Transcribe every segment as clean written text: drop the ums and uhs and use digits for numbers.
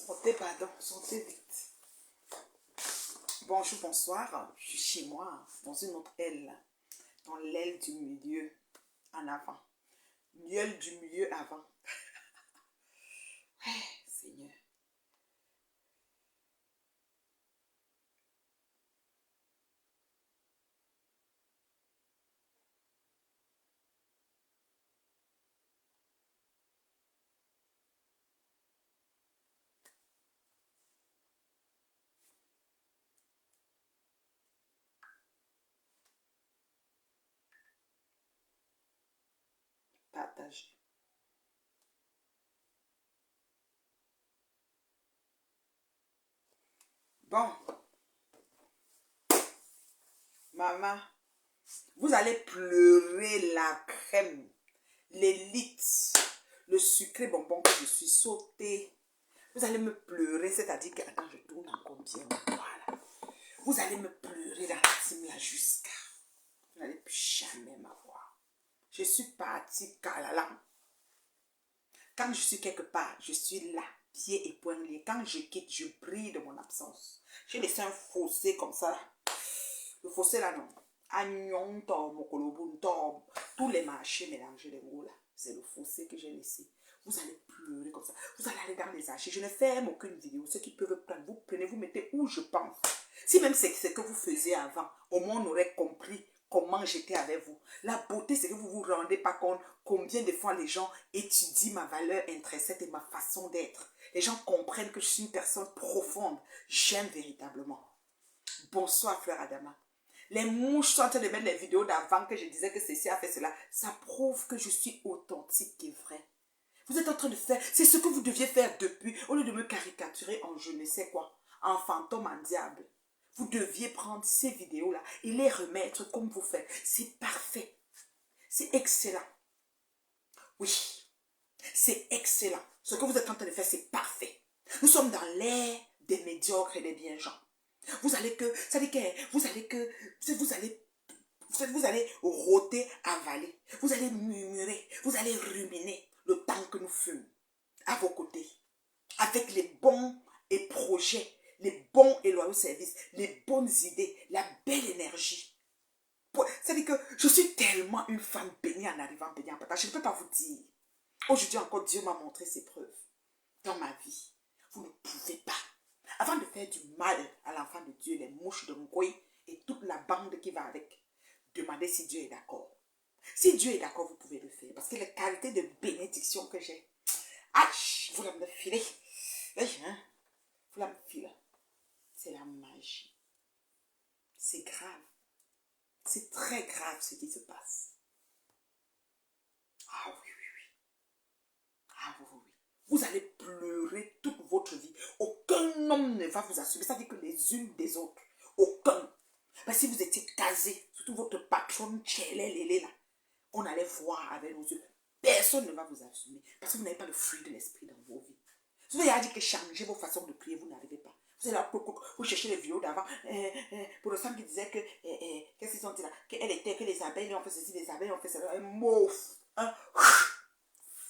Sortez, pardon, sortez vite. Bonjour, bonsoir. Je suis chez moi, dans une autre aile. Dans l'aile du milieu, en avant. L'aile du milieu avant. Ouais, Seigneur. Partagez. Bon. Maman, vous allez pleurer la crème, l'élite, le sucré bonbon que je suis sauté. Vous allez me pleurer, c'est-à-dire que, attends, je tourne encore bien. Voilà. Vous allez me pleurer dans la team là jusqu'à. Vous n'allez plus jamais m'avoir. Je suis partie kalala. Quand je suis quelque part, je suis là, pieds et poings liés. Quand je quitte, je brille de mon absence. J'ai laissé un fossé comme ça. Le fossé là, non. Agnon, tom, okolobo, tom. Tous les marchés mélangés, les mots là. C'est le fossé que j'ai laissé. Vous allez pleurer comme ça. Vous allez aller dans les archives. Je ne ferme aucune vidéo. Ceux qui peuvent prendre, vous prenez, vous mettez où je pense. Si même c'est ce que vous faisiez avant, au moins on aurait compris comment j'étais avec vous. La beauté, c'est que vous ne vous rendez pas compte combien de fois les gens étudient ma valeur intrinsèque et ma façon d'être. Les gens comprennent que je suis une personne profonde. J'aime véritablement. Bonsoir, Fleur Adama. Les mouches sont en train de mettre les vidéos d'avant que je disais que ceci a fait cela. Ça prouve que je suis authentique et vrai. Vous êtes en train de faire, c'est ce que vous deviez faire depuis, au lieu de me caricaturer en je ne sais quoi, en fantôme, en diable. Vous deviez prendre ces vidéos-là et les remettre comme vous faites. C'est parfait. C'est excellent. Oui, c'est excellent. Ce que vous êtes en train de faire, c'est parfait. Nous sommes dans l'ère des médiocres et des bien gens. Vous allez que, ça dit que, vous allez rôter, avaler. Vous allez murmurer, vous allez ruminer le temps que nous fûmes à vos côtés. Avec les bons et projets, les bons et loyaux services, les bonnes idées, la belle énergie. C'est-à-dire que je suis tellement une femme bénie en arrivant bénie en partage. Je ne peux pas vous dire. Aujourd'hui encore, Dieu m'a montré ses preuves dans ma vie. Vous ne pouvez pas. Avant de faire du mal à l'enfant de Dieu, les mouches de Ngoï et toute la bande qui va avec, demandez si Dieu est d'accord. Si Dieu est d'accord, vous pouvez le faire. Parce que les qualités de bénédiction que j'ai, vous la me filez. Vous la me filez. C'est la magie. C'est grave. C'est très grave ce qui se passe. Ah oui, oui, oui. Ah oui, oui, oui. Vous allez pleurer toute votre vie. Aucun homme ne va vous assumer. Ça veut dire que les unes des autres. Aucun. Mais si vous étiez casé, surtout votre patronne, Tchelé, là, on allait voir avec nos yeux. Personne ne va vous assumer. Parce que vous n'avez pas le fruit de l'esprit dans vos vies. Vous avez dit que changer vos façons de prier, vous n'arrivez pas. Vous allez là, vous cherchez les vidéos d'avant. Pour le sang qui disait que, qu'est-ce qu'ils ont dit là? Qu'elle était, que les abeilles ont fait ceci, les abeilles ont fait cela. Un mot.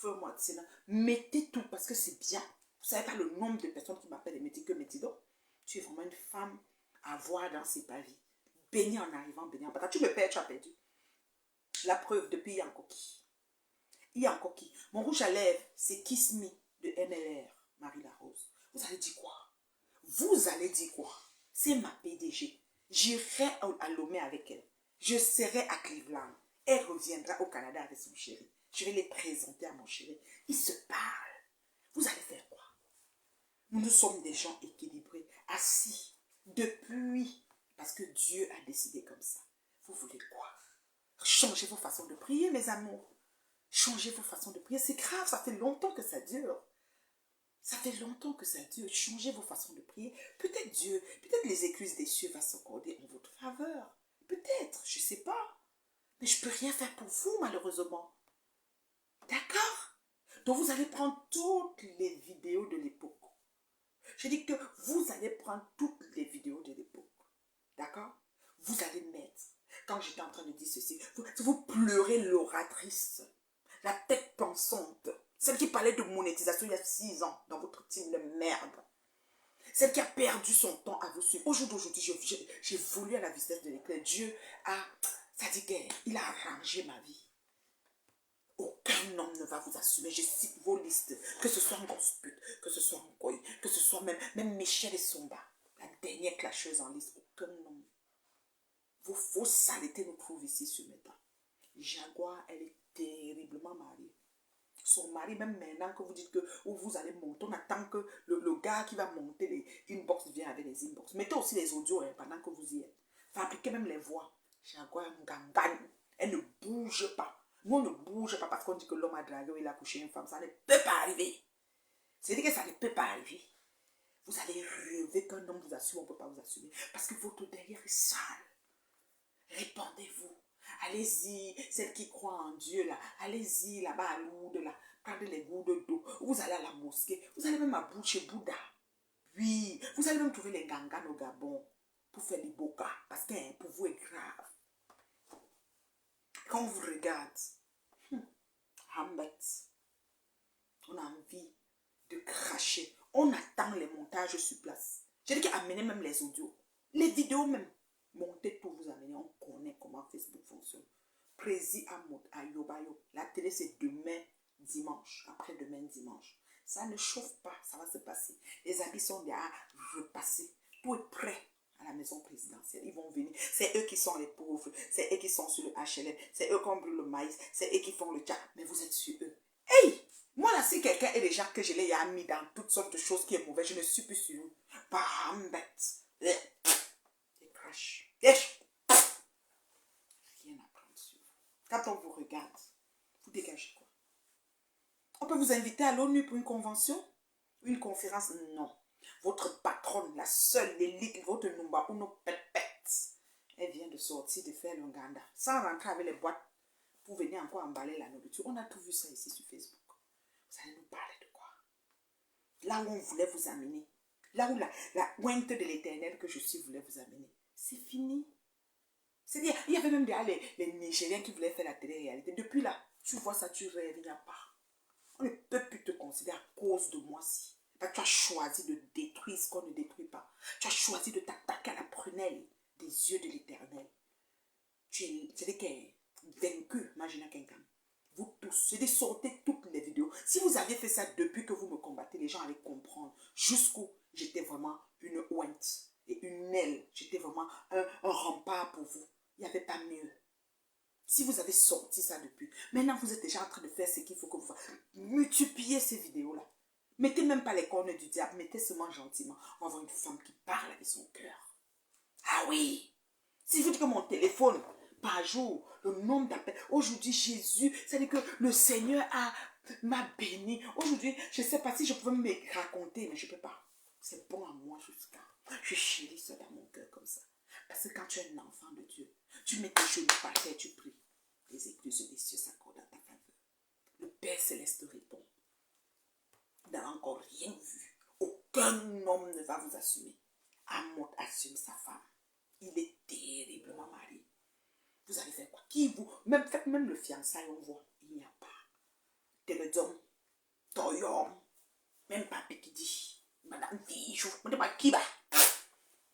Feu-moi de cela. Mettez tout parce que c'est bien. Vous savez pas le nombre de personnes qui m'appellent et me disent que Métido, tu es vraiment une femme à voir dans ses pavis. Béni en arrivant, béni en partant. Tu me perds, tu as perdu. La preuve, depuis il y a encore qui? Il y a encore qui? Mon rouge à lèvres, c'est Kiss Me de MLR, Marie Larose. Vous allez dire quoi? Vous allez dire quoi? C'est ma PDG. J'irai à Lomé avec elle. Je serai à Cleveland. Elle reviendra au Canada avec son chéri. Je vais les présenter à mon chéri. Ils se parlent. Vous allez faire quoi? Nous sommes des gens équilibrés, assis depuis, parce que Dieu a décidé comme ça. Vous voulez quoi? Changez vos façons de prier, mes amours. Changez vos façons de prier. C'est grave, ça fait longtemps que ça dure. Ça fait longtemps que ça dure. Changez vos façons de prier. Peut-être Dieu, peut-être les écluses des cieux vont s'accorder en votre faveur. Peut-être, je ne sais pas. Mais je ne peux rien faire pour vous, malheureusement. D'accord? Donc vous allez prendre toutes les vidéos de l'époque. Je dis que vous allez prendre toutes les vidéos de l'époque. D'accord? Vous allez mettre. Quand j'étais en train de dire ceci, vous pleurez l'oratrice. La tête pensante. Celle qui parlait de monétisation il y a 6 ans dans votre team de merde. Celle qui a perdu son temps à vous suivre. Au jour d'aujourd'hui, j'ai voulu à la vitesse de l'éclair. Dieu a, ça dit qu'il a arrangé ma vie. Aucun homme ne va vous assumer. Je cite vos listes. Que ce soit en Gosput, que ce soit en Koy, que ce soit même Michel et Somba. La dernière clasheuse en liste. Aucun homme. Vos fausses saletés nous trouvent ici sur mes temps. Jaguar, elle est terriblement mariée. Son mari, même maintenant que vous dites que vous allez monter, on attend que le gars qui va monter les inbox vienne avec les inbox. Mettez aussi les audios pendant que vous y êtes. Fabriquez même les voix. Jaguar, elle ne bouge pas. Nous, on ne bouge pas parce qu'on dit que l'homme a dragué ou il a couché une femme. Ça ne peut pas arriver. C'est-à-dire que ça ne peut pas arriver. Vous allez rêver qu'un homme vous assume, on ne peut pas vous assumer. Parce que votre derrière est sale. Répandez-vous. Allez-y, celles qui croient en Dieu, là. Allez-y, là-bas à Lourdes, là. Prenez les gouttes d'eau. Vous allez à la mosquée. Vous allez même à chez Bouddha. Oui, vous allez même trouver les gangas au Gabon pour faire des bokas. Parce que pour vous est grave. Quand on vous regarde, on a envie de cracher. On attend les montages sur place. J'ai dit qu'amenez même les audios. Les vidéos même. Montez pour vous amener. On connaît comment Facebook fonctionne. Prési à Yobayo. La télé, c'est demain dimanche. Après-demain dimanche. Ça ne chauffe pas. Ça va se passer. Les habits sont déjà repassés. Tout est prêt à la maison présidentielle. Ils vont venir. C'est eux qui sont les pauvres. C'est eux qui sont sur le HLM. C'est eux qui ont brûlé le maïs. C'est eux qui font le tcha. Mais vous êtes sur eux. Hey! Moi là, si quelqu'un est déjà que je l'ai mis dans toutes sortes de choses qui est mauvais, je ne suis plus sur eux. Bam, bête. Et crash. Rien à prendre sur vous. Quand on vous regarde, vous dégagez quoi? On peut vous inviter à l'ONU pour une convention? Une conférence? Non. Votre patronne, la seule, l'élite, votre Numba Uno pète, elle vient de sortir de faire l'Onganda. Sans rentrer avec les boîtes pour venir encore emballer la nourriture. On a tout vu ça ici sur Facebook. Vous allez nous parler de quoi? Là où on voulait vous amener. Là où la pointe de l'éternel que je suis voulait vous amener. C'est fini. C'est-à-dire, il y avait même déjà les Nigériens qui voulaient faire la télé-réalité. Depuis là, tu vois ça, tu rêves, il n'y a pas. On ne peut plus te considérer à cause de moi-ci. Tu as choisi de détruire ce qu'on ne détruit pas. Tu as choisi de t'attaquer à la prunelle des yeux de l'éternel. C'est-à-dire qu'elle est vaincue, imaginez quelqu'un. Vous tous, c'est de sortir toutes les vidéos. Si vous aviez fait ça depuis que vous me combattez, les gens allaient comprendre jusqu'où j'étais vraiment une ouinte et une aile. J'étais vraiment un rempart pour vous. Il n'y avait pas mieux. Si vous avez sorti ça depuis, maintenant vous êtes déjà en train de faire ce qu'il faut que vous fassiez. Multipliez ces vidéos-là. Mettez même pas les cornes du diable, mettez seulement gentiment. On va avoir une femme qui parle avec son cœur. Ah oui! Si je vous dis que mon téléphone, par jour, le nombre d'appels. Aujourd'hui, Jésus, c'est-à-dire que le Seigneur m'a béni. Aujourd'hui, je ne sais pas si je pouvais me raconter, mais je ne peux pas. C'est bon à moi jusqu'à. Je chéris ça dans mon cœur comme ça. Parce que quand tu es un enfant de Dieu, tu mets tes genoux par terre, tu pries. Les écluses des cieux s'accordent à ta faveur. Le Père Céleste répond. Vous n'avez encore rien vu. Aucun homme ne va vous assumer. Amour assume sa femme. Il est terriblement marié. Vous allez faire quoi? Faites même le fiançailles, on voit. Il n'y a pas. Télédom, Toyom, même pas qui dit. Madame Dijou, on ne pas qui va.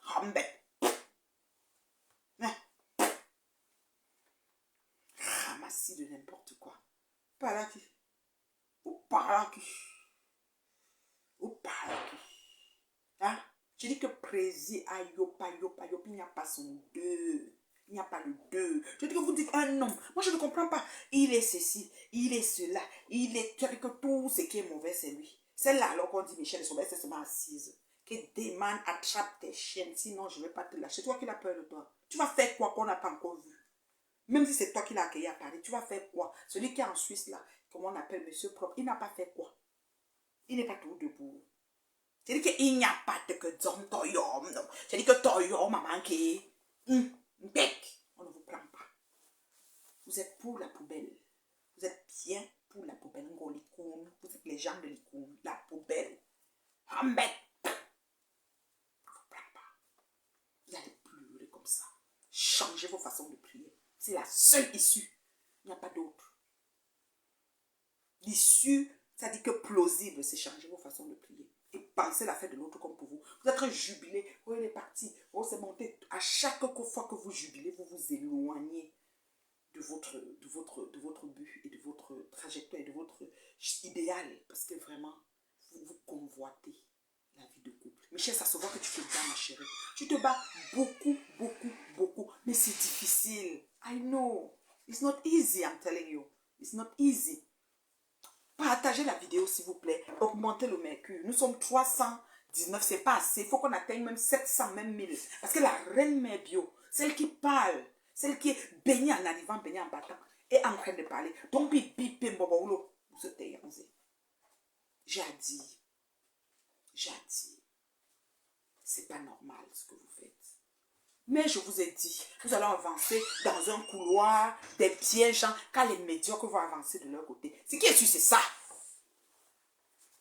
Rambet. Ramassis de n'importe quoi. Par là qui? Ou par là qui? Ou par là qui? Hein? Je dis que Prési a yopa, il n'y a pas son deux. Il n'y a pas le deux. Je dis que vous dites un homme. Moi, je ne comprends pas. Il est ceci, il est cela, il est... Tu dis que tout ce qui est mauvais, c'est lui. C'est là, alors qu'on dit Michel et son c'est seulement assise. Que demande, attrape tes chiennes, sinon je ne vais pas te lâcher. Toi qui as peur de toi. Tu vas faire quoi qu'on n'a pas encore vu? Même si c'est toi qui l'as accueilli à Paris, tu vas faire quoi? Celui qui est en Suisse, là, comment on appelle Monsieur Propre, il n'a pas fait quoi? Il n'est pas tout debout. C'est-à-dire qu'il n'y a pas de que d'homme toyom. C'est-à-dire que toyom a manqué. Bec. On ne vous prend pas. Vous êtes pour la poubelle. Vous êtes bien pour la poubelle. Vous êtes les gens de l'icône. La poubelle. Bec. On ne vous prend pas. Vous allez pleurer comme ça. Changez vos façons de prier. C'est la seule issue. Il n'y a pas d'autre. L'issue, Ça dit que plausible, c'est changer vos façons de prier. Et pensez la fête de l'autre comme pour vous. Vous êtes jubilé. Oh, il est parti. Oh, c'est monté. À chaque fois que vous jubilez, vous vous éloignez de votre but et de votre trajectoire et de votre idéal. Parce que vraiment, vous convoitez la vie de couple. Michel, ça se voit que tu te bats, ma chérie. Tu te bats beaucoup, beaucoup, beaucoup. Mais c'est difficile. I know. It's not easy, I'm telling you. It's not easy. Partagez la vidéo, s'il vous plaît. Augmentez le mercure. Nous sommes 319, c'est pas assez. Il faut qu'on atteigne même 700, même 1000. Parce que la reine mère bio, celle qui parle, celle qui est baignée en arrivant, baignée en battant, est en train de parler. Donc, bip, vous se taillez. J'ai dit. C'est pas normal ce que vous faites. Mais je vous ai dit, nous allons avancer dans un couloir, des pièges, quand les médiocres vont avancer de leur côté. Ce qui est sûr, c'est ça.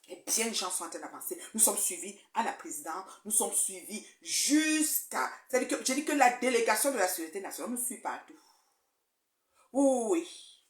Et bien de gens sont en train d'avancer. Nous sommes suivis à la présidente, nous sommes suivis jusqu'à... C'est-à-dire que je dis que la délégation de la Sûreté nationale nous suit partout. Oui.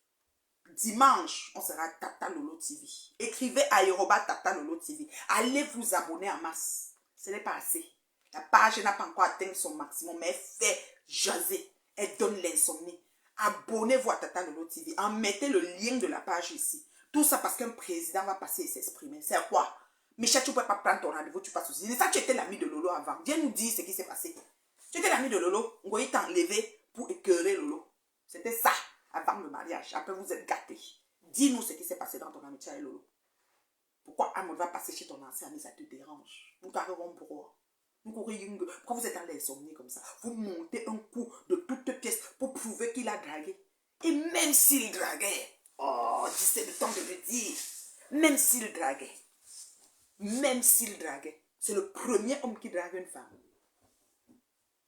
Dimanche, on sera Tata Lolo TV. Écrivez Tata Lolo TV. Allez vous abonner en masse. Ce n'est pas assez. La page n'a pas encore atteint son maximum, mais elle fait jaser. Elle donne l'insomnie. Abonnez-vous à Tata Lolo TV. En mettez le lien de la page ici. Tout ça parce qu'un président va passer et s'exprimer. C'est quoi? Michel, tu ne peux pas prendre ton rendez-vous, tu passes aussi. C'est ça, tu étais l'ami de Lolo avant. Viens nous dire ce qui s'est passé. Tu étais l'ami de Lolo. Ngoyi t'a enlevé pour écœurer Lolo. C'était ça avant le mariage. Après, vous êtes gâtés. Dis-nous ce qui s'est passé dans ton amitié avec Lolo. Pourquoi Amour va passer chez ton ancien ami, ça te dérange? Vous carrez pour pourquoi vous êtes dans l'insomnie comme ça? Vous montez un coup de toutes pièces pour prouver qu'il a dragué. Et même s'il draguait, oh, c'est le temps de le dire, même s'il draguait, c'est le premier homme qui drague une femme.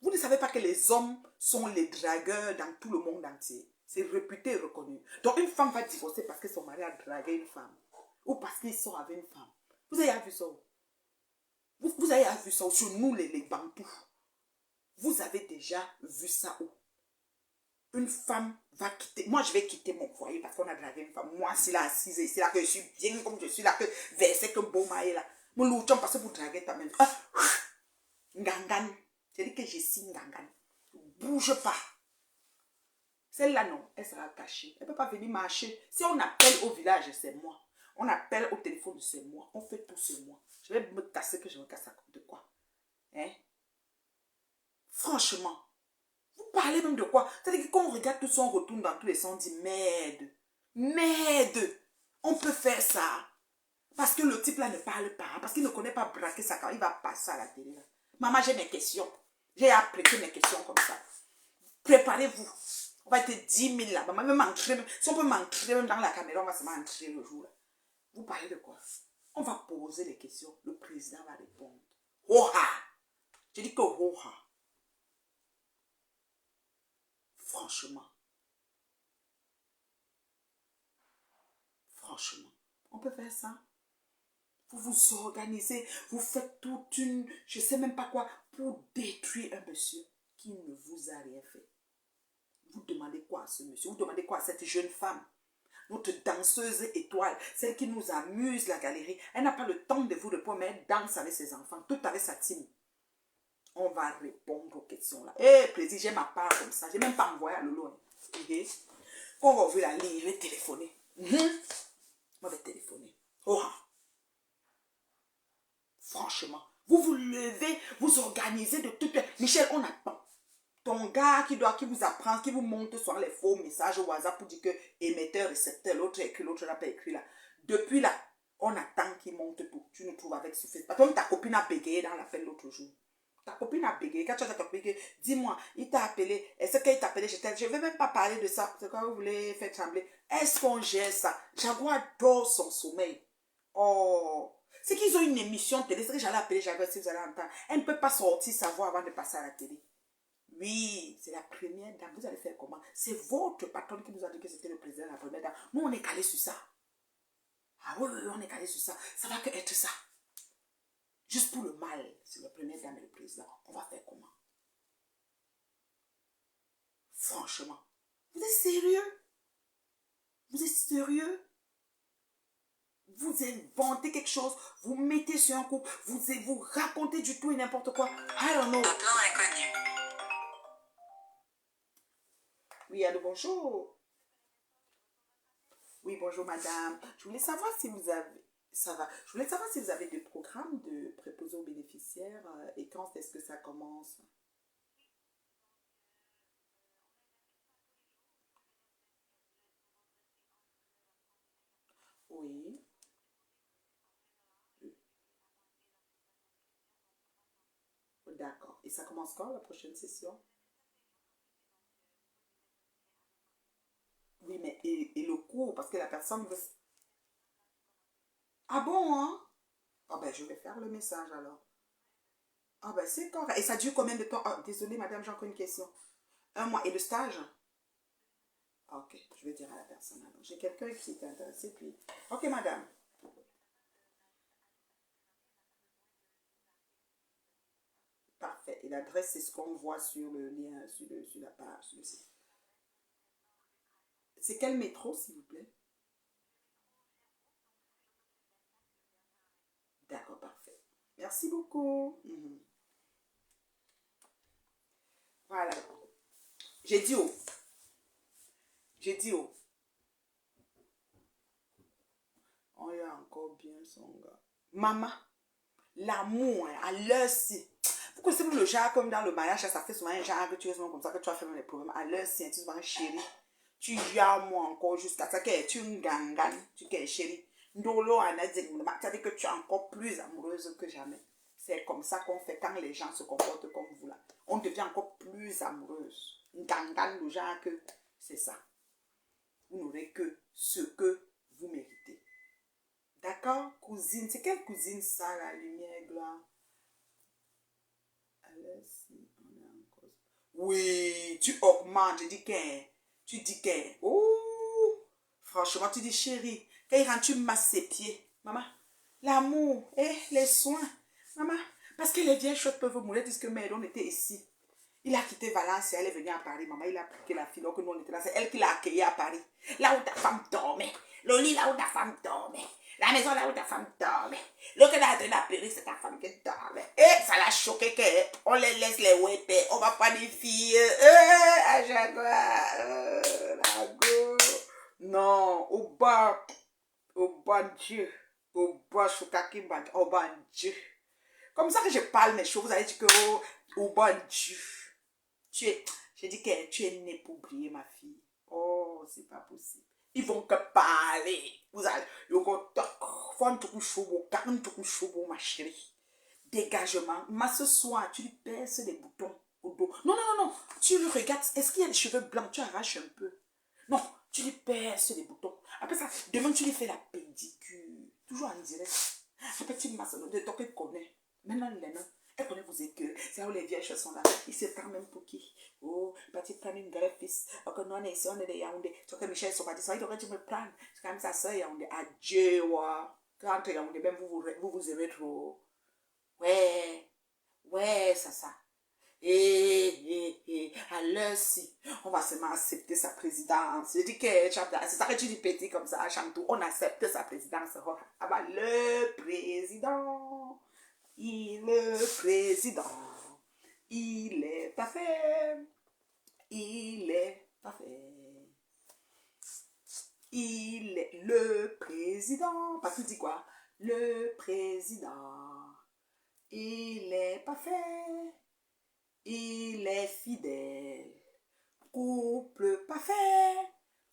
Vous ne savez pas que les hommes sont les dragueurs dans tout le monde entier. C'est réputé et reconnu. Donc une femme va divorcer parce que son mari a dragué une femme. Ou parce qu'il sort avec une femme. Vous avez vu ça? Vous avez vu ça sur nous les bantous. Vous avez déjà vu ça où? Une femme va quitter. Moi, je vais quitter mon foyer parce qu'on a dragué une femme. Moi, c'est là assise ici, là que je suis bien comme je suis là, que verset que beau maï là. Mon louton parce que vous draguez ta main. Ah, Ngangan. C'est dit que je suis Ngangan. Bouge pas. Celle-là, non, elle sera cachée. Elle ne peut pas venir marcher. Si on appelle au village, c'est moi. On appelle au téléphone, c'est moi. On fait tout, c'est moi. Je vais me casser que je me casse à cause de quoi? Hein? Franchement, vous parlez même de quoi? C'est-à-dire que quand on regarde tout ça, on retourne dans tous les sens, on dit merde. Merde. On peut faire ça. Parce que le type là ne parle pas. Parce qu'il ne connaît pas braquer sa car. Il va passer à la télé. Là. Maman, j'ai mes questions. J'ai appris mes questions comme ça. Préparez-vous. On va être 10 000 là. Maman, même entrer. Si on peut m'entrer même dans la caméra, on va se m'entrer le jour là. Vous parlez de quoi? On va poser les questions. Le président va répondre. Ho-ha! Je dis que ho-ha. Franchement. Franchement. On peut faire ça. Vous vous organisez. Vous faites toute une... Je ne sais même pas quoi. Pour détruire un monsieur qui ne vous a rien fait. Vous demandez quoi à ce monsieur? Vous demandez quoi à cette jeune femme? Notre danseuse étoile, celle qui nous amuse la galerie. Elle n'a pas le temps de vous répondre, mais elle danse avec ses enfants, tout avec sa team. On va répondre aux questions là. Eh, plaisir, j'ai ma part comme ça. Je n'ai même pas envoyé à Lolo. Hein. Okay. Quand on va ouvrir la ligne, je vais téléphoner. Moi, je vais téléphoner. Oh. Franchement, vous vous levez, vous organisez de toutes les... Michel, on attend. Ton gars qui vous apprend, qui vous montre sur les faux messages au WhatsApp pour dire que émetteur, récepteur, l'autre écrit, l'autre n'a pas écrit là. Depuis là, on attend qu'il monte tout. Tu nous trouves avec ce fait. Par exemple, ta copine a bégayé dans l'appel l'autre jour. Ta copine a bégayé. Quand tu as ta copine, dis-moi, il t'a appelé. Est-ce qu'il t'a appelé? Je ne vais même pas parler de ça. C'est quoi vous voulez faire trembler? Est-ce qu'on gère ça? Jaguar dort son sommeil. Oh. C'est qu'ils ont une émission télé. C'est que j'allais appeler Jaguar si vous allez entendre. Elle ne peut pas sortir sa voix avant de passer à la télé. Oui, c'est la première dame. Vous allez faire comment? C'est votre patron qui nous a dit que c'était le président de la première dame. Nous, on est calé sur ça. Ah oui, on est calé sur ça. Ça va que être ça. Juste pour le mal, c'est la première dame et le président. On va faire comment? Franchement. Vous êtes sérieux? Vous êtes sérieux? vous inventez quelque chose, vous mettez sur un coup, vous racontez du tout et n'importe quoi. I don't know. Appelant inconnu. Oui, allô, bonjour. Oui, bonjour madame. Je voulais savoir si vous avez... Ça va. Je voulais savoir si vous avez des programmes de préposés aux bénéficiaires et quand est-ce que ça commence? Oui. D'accord. Et ça commence quand la prochaine session? Oui, mais et le cours, parce que la personne veut... Ah bon, hein? Ah ben, je vais faire le message alors. Ah ben, c'est correct. Et ça dure combien de temps? Ah, désolée, madame, j'ai encore une question. Un mois. Et le stage? Ah, ok, je vais dire à la personne alors. J'ai quelqu'un qui est intéressé, puis... Ok, madame. Parfait. Et l'adresse, c'est ce qu'on voit sur le lien, sur la page, sur le site. C'est quel métro, s'il vous plaît? D'accord, parfait. Merci beaucoup. Mhm. Voilà. J'ai dit où? J'ai dit où? On est encore bien son gars. Maman, l'amour, hein, à l'heure-ci. Vous connaissez le genre comme dans le mariage, ça fait souvent un genre que tu es souvent comme ça, que tu vas faire les problèmes. À l'heure-ci, tu es souvent chérie. Tu as moi encore jusqu'à ça que tu es une gangane, tu es chérie. Ndolo en a dit, ça dit que tu es encore plus amoureuse que jamais. C'est comme ça qu'on fait quand les gens se comportent comme vous là. On devient encore plus amoureuse. Une gangane, le genre que c'est ça. Vous n'aurez que ce que vous méritez. D'accord, cousine? C'est quelle cousine ça, la lumière là? Alors, si on est en cause. Oui, tu augmentes. Je dis que. Tu dis que. Oh, franchement, tu dis chérie. Quand il rentre, tu masses ses pieds. Maman, l'amour, les soins. Maman, parce que les vieilles choses peuvent mourir, puisque Médon était ici. Il a quitté Valence et elle est venue à Paris. Maman, il a pris la fille, donc nous on était là. C'est elle qui l'a accueilli à Paris. Là où ta femme dormait. Le lit là où ta femme dormait. La maison là où ta femme dormait. Le que là de la péri, c'est ta femme qui dormait. Et ça l'a choqué qu'on les laisse les wépés. On va prendre des filles. À chaque fois. La go. Non, au bas Dieu. Au bas Choukaki, au bas Dieu. Comme ça que je parle mes choses, vous allez dire que au bas Dieu. J'ai dit que tu es née pour briller, ma fille. Oh, c'est pas possible. Ils vont que parler. Vous allez, ma chérie. Dégagement. Mais ce soir, tu lui perces des boutons au dos. Non, non, non, non. Tu lui regardes. Est-ce qu'il y a des cheveux blancs? Tu arraches un peu. Non, tu lui perces des boutons. Après ça, demain, tu lui fais la pédicure. Toujours en direct. Après, tu masses le dos que tu connais. Maintenant, les mains. Elle connaît vos écueils. C'est là où les vieilles choses sont là. Il se prend même pour qui? Oh, parti prendre une vraie fils. Ok, nous, on est ici, on est de Yaoundé. Tu vois que Michel sont partis. Ça, il aurait dû me prendre. C'est quand même sa soeur Yaoundé. Adieu, wa. Quand Yaoundé, même vous aimez trop. Ouais, ouais, ça. À l'heure si, on va seulement accepter sa présidence. Je dis que c'est ça que tu dis petit comme ça, Chantou. On accepte sa présidence. Ah bah, le président. Il est parfait, il est parfait, il est le président, pas tout dit quoi, le président, il est parfait, il est fidèle, couple parfait,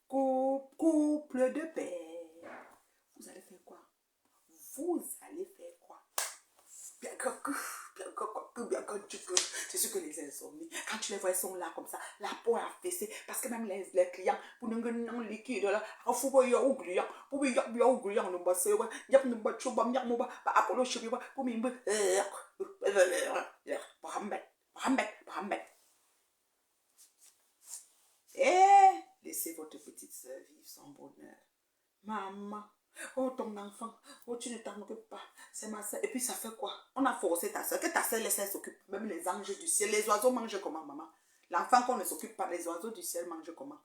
couple de paix. Vous allez faire quoi? Vous allez faire quoi? Bien que c'est sûr que les insomnies, quand tu les vois, ils sont là comme ça, la peau affaissée, parce que même les clients, pour nous liquide là, il faut pas y avoir oublié, pour y avoir oublié, on va se voir, il y a une bonne chose, il y a une bonne apollo chez moi, pour me Mohamed. Laissez votre petite soeur vivre son bonheur. Maman. Oh, ton enfant. Oh, tu ne t'en occupes pas. C'est ma soeur. Et puis, ça fait quoi? On a forcé ta soeur. Que ta soeur laisse, elle s'occupe. Même les anges du ciel. Les oiseaux mangent comment, maman? L'enfant qu'on ne s'occupe pas, les oiseaux du ciel mangent comment?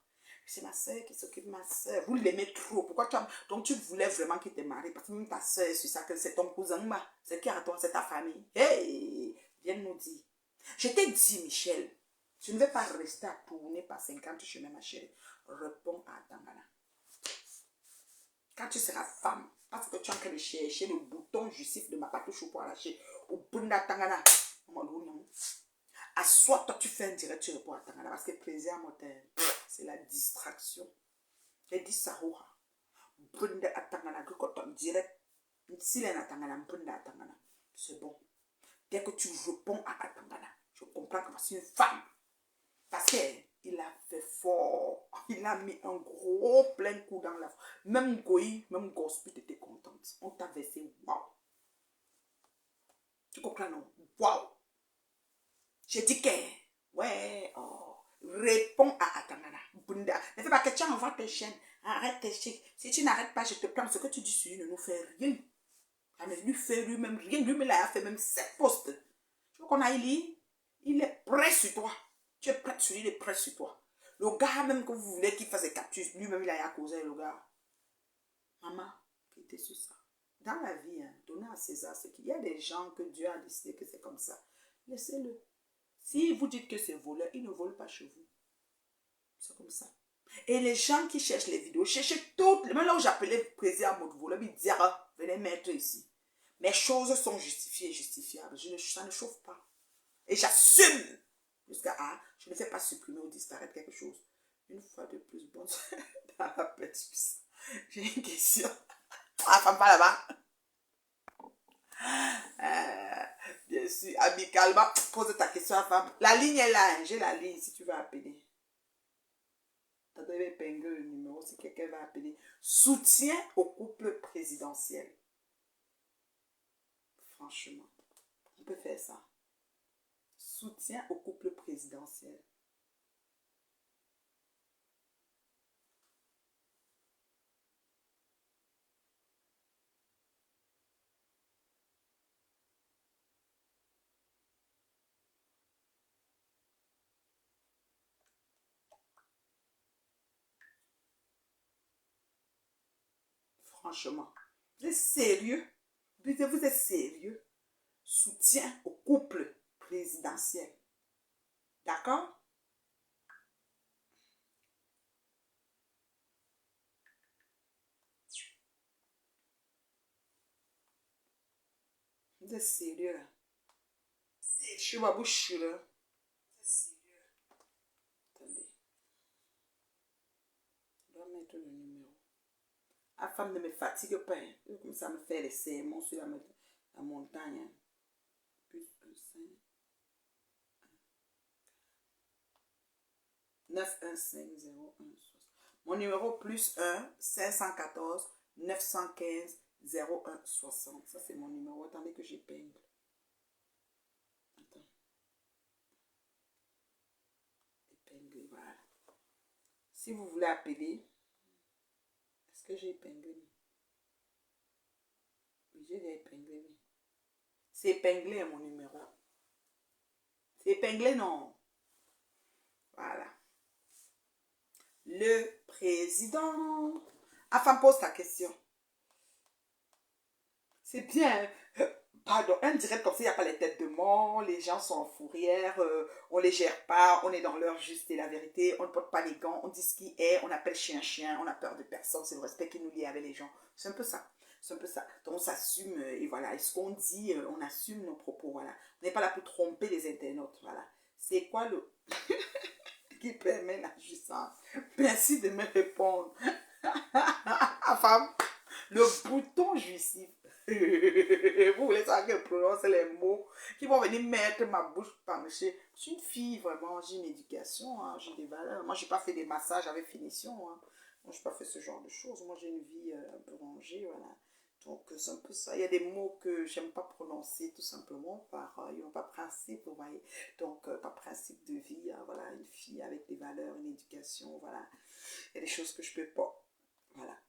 C'est ma soeur qui s'occupe de ma soeur. Vous l'aimez trop. Pourquoi tu as... Donc tu voulais vraiment qu'il te marie. Parce que même ta soeur est sur ça, que c'est ton cousin. C'est qui à toi, c'est ta famille. Hey, viens nous dire. Je t'ai dit, Michel, tu ne veux pas rester à tourner par 50 chemins, ma chérie. Réponds à Tangana. Quand tu seras femme, parce que tu es en train de chercher le bouton justif de ma patouche pour lâcher au Bunda Tangana. Assois-toi, tu fais un direct, tu réponds à Tangana. Parce que plaisir à mon c'est la distraction. J'ai dit ça, Bunda à Tangana, que quand on direct, si l'un à Tangana, Bunda à Tangana, c'est bon. Dès que tu réponds à Tangana, je comprends que c'est une femme. Parce qu'il a fait fort. Il a mis un gros plein coup dans la... Même Goï, même Gospel était contente. On t'a versé, waouh. Tu comprends, non? Waouh. J'ai dit que, ouais, oh, réponds à Atamana. Bunda. Ne fais pas que tu envoies tes chaînes. Arrête tes chaînes. Si tu n'arrêtes pas, je te prends. Ce que tu dis sur lui ne nous fait rien. Il ne lui fait lui-même rien. Lui-même, il a fait même 7 postes. Tu vois qu'on a élu? Il est prêt sur toi. Tu es prêt sur lui, il est prêt sur toi. Le gars même que vous voulez qu'il fasse des captures, lui-même, il a causé le gars. Maman, qui était sur ça. Dans la vie, hein, donner à César ce qu'il y a des gens que Dieu a décidé que c'est comme ça. Laissez-le. Si vous dites que c'est voleur, il ne vole pas chez vous. C'est comme ça. Et les gens qui cherchent les vidéos, cherchez toutes. Même là où j'appelais le président à mode voleur, il disait, ah, venez mettre ici. Mes choses sont justifiées et justifiables. Ça ne chauffe pas. Et j'assume. Jusqu'à A, je ne fais pas supprimer ou disparaître quelque chose. Une fois de plus, bon, dans la petite. J'ai une question. Ah, femme pas là-bas. Bien sûr, amicalement, pose ta question à femme. La ligne est là, hein. J'ai la ligne si tu veux appeler. Tu dois épingler le numéro si quelqu'un va appeler. Soutien au couple présidentiel. Franchement, on peut faire ça. Soutien au couple présidentiel. Franchement, vous êtes sérieux? Vous êtes sérieux? Soutien au couple présidentiel. D'accord? Vous êtes sérieux là? Je suis ma bouche là. Vous êtes sérieux? Attendez. Je dois mettre le numéro. La femme ne me fatigue pas. Hein. Comme ça me fait les sermons sur la montagne. Hein. Plus un 5. 9150160. Mon numéro plus 1 514 915 0160. Ça c'est mon numéro. Attendez que j'épingle. Attends. Épingle, voilà. Si vous voulez appeler, est-ce que j'ai épinglé? Oui, j'ai épinglé. C'est épinglé mon numéro. C'est épinglé, non? Voilà. Le président. Enfin, pose ta question. C'est bien. Pardon, un direct comme ça, il n'y a pas les têtes de mort, les gens sont en fourrière, on ne les gère pas, on est dans l'heure juste et la vérité, on ne porte pas les gants, on dit ce qui est, on appelle chien, on a peur de personne, c'est le respect qui nous lie avec les gens. C'est un peu ça. C'est un peu ça. Donc on s'assume et voilà. Et ce qu'on dit, on assume nos propos. Voilà. On n'est pas là pour tromper les internautes. Voilà. C'est quoi le qui permet la jouissance? Merci de me répondre. Femme, le bouton jouissif. Vous voulez savoir que je prononce les mots qui vont venir mettre ma bouche penchée. Je suis une fille, vraiment. J'ai une éducation, hein, j'ai des valeurs. Moi, je n'ai pas fait des massages avec finition. Hein. Moi, je n'ai pas fait ce genre de choses. Moi, j'ai une vie un peu rangée. Voilà. Donc, c'est un peu ça. Il y a des mots que j'aime pas prononcer tout simplement ils n'ont pas principe, vous voyez. Donc, pas principe de vie. Hein, voilà, une fille avec des valeurs, une éducation. Voilà. Il y a des choses que je peux pas. Voilà.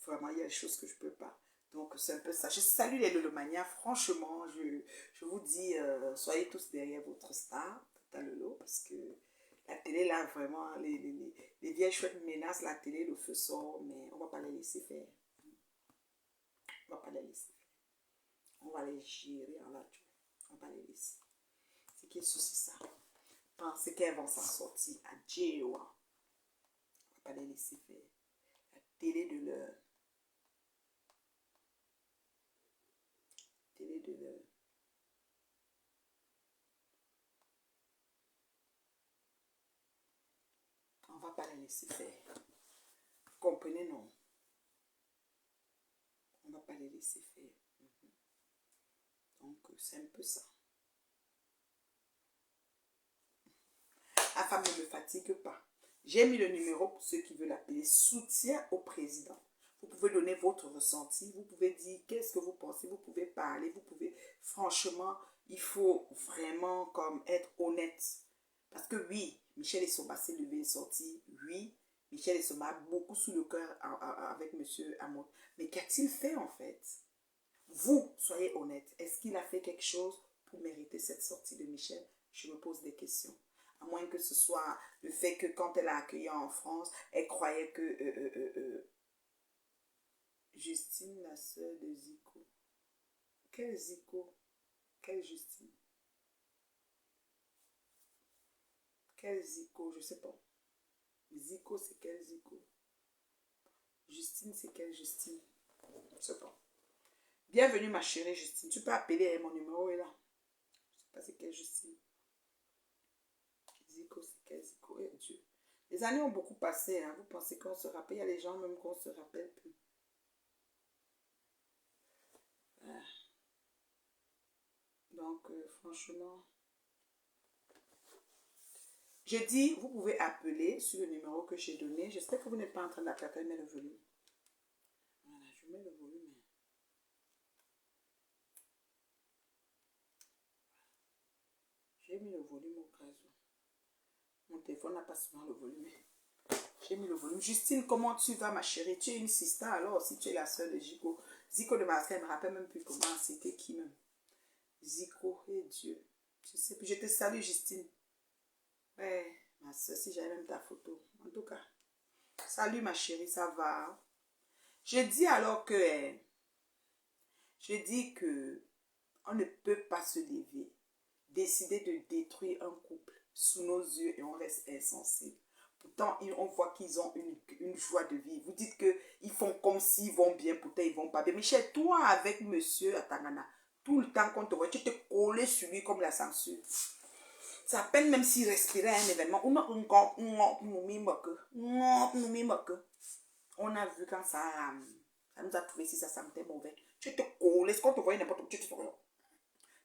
Vraiment, il y a des choses que je peux pas. Donc, c'est un peu ça. Je salue les Lolomaniens. Franchement, je vous dis, soyez tous derrière votre star, Tata Lolo, parce que La télé, là, vraiment, les vieilles chouettes menacent la télé, le feu sort, mais on ne va pas les laisser faire. On ne va pas les laisser faire. On va les gérer en la joie. On ne va pas les laisser. C'est qui est souci ça. Pensez qu'elles vont s'en sortir. Adieu. On ne va pas les laisser faire. La télé de l'heure. Télé de l'heure. On ne va pas les laisser faire. Vous comprenez, non? On ne va pas les laisser faire. Donc, c'est un peu ça. La femme ne me fatigue pas. J'ai mis le numéro pour ceux qui veulent appeler. Soutien au président. Vous pouvez donner votre ressenti. Vous pouvez dire qu'est-ce que vous pensez. Vous pouvez parler. Vous pouvez, franchement, il faut vraiment comme être honnête. Parce que oui, Michel Essoma s'est levé et sorti. Oui, Michel Essoma a beaucoup sous le cœur avec M. Hamon. Mais qu'a-t-il fait en fait? Vous, soyez honnête. Est-ce qu'il a fait quelque chose pour mériter cette sortie de Michel? Je me pose des questions. À moins que ce soit le fait que quand elle a accueilli en France, elle croyait que Justine, la sœur de Zico. Quel Zico? Quelle Justine? Quel Zico? Je ne sais pas. Zico, c'est quel Zico? Justine, c'est quelle Justine? Je ne sais pas. Bienvenue ma chérie Justine. Tu peux appeler, mon numéro est là. Je ne sais pas c'est quelle Justine. Zico, c'est quel Zico? Eh Dieu. Les années ont beaucoup passé. Hein. Vous pensez qu'on se rappelle? Il y a des gens même qu'on ne se rappelle plus. Ah. Donc, franchement, je dis, vous pouvez appeler sur le numéro que j'ai donné. J'espère que vous n'êtes pas en train d'appeler, mais le volume. Voilà, je mets le volume. J'ai mis le volume au cas où. Mon téléphone n'a pas souvent le volume. J'ai mis le volume. Justine, comment tu vas, ma chérie? Tu es une sista, alors si tu es la soeur de Zico. Zico de Marseille, elle ne me rappelle même plus comment c'était qui même. Zico, et Dieu. Je sais plus. Je te salue, Justine. Ouais, ma soeur, si j'avais même ta photo. En tout cas, salut, ma chérie, ça va? Je dis alors que... Je dis que on ne peut pas se lever, décider de détruire un couple sous nos yeux et on reste insensible. Pourtant, on voit qu'ils ont une joie de vie. Vous dites qu'ils font comme s'ils vont bien, pourtant ils vont pas bien. Michel, toi avec monsieur Atangana, tout le temps qu'on te voit, tu te collais sur lui comme la censure. C'est à peine même s'il respirait un événement. On a vu quand ça nous a trouvé si ça sentait mauvais. Tu te collais, quand tu voyais n'importe où, tu te collais.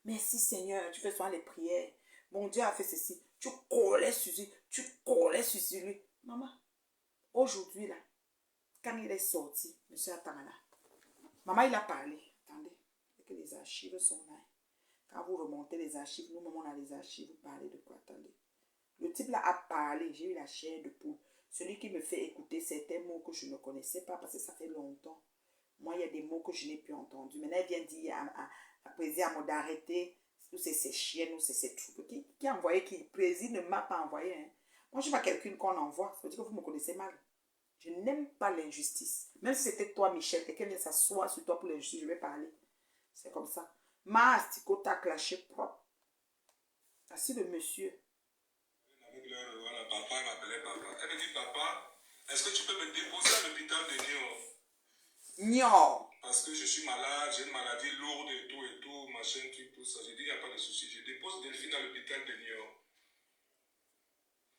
Merci Seigneur, tu fais souvent les prières. Mon Dieu a fait ceci. Tu collais sur lui, tu collais sur lui. Maman, aujourd'hui là, quand il est sorti, monsieur Atamana, maman il a parlé. Attendez, c'est que les archives sont là. Quand vous remontez les archives, nous, maman, on a les archives, vous parlez de quoi? Attendez. Le type là a parlé, j'ai eu la chair de poule. Celui qui me fait écouter certains mots que je ne connaissais pas parce que ça fait longtemps. Moi, il y a des mots que je n'ai plus entendus. Maintenant, elle vient dire à président d'arrêter, ou c'est ses chiennes, ou c'est ses troupes. Qui a envoyé, qui président ne m'a pas envoyé. Hein. Moi, je ne suis pas quelqu'un qu'on envoie. Ça veut dire que vous me connaissez mal. Je n'aime pas l'injustice. Même si c'était toi, Michel, quelqu'un vient s'asseoir sur toi pour l'injustice, je vais parler. C'est comme ça. Ma Astico t'a clashé propre. Assis le monsieur. Avec leur, voilà, papa, elle m'appelait papa. Elle me dit, papa, est-ce que tu peux me déposer à l'hôpital de Niort? Niort. Parce que je suis malade, j'ai une maladie lourde et tout, machin, tout ça. J'ai dit, il n'y a pas de souci. Je dépose Delphine à l'hôpital de Niort.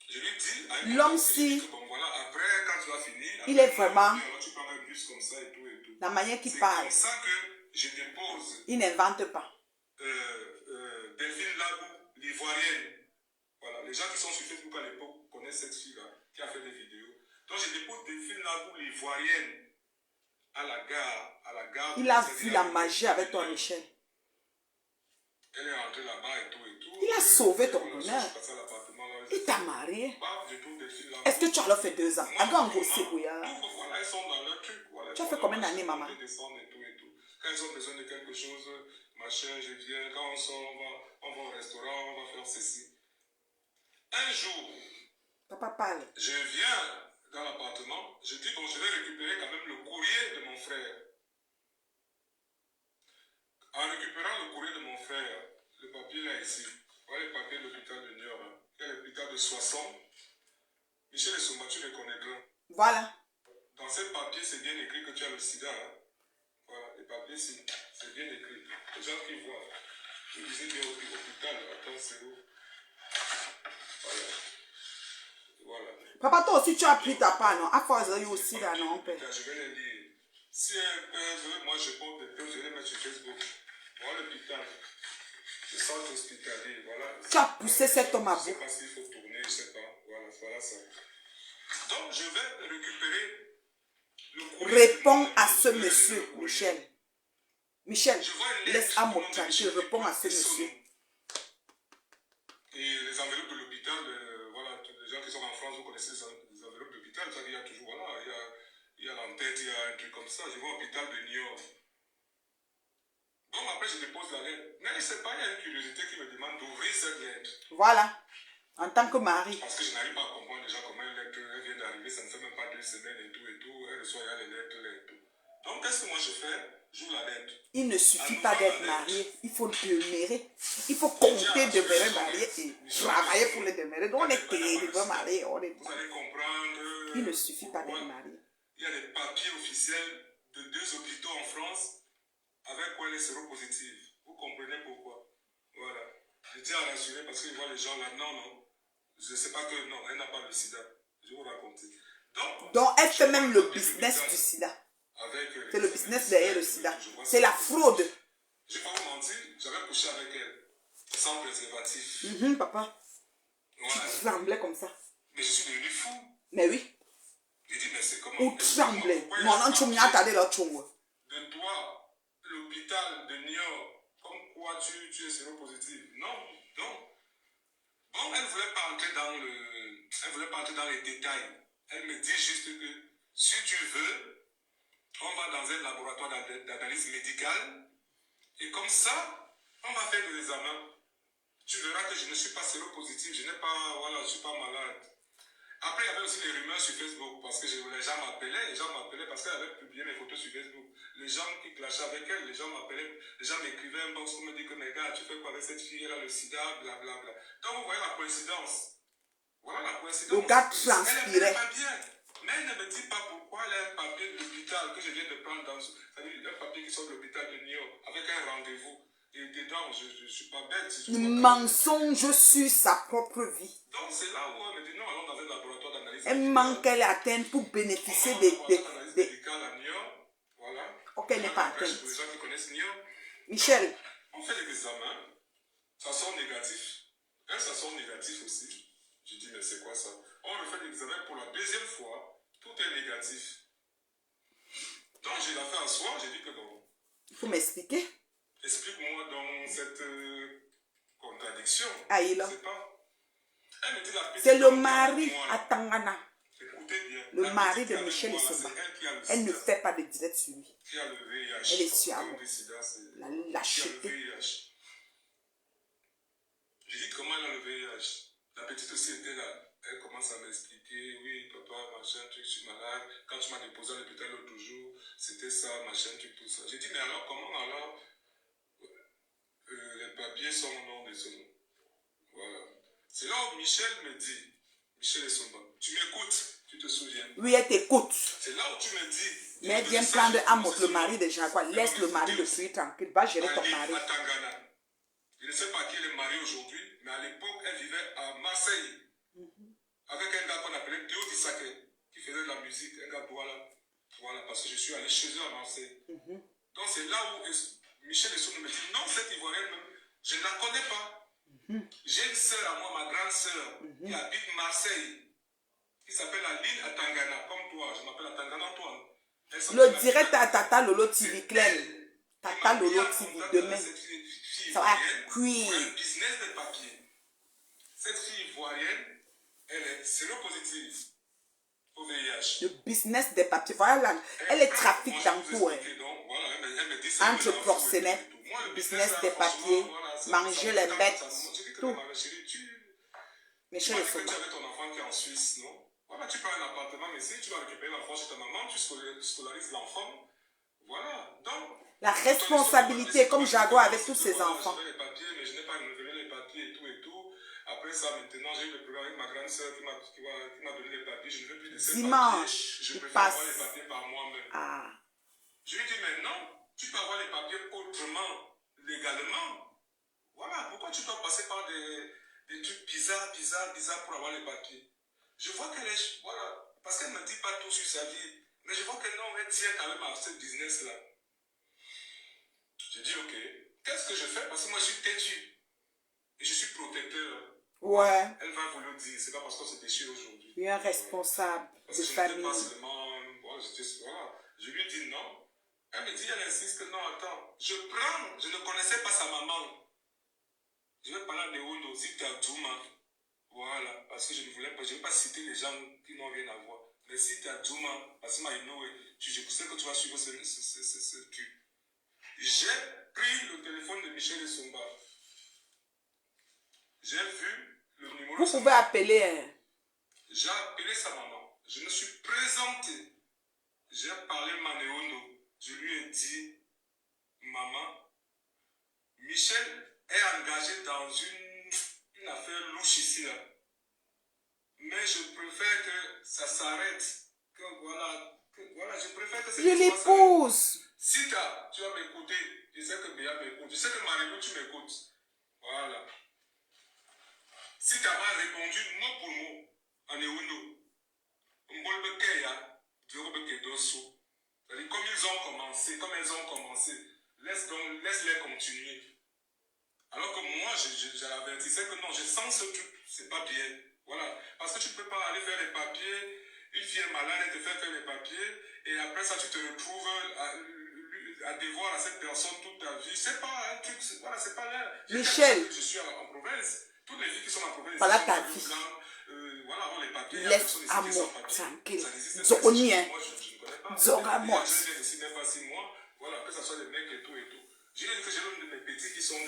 Je lui dis, l'homme si, bon, voilà, après, quand tu vas finir, il est vraiment, tu prends un bus comme ça et tout. la manière qu'il parle. C'est comme ça que je dépose. Il n'invente pas. Delphine Labou, l'ivoirienne. Voilà, les gens qui sont sur Facebook à l'époque connaissent cette fille-là, qui a fait des vidéos. Donc, je dépose Delphine Labou, l'ivoirienne, à la gare. Il a vu la magie avec toi, Michel. Elle est rentrée là-bas et tout. Il a sauvé ton honneur. Il t'a marié. Est-ce que tu as alors fait 2 ans? Voilà, elles sont dans leur truc. Voilà, tu as fait combien d'années, maman? Quand elles ont besoin de quelque chose, machin, je viens. Quand on sort, on va au restaurant, on va faire ceci. Un jour, Papa parle. Je viens dans l'appartement, je dis bon, je vais récupérer quand même le courrier de mon frère. En récupérant le courrier de mon frère, le papier là ici, voilà le papier de l'hôpital de Niort, hein. Il y a l'hôpital de Soissons. Michel Essomba, tu le connaîtras. Voilà. Dans ce papier, c'est bien écrit que tu as le sida. Hein. Voilà, les papiers, c'est bien écrit. Les gens qui voient, tu disais bien hôpital, attends, c'est où? Voilà. Voilà. Papa, toi aussi, tu as pris ta part, non? À force, il y a aussi là, non, père. Je vais les lire. Si un père veut, moi je porte des peurs, je vais les mettre sur Facebook. Voilà l'hôpital. Le centre hospitalier, voilà. Tu as poussé cet homme à Je ne bout. sais pas s'il faut tourner, je ne sais pas. Voilà ça. Donc je vais récupérer le courrier. Réponds à ce monsieur, Michel. Michel, laisse à mon tranquille, réponds à ce monsieur. Et les enveloppes de l'hôpital, voilà, les gens qui sont en France, vous connaissez les enveloppes d'hôpital, il y a toujours, voilà, il y a l'entête, il y a un truc comme ça. Je vois l'hôpital de Niort. Donc après, je dépose la lettre. Mais je ne sais pas, il y a une curiosité qui me demande d'ouvrir cette lettre. Voilà, en tant que mari. Parce que je n'arrive pas à comprendre déjà comment une lettre elle vient d'arriver, ça ne fait même pas 2 semaines et tout, elle reçoit les lettres et tout. Donc qu'est-ce que moi je fais? J'ouvre la lettre. Il ne suffit pas d'être marié, il faut demeurer. Il faut compter demeurer marié et travailler pour les demeurer. Donc on est terriblement marié. Vous allez comprendre. Il ne suffit pas d'être marié. Il y a des papiers officiels de 2 hôpitaux en France avec quoi elle est séropositive. Vous comprenez pourquoi? Voilà. Je tiens à rassurer parce que je vois les gens là. Non. Je ne sais pas que non, elle n'a pas le sida. Je vais vous raconter. Donc elle fait même le business du sida. C'est le business derrière le sida. C'est la fraude. Je ne vais pas vous mentir, j'avais couché avec elle. Sans préservatif. Papa. Voilà. Tu tremblais comme ça. Mais je suis devenu fou. Mais oui. J'ai dit, mais c'est comment? Ou tremblais. Mon nom, tu m'as attardé là, tu vois. De toi, l'hôpital de Niort, comme quoi tu es séropositif. Non. Bon, elle ne voulait pas entrer dans les détails. Elle me dit juste que si tu veux, on va dans un laboratoire d'analyse médicale et comme ça, on va faire des examens. Tu verras que je ne suis pas séropositif, je ne suis pas malade. Après, il y avait aussi les rumeurs sur Facebook parce que les gens m'appelaient parce qu'elle avait publié mes photos sur Facebook. Les gens qui clashaient avec elle, les gens m'appelaient, les gens m'écrivaient un box pour me dire que mes gars, tu fais quoi avec cette fille, elle a le sida, blablabla. Donc vous voyez la coïncidence. Voilà la coïncidence. Le gars transpirait. Elle pas bien. Mais elle ne me dit pas pourquoi elle a un papier de l'hôpital que je viens de prendre dans un papier qui sort de l'hôpital de Niort avec un rendez-vous. Et dedans, je ne suis pas bête. Le mensonge sur sa propre vie. Donc c'est là où elle me dit non, allons dans un laboratoire d'analyse. Elle manque qu'elle atteinte pour bénéficier des voilà. Ok, elle n'est pas atteinte. Pour les gens qui connaissent Niort. Michel. On fait les examens. Ça sort négatif. Elle, ça sort négatif aussi. Je dis mais c'est quoi ça? On refait l'examen pour la 2e fois. Tout est négatif. Donc je l'ai fait asseoir. J'ai dit que non. Il faut m'expliquer. Explique-moi dans cette contradiction. Aïe là. Elle me dit la petite. C'est le mari à Tangana. Écoutez bien. Le mari de Michel Essomba. Elle ne fait pas de direct sur lui. Qui a le VIH. Elle est sur moi. La lâcheté. Je dis comment elle a le VIH. La petite aussi était là. Elle commence à m'expliquer, oui, papa, machin, truc, je suis malade. Quand tu m'as déposé à l'hôpital l'autre jour, c'était ça, machin, truc, tout ça. J'ai dit, mais alors, comment alors les papiers sont au nom de ce nom? Voilà. C'est là où Michel me dit, Michel Essomba, tu m'écoutes, tu te souviens? Oui, elle t'écoute. C'est là où tu me dis. Mais elle vient prendre Amos, le mari de Jaguar. Laisse le mari de fuir tranquille. Va gérer ton mari. À Tangana. Je ne sais pas qui elle est mariée aujourd'hui, mais à l'époque, elle vivait à Marseille. Avec un gars qu'on appelait Théo Dissaké, qui faisait de la musique, un gars voilà, parce que je suis allé chez eux à Marseille. Donc c'est là où Michel Essomba me dit, non, cette Ivoirienne, je ne la connais pas. J'ai une sœur à moi, ma grande sœur, qui habite Marseille, qui s'appelle Aline à Tangana, comme toi, je m'appelle Tangana Antoine. Le direct à Tata Lolo TV, Claire. Tata Lolo TV, demain. Ça va cuire. Pour un business de papier. Cette fille ivoirienne, elle est séropositive au VIH. Le business des papiers. Voilà, elle est trafic dans tout. Entre proxénètes, business des papiers, manger les bêtes, tout. Michel m'as dit que Somba. tu avais ton enfant qui est en Suisse, non? Voilà, tu prends un appartement, mais si tu vas récupérer l'enfant chez ta maman, tu scolarises l'enfant. Voilà. Donc, La responsabilité, comme Jaguar avec tous ses enfants. J'avais les papiers, mais je n'ai pas renouvelé les papiers et tout et tout. Après ça, maintenant, j'ai eu le problème avec ma grande soeur qui m'a donné les papiers. Je ne veux plus de ces Dimanche, papiers. Je il préfère passe. avoir les papiers par moi-même. Ah. Je lui dis, mais non, tu peux avoir les papiers autrement, légalement. Voilà, pourquoi tu dois passer par des trucs bizarres pour avoir les papiers? Je vois qu'elle est, voilà, parce qu'elle ne me dit pas tout sur sa vie, mais je vois que non, elle tient quand même à ce business-là. Je dis, ok, qu'est-ce que je fais? Parce que moi, je suis têtu et je suis protecteur. Ouais. Elle va vous le dire, c'est pas parce qu'on se déchire aujourd'hui. Il y a un responsable parce de que je famille. Pas seulement, voilà, je lui dis non. Elle me dit, elle insiste que non, attends, je ne connaissais pas sa maman. Je vais parler de Léono, si tu as Djouma. Voilà, parce que je ne veux pas citer les gens qui n'ont rien à voir. Mais si tu as Djouma, parce que je sais que tu vas suivre ce truc. J'ai pris le téléphone de Michel Somba. J'ai vu le numéro. Vous pouvez appeler. J'ai appelé sa maman. Je me suis présenté. J'ai parlé Manéono. Je lui ai dit, maman, Michel est engagé dans une affaire louche ici, là. Mais je préfère que ça s'arrête. Que voilà, je préfère que ça s'arrête. Je l'épouse. Si tu vas m'écouter, je sais que Béa m'écoute, je sais que Marie-Lou, tu m'écoutes. Voilà. Si tu m'as répondu mot pour mot, en Ewundo, comme elles ont commencé, laisse-les continuer. Alors que moi, j'avertissais que non, je sens ce truc, c'est pas bien. Voilà. Parce que tu ne peux pas aller faire les papiers, une fille est malade, elle te fait faire les papiers, et après ça, tu te retrouves à devoir à cette personne toute ta vie. C'est pas un truc, voilà, c'est pas là. Michel. Je suis en province. Toutes les filles qui sont en province, voilà ta vie. Voilà, on les papiers. Laisse à moi, tranquille. Moi, je ne connais pas. Zora-moi. Je ne décide même pas 6 mois. Voilà, que ce soit des mecs et tout et tout. Je dis que j'ai l'un de mes petits qui sont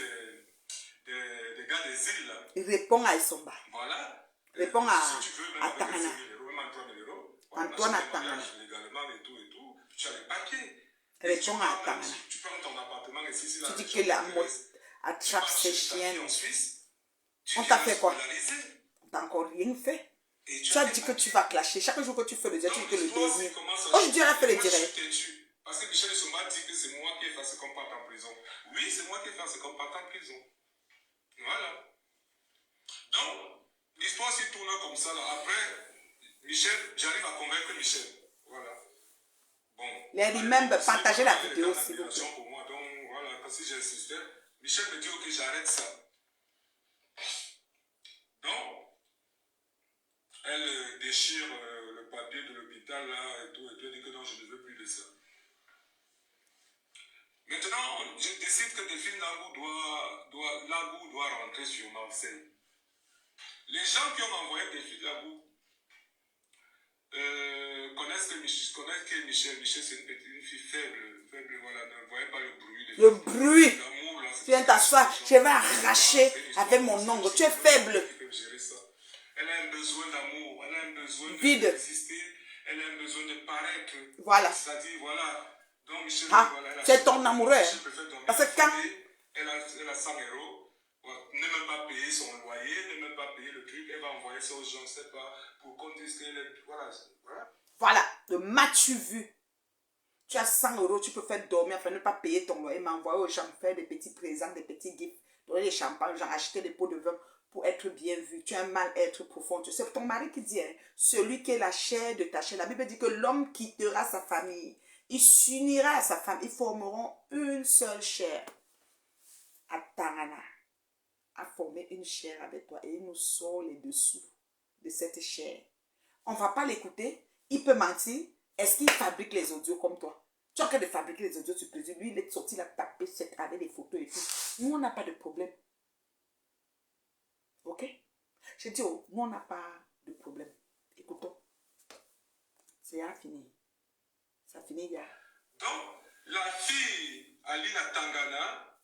des gars des îles là. Il répond à Isomba. Voilà. Répond si tu veux, même à avec Tangana. 5 000 euros, même Antoine 000 euros. Antoine à Tangana. Légalement et tout, tu as les papiers. Réponds à Tangana. Tu prends ton appartement ici. Tu dis que la mode attrape ses chiennes. En Suisse, on t'a fait quoi? On t'a encore rien fait. Tu as dit que tu vas clasher. Chaque jour que tu fais le direct, tu dis que le dernier. Aujourd'hui, elle a fait le direct. Parce que Michel Somba dit que c'est moi qui ai fait ce qu'on parte en prison. Oui, c'est moi qui ai fait ce qu'on parte en prison. Voilà. Donc, l'histoire s'y tourne comme ça. Là. Après, Michel, j'arrive à convaincre Michel. Voilà. Bon. Les remember, partagez la vidéo, s'il vous plaît. Pour moi, donc, voilà, quand si j'insistais, Michel me dit, ok, j'arrête ça. Donc, elle déchire le papier de l'hôpital là et tout, elle dit que non, je ne veux plus de ça. Maintenant, je décide que Delphine Lagou doit rentrer sur Marseille. Les gens qui ont envoyé Delphine Lagou connaissent que Michel, c'est une fille faible, voilà, ne voyez pas le bruit. Le bruit. Tu viens t'asseoir, je vais arracher avec mon ongle. Tu es faible. Elle a un besoin d'amour, elle a un besoin de résister, elle a un besoin de paraître. Voilà. C'est-à-dire, voilà. Donc, Michel, voilà, c'est ton amoureux. Parce que quand... Elle a 100 euros, voilà, ne même pas payer son loyer, ne même pas payer le truc, elle va envoyer ça aux gens, je ne sais pas, pour qu'on dise qu'elle est... Voilà, de m'as-tu vu? Tu as 100 euros, tu peux faire dormir, enfin ne pas payer ton loyer, m'envoyer aux gens, faire des petits présents, des petits gifts, donner des champagnes, genre acheter des pots de vin pour être bien vu. Tu as un mal-être profond. C'est ton mari qui dit, hein, celui qui est la chair de ta chair. La Bible dit que l'homme quittera sa famille. Il s'unira à sa femme. Ils formeront une seule chair. Atangana a formé une chair avec toi et il nous sort les dessous de cette chair. On ne va pas l'écouter. Il peut mentir. Est-ce qu'il fabrique les audios comme toi? Tu es en train de fabriquer les audios, tu peux dire, lui, il est sorti là, tapé avec des photos et tout. Nous, on n'a pas de problème. Ok? Je dis, oh, nous, on n'a pas de problème. Écoutons. C'est à finir. Ça finit hier. Donc, la fille, Alina Tangana,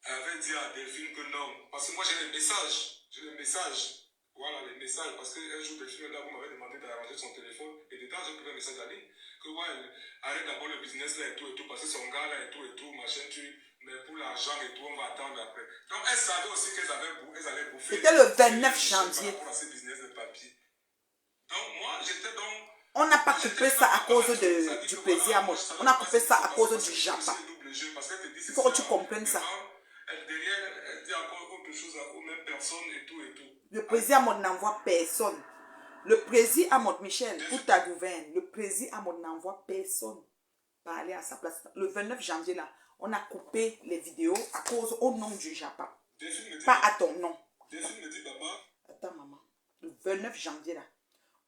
avait dit à Delphine que non. Parce que moi, j'ai des messages. J'ai les messages. Voilà, les messages. Parce qu'un jour, Delphine, là, vous m'avez demandé d'arranger son téléphone. Et dedans, j'ai pris un message à ligne. Que, ouais, arrête d'abord le business là et tout, parce que son gars là et tout, machin, mais pour l'argent et tout, on va attendre après. Donc, elles savaient aussi qu'elles allaient bouffer. C'était le 29 janvier. Par rapport à ces business de papier. Donc, moi, j'étais donc. On n'a pas coupé ça à cause du plaisir à mode. On a coupé ça à cause du Japa. Il faut que tu comprennes ça. Derrière, elle dit encore autre chose aux mêmes personnes et tout. Le plaisir à mode n'envoie personne. Le plaisir à mode, Michel, pour ta gouverne, le plaisir à mode n'envoie personne. Parler à sa place. Le 29 janvier, là, on a coupé les vidéos à cause au nom du Japa. Pas à ton nom. Attends, maman. Le 29 janvier, là,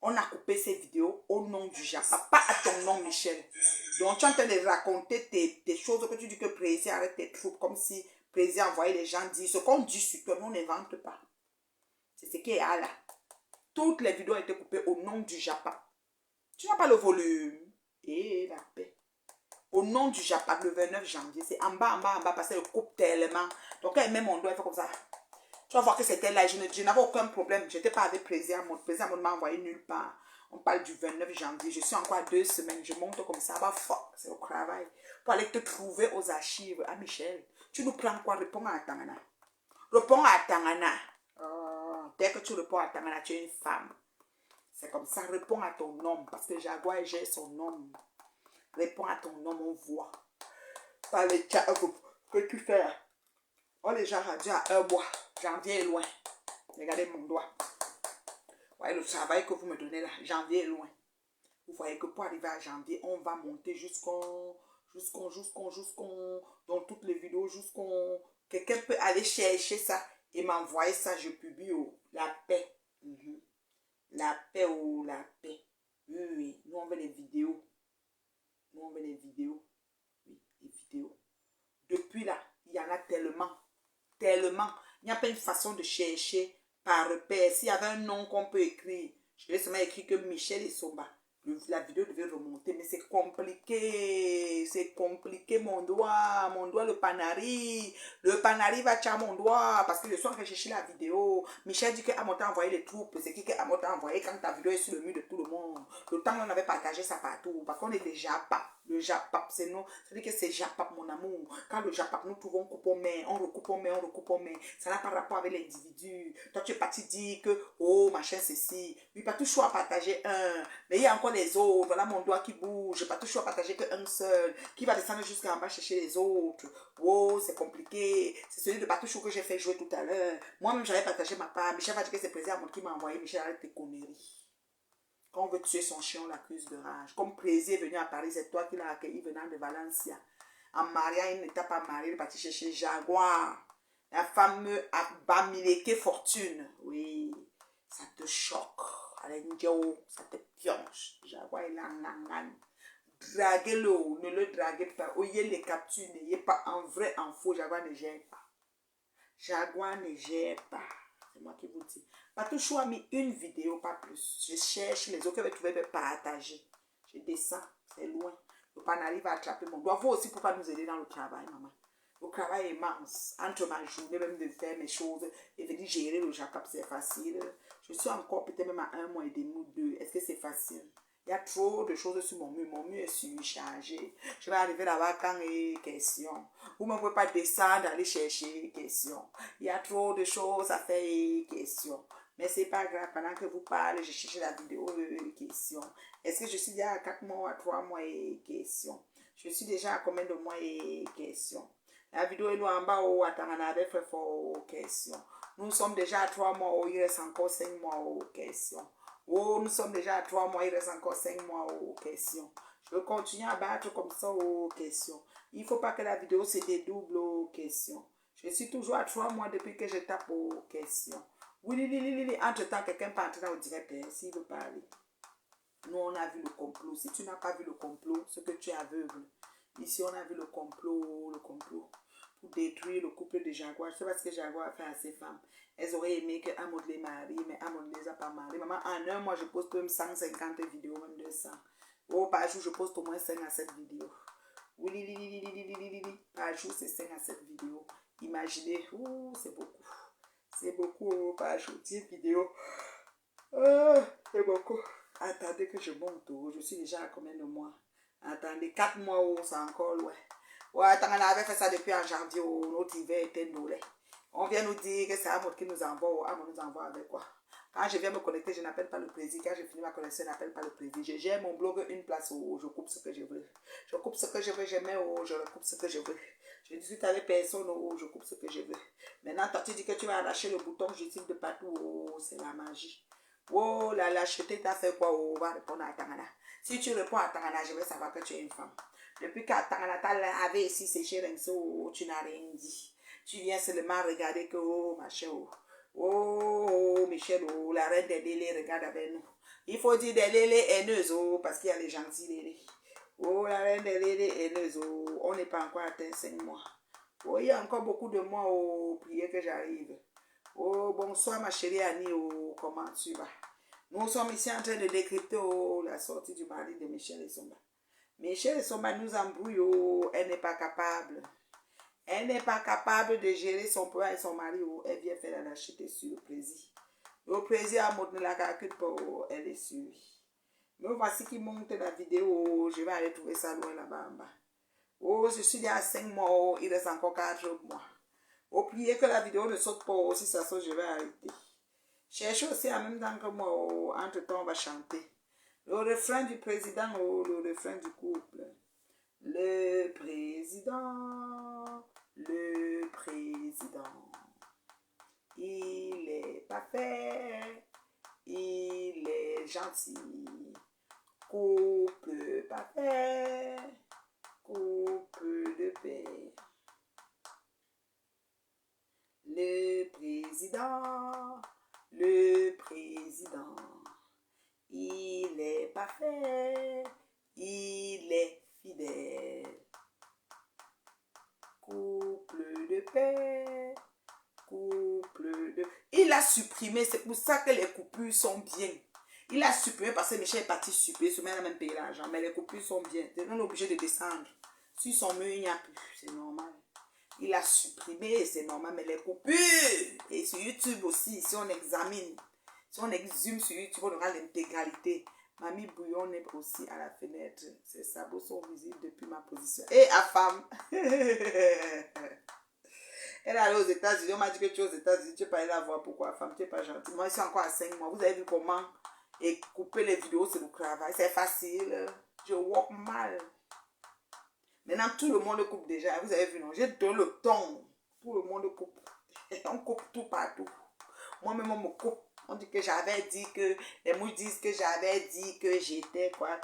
on a coupé ces vidéos au nom du Japa, pas à ton nom, Michel. Donc, tu es en train de raconter tes choses que tu dis que Président arrête tes troupes, comme si Président envoyait les gens dire. Ce qu'on dit sur toi, nous, on n'invente pas. C'est ce qui est là. Toutes les vidéos ont été coupées au nom du Japa. Tu n'as pas le volume. Et la paix. Au nom du Japa, le 29 janvier, c'est en bas, parce qu'elle coupe tellement. Donc, elle met mon doigt, elle fait comme ça. Tu vas voir que c'était là. Je n'avais aucun problème. Je n'étais pas avec Président. Mon Président m'a envoyé nulle part. On parle du 29 janvier. Je suis encore à 2 semaines. Je monte comme ça. Bah, fuck. C'est au travail. Pour aller te trouver aux archives. Ah, Michel. Tu nous prends quoi? Réponds à Tangana. Réponds à Tangana. Oh, dès que tu réponds à Tangana, tu es une femme. C'est comme ça. Réponds à ton homme. Parce que Jaguar, j'ai son homme. Réponds à ton homme. On voit. Pas les chats que tu fais. On est déjà rendu à un mois. Janvier est loin. Regardez mon doigt. Vous voyez le travail que vous me donnez là. Janvier est loin. Vous voyez que pour arriver à janvier, on va monter jusqu'en dans toutes les vidéos, quelqu'un peut aller chercher ça et m'envoyer ça. Je publie la paix. La paix la paix. Oui. Nous on veut les vidéos. Oui, les vidéos. Depuis là, il y en a tellement. Tellement. Il n'y a pas une façon de chercher par repère. S'il y avait un nom qu'on peut écrire, je vais seulement écrire que Michel Isomba. La vidéo devait remonter, mais c'est compliqué. C'est compliqué, mon doigt, le panari. Le panari va tuer mon doigt parce que je suis en train de chercher la vidéo. Michel dit que Amon t'a envoyé les troupes. C'est qui que Amon t'a envoyé quand ta vidéo est sur le mur de tout le monde. Le temps on avait partagé ça partout. Parce qu'on est des Japap. Le Japap, c'est nous. C'est-à-dire que c'est Japap, mon amour. Quand le Japap, nous trouvons coupe en main, on recoupe en main. Ça n'a pas rapport avec l'individu. Toi, tu es parti dire que, oh, machin, c'est si. Oui, pas tout choix à partager un. Mais il y a encore les autres. Voilà mon doigt qui bouge. Pas tout choix à partager qu'un seul. Qui va descendre jusqu'en bas chercher les autres. Oh, c'est compliqué. C'est celui de Patouchou que j'ai fait jouer tout à l'heure. Moi-même, j'avais partagé ma part. Michel va dire que c'est Président qui m'a envoyé. Michel, arrête tes conneries. Quand on veut tuer son chien, on l'accuse de rage. Comme Président est venu à Paris, c'est toi qui l'as accueilli venant de Valencia. En mariant, il n'était pas marié, il est parti chercher Jaguar. La fameuse Abamileke Fortune. Oui, ça te choque. Ça te pionche. Jaguar, il a draguez-le, ne le draguez pas. Oyez les captures, n'ayez pas en vrai, en faux. Jaguar ne gère pas. Jaguar ne gère pas. C'est moi qui vous dis. Patouchou a mis une vidéo, pas plus. Je cherche les autres que vous pouvez partager. Je descends, c'est loin. Le panari va attraper mon doigt. Vous aussi, pour pas nous aider dans le travail, maman. Le travail est immense. Entre ma journée, même de faire mes choses et de gérer le Japap, c'est facile. Je suis encore peut-être même à 1 mois et demi ou 2. Est-ce que c'est facile? Il y a trop de choses sur mon mur. Mon mur est surchargé. Je vais arriver là-bas quand il y a question. Vous ne pouvez pas descendre, aller chercher question. Il y a trop de choses à faire question. Mais c'est pas grave. Pendant que vous parlez, je cherche la vidéo question. Est-ce que je suis déjà à 4 mois, à 3 mois et question? Je suis déjà à combien de mois et question? La vidéo est loin en bas ou attends, on avait fait pour question. Nous sommes déjà à 3 mois ou il reste encore 5 mois aux questions. Oh, nous sommes déjà à 3 mois, il reste encore 5 mois aux questions. Je vais continuer à battre comme ça aux questions. Il ne faut pas que la vidéo se dédouble aux questions. Je suis toujours à 3 mois depuis que je tape aux questions. Oui. Entre-temps, quelqu'un peut entrer au direct s'il veut parler. Nous, on a vu le complot. Si tu n'as pas vu le complot, c'est que tu es aveugle. Ici, on a vu le complot. Pour détruire le couple de Jaguar. Je sais pas ce que Jaguar a fait à ses femmes. Elles auraient aimé que Amod les marie, mais Amod ne les a pas mariées. Maman, en un mois, je poste même 150 vidéos, même 200. Oh, par jour, je poste au moins 5 à 7 vidéos. Oui. Par jour, c'est 5 à 7 vidéos. Imaginez, c'est beaucoup. C'est beaucoup par jour. 10 vidéos. C'est beaucoup. Attendez que je monte. Je suis déjà à combien de mois? Attendez, 4 mois, c'est encore loin. Ouais, attends, on avait fait ça depuis en janvier. Notre hiver était nulé. On vient nous dire que c'est Amod qui nous envoie. Amod nous envoie avec quoi? Quand je viens me connecter, je n'appelle pas le président. Quand je finis ma connexion, je n'appelle pas le président. Je gère mon blog une place où je coupe ce que je veux. Je coupe ce que je veux, je mets où je recoupe ce que je veux. Je discute avec personne où je coupe ce que je veux. Maintenant, toi, tu dis que tu vas arracher le bouton, je tire de partout. Oh, c'est la magie. Oh, la lâcheté t'a fait quoi? Oh, on va répondre à Tangana. Si tu réponds à Tangana, je vais savoir que tu es une femme. Depuis qu'Atangana t'a lavé ici, séché Renzo, tu n'as rien dit. Tu viens seulement regarder que, oh, machin, oh. Oh, Michel, oh, la reine des lélés, regarde avec nous. Il faut dire des lélés haineuses, oh, parce qu'il y a les gentils lélés. Oh, la reine des lélés haineuses, oh, on n'est pas encore atteint 5 mois. Oh, il y a encore beaucoup de mois, oh, prier que j'arrive. Oh, bonsoir ma chérie Annie, oh, comment tu vas? Nous sommes ici en train de décrypter, oh, la sortie du mari de Michel et Somba. Michel et Somba nous embrouille, oh, elle n'est pas capable. Elle n'est pas capable de gérer son père et son mari. Oh, elle vient faire la lâcheté sur le président. Le président a montré la calcule pour oh, elle est sur lui. Mais voici qui monte la vidéo. Oh, je vais aller trouver ça loin là-bas en bas. Oh, je suis déjà à 5 mois. Oh, il reste encore 4 mois. Oh, priez que la vidéo ne saute pas. Oh, si ça saute, je vais arrêter. Cherchez aussi en même temps que moi. Oh, entre-temps, on va chanter. Le refrain du président. Oh, le refrain du couple. Le président, il est parfait, il est gentil, couple parfait, couple de paix. Le président, il est parfait, il est fidèle. Couple de paix, couple de... Il a supprimé, c'est pour ça que les coupures sont bien. Il a supprimé parce que Michel est parti supprimer, ce même même payé l'argent, mais les coupures sont bien. On est obligé de descendre. Sur son mur, il n'y a plus, c'est normal. Il a supprimé, c'est normal, mais les coupures, et sur YouTube aussi, si on examine, si on exhume sur YouTube, on aura l'intégralité. Mamie Bouillon est aussi à la fenêtre. Ses sabots sont visibles depuis ma position. Et à femme. Elle est allée aux États-Unis. On m'a dit que tu es aux États-Unis. Tu n'es pas allée la voir. Pourquoi, femme? Tu n'es pas gentille. Moi, je suis encore à 5 mois. Vous avez vu comment et couper les vidéos sur le travail? C'est facile. Je walk mal. Maintenant, tout le monde coupe déjà. Vous avez vu, non? J'ai donné le ton. Tout le monde coupe. On coupe tout partout. Moi-même, on me coupe. On dit que j'avais dit que, les mouches disent que j'avais dit que j'étais quoi,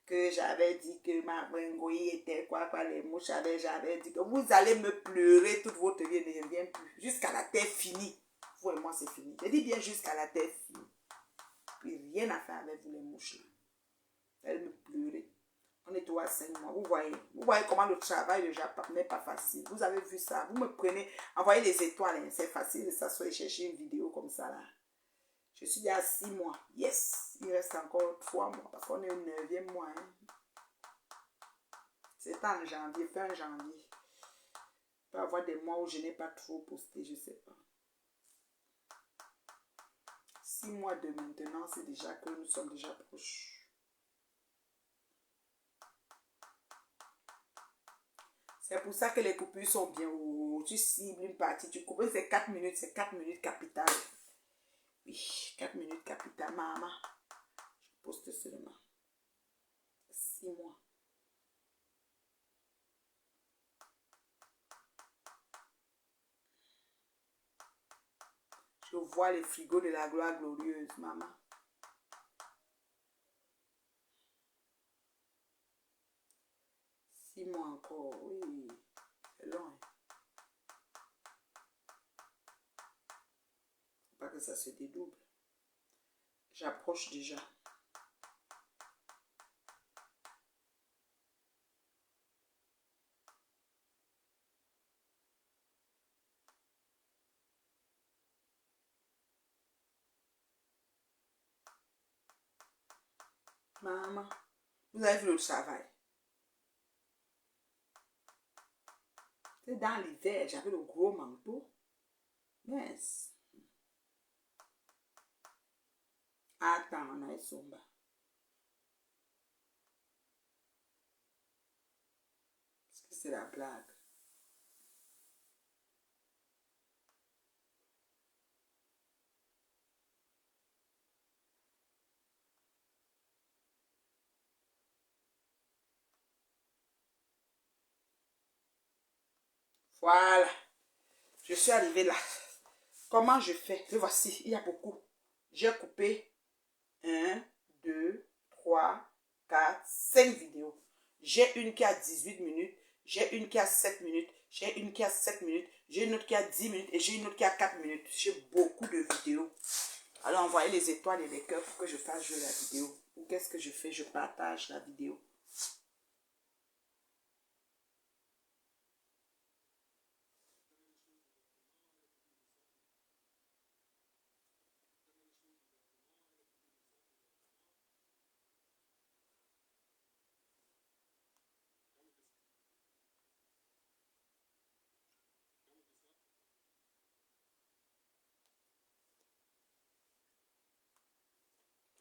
que j'avais dit que ma bringoï était quoi, les mouches j'avais dit que vous allez me pleurer toute votre vie, ne revient plus. Jusqu'à la terre finie. Vous et moi, c'est fini. Je dis bien jusqu'à la terre finie. Puis rien à faire avec vous, les mouches là. Vous allez me pleurer. On est 3 à 5 mois. Vous voyez comment le travail de Japon n'est pas facile. Vous avez vu ça. Vous me prenez, envoyez les étoiles. Hein. C'est facile de s'asseoir et chercher une vidéo comme ça là. Je suis déjà à 6 mois. Yes! Il reste encore 3 mois parce qu'on est au 9e mois. Hein. C'est en janvier, fin janvier. Il peut y avoir des mois où je n'ai pas trop posté, je ne sais pas. 6 mois de maintenant, c'est déjà que nous sommes déjà proches. C'est pour ça que les coupures sont bien. Oh, tu cibles une partie, tu coupes, c'est 4 minutes, c'est 4 minutes capitales. Oui, 4 minutes capitales, maman. Je poste seulement 6 mois. Je vois les frigos de la gloire glorieuse, maman. Six mois encore, oui. C'est long. Faut pas que ça se dédouble. J'approche déjà. Maman, vous avez vu le travail? C'est dans l'hiver, j'avais le gros manteau. Yes. Attends, on a un somba. Parce que c'est la blague. Voilà. Je suis arrivée là. Comment je fais? Le voici, il y a beaucoup. J'ai coupé 1, 2, 3, 4, 5 vidéos. J'ai une qui a 18 minutes, j'ai une qui a 7 minutes, j'ai une qui a 7 minutes, j'ai une autre qui a 10 minutes et j'ai une autre qui a 4 minutes. J'ai beaucoup de vidéos. Alors envoyez les étoiles et les cœurs pour que je fasse jouer la vidéo. Ou qu'est-ce que je fais? Je partage la vidéo.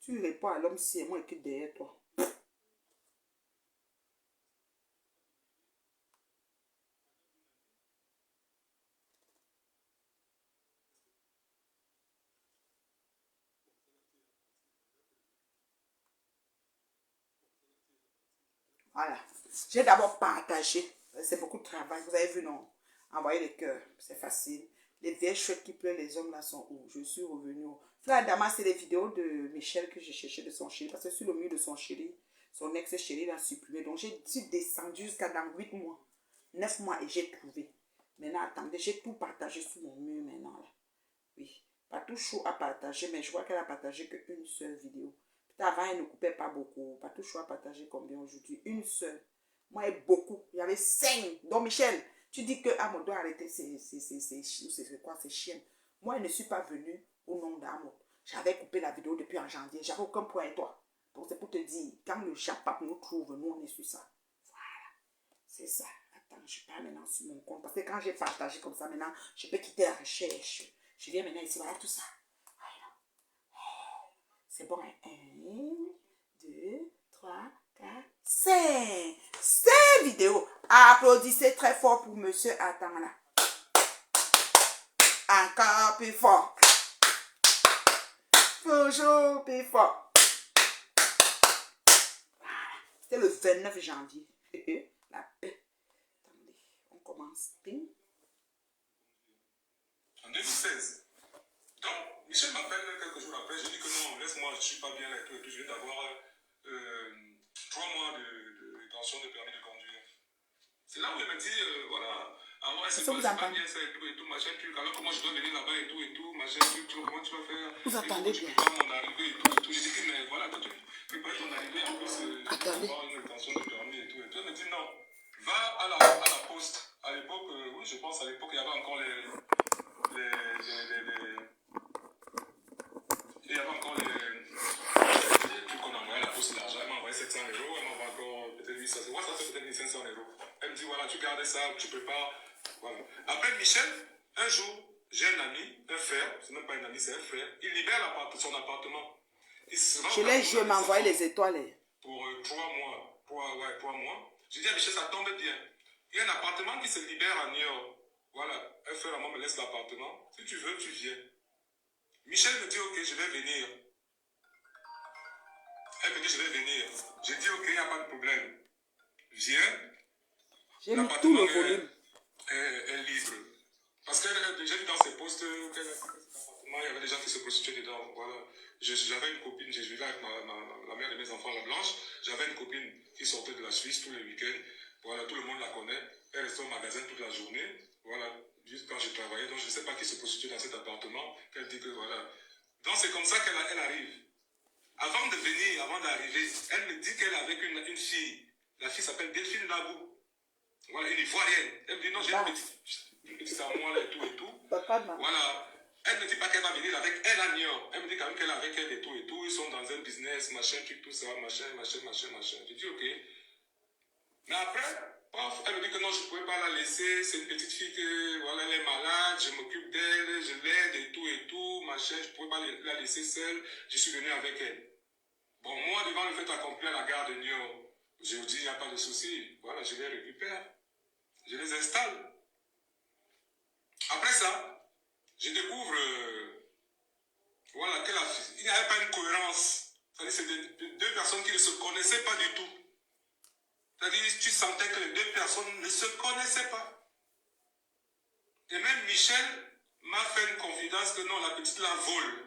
Tu réponds à l'homme si et moi qui est derrière toi. Voilà. J'ai d'abord partagé. C'est beaucoup de travail. Vous avez vu, non? Envoyer les cœurs. C'est facile. Les vieilles chouettes qui pleurent, les hommes là sont où? Je suis revenue. Frère Damas, c'est les vidéos de Michel que j'ai cherché de son chéri. Parce que sur le mur de son chéri, son ex-chéri l'a supprimé. Donc j'ai descendu jusqu'à dans 8 mois. 9 mois et j'ai trouvé. Maintenant, attendez, j'ai tout partagé sur mon mur maintenant. Là. Oui. Pas tout chaud à partager, mais je vois qu'elle a partagé qu'une seule vidéo. Avant, elle ne coupait pas beaucoup. Pas tout chaud à partager combien aujourd'hui? Une seule. Moi, il y a beaucoup. Il y avait 5. Donc, Michel, tu dis que Amo doit arrêter c'est quoi, ces chiens. Moi, je ne suis pas venue au nom d'Amo. J'avais coupé la vidéo depuis en janvier. J'avais aucun point avec toi. Donc, c'est pour te dire, quand le Japap nous trouve, nous, on est sur ça. Voilà. C'est ça. Attends, je pars maintenant sur mon compte. Parce que quand j'ai partagé comme ça, maintenant, je peux quitter la recherche. Je viens maintenant ici, voilà tout ça. C'est bon, 1, 2, 3, 4, 5. 5 vidéos. Applaudissez très fort pour monsieur Atangana. Encore plus fort. Toujours plus fort. C'était le 29 janvier. La paix. Attendez, on commence. Ping. En 2016. Donc, Michel m'appelle quelques jours après, je dis que non, laisse-moi, je ne suis pas bien là et tout, je viens d'avoir 3 mois de rétention de permis de conduire. C'est là où il me dit, voilà, avant, c'est pas bien ça et tout, machin, truc, alors que moi je dois venir là-bas et tout, machin, truc, comment tu vas faire? Vous attendez bien. Tu prépares mon arrivée et tout. Je dis que, mais voilà, toi tu prépares ton arrivée, en plus, tu peux avoir une rétention de permis et tout. Et tout, il me dit non, va à la poste. À l'époque, oui, je pense, à l'époque, il y avait encore il y avait encore les trucs qu'on envoyait à la poste d'argent. Elle m'a envoyé 700 €, elle m'envoie encore peut-être 800 €. Ouais, ça fait peut-être 500 €. Elle me dit, voilà, tu gardes ça, tu prépares. Voilà. Après, Michel, un jour, j'ai un ami, un frère, c'est même pas un ami, c'est un frère, il libère son appartement. Je l'ai joué, m'envoyer les étoiles. Pour 3 mois. 3 mois. Je dis à Michel, ça tombe bien. Il y a un appartement qui se libère à New York. Voilà, un frère à moi me laisse l'appartement. Si tu veux, tu viens. Michel me dit, ok, je vais venir. Elle me dit, je vais venir. J'ai dit, ok, il n'y a pas de problème. Viens. J'ai mis tout le volume. Est libre. Parce que j'ai vu dans ses posts il y avait des gens qui se prostituaient dedans. Voilà. J'avais une copine, je vivais avec la mère de mes enfants, la Blanche. J'avais une copine qui sortait de la Suisse tous les week-ends. Voilà, tout le monde la connaît. Elle restait au magasin toute la journée. Voilà, juste quand je travaillais. Donc je ne sais pas qui se prostituait dans cet appartement. Qu'elle dit que voilà. Donc c'est comme ça qu'elle arrive. Avant de venir, avant d'arriver, elle me dit qu'elle est avec une fille. La fille s'appelle Delphine Labou. Voilà, une Ivoirienne. Elle me dit non, j'ai une petite à moi là et tout et tout. Voilà. Elle ne me dit pas qu'elle va venir avec elle à New York. Elle me dit quand même qu'elle est avec elle et tout et tout. Ils sont dans un business, machin, tout ça, machin. Je dis ok. Mais après, Paf, elle me dit que non, je ne pouvais pas la laisser. C'est une petite fille que, voilà, elle est malade, je m'occupe d'elle, je l'aide et tout, machin. Je ne pouvais pas la laisser seule. Je suis venu avec elle. Bon, moi, devant le fait accompli à la gare de Niort, je vous dis, il n'y a pas de souci. Voilà, je les récupère. Je les installe. Après ça, je découvre, voilà, il n'y avait pas une cohérence. C'est-à-dire, c'est deux personnes qui ne se connaissaient pas du tout. C'est-à-dire, tu sentais que les deux personnes ne se connaissaient pas. Et même Michel m'a fait une confidence que non, la petite la vole.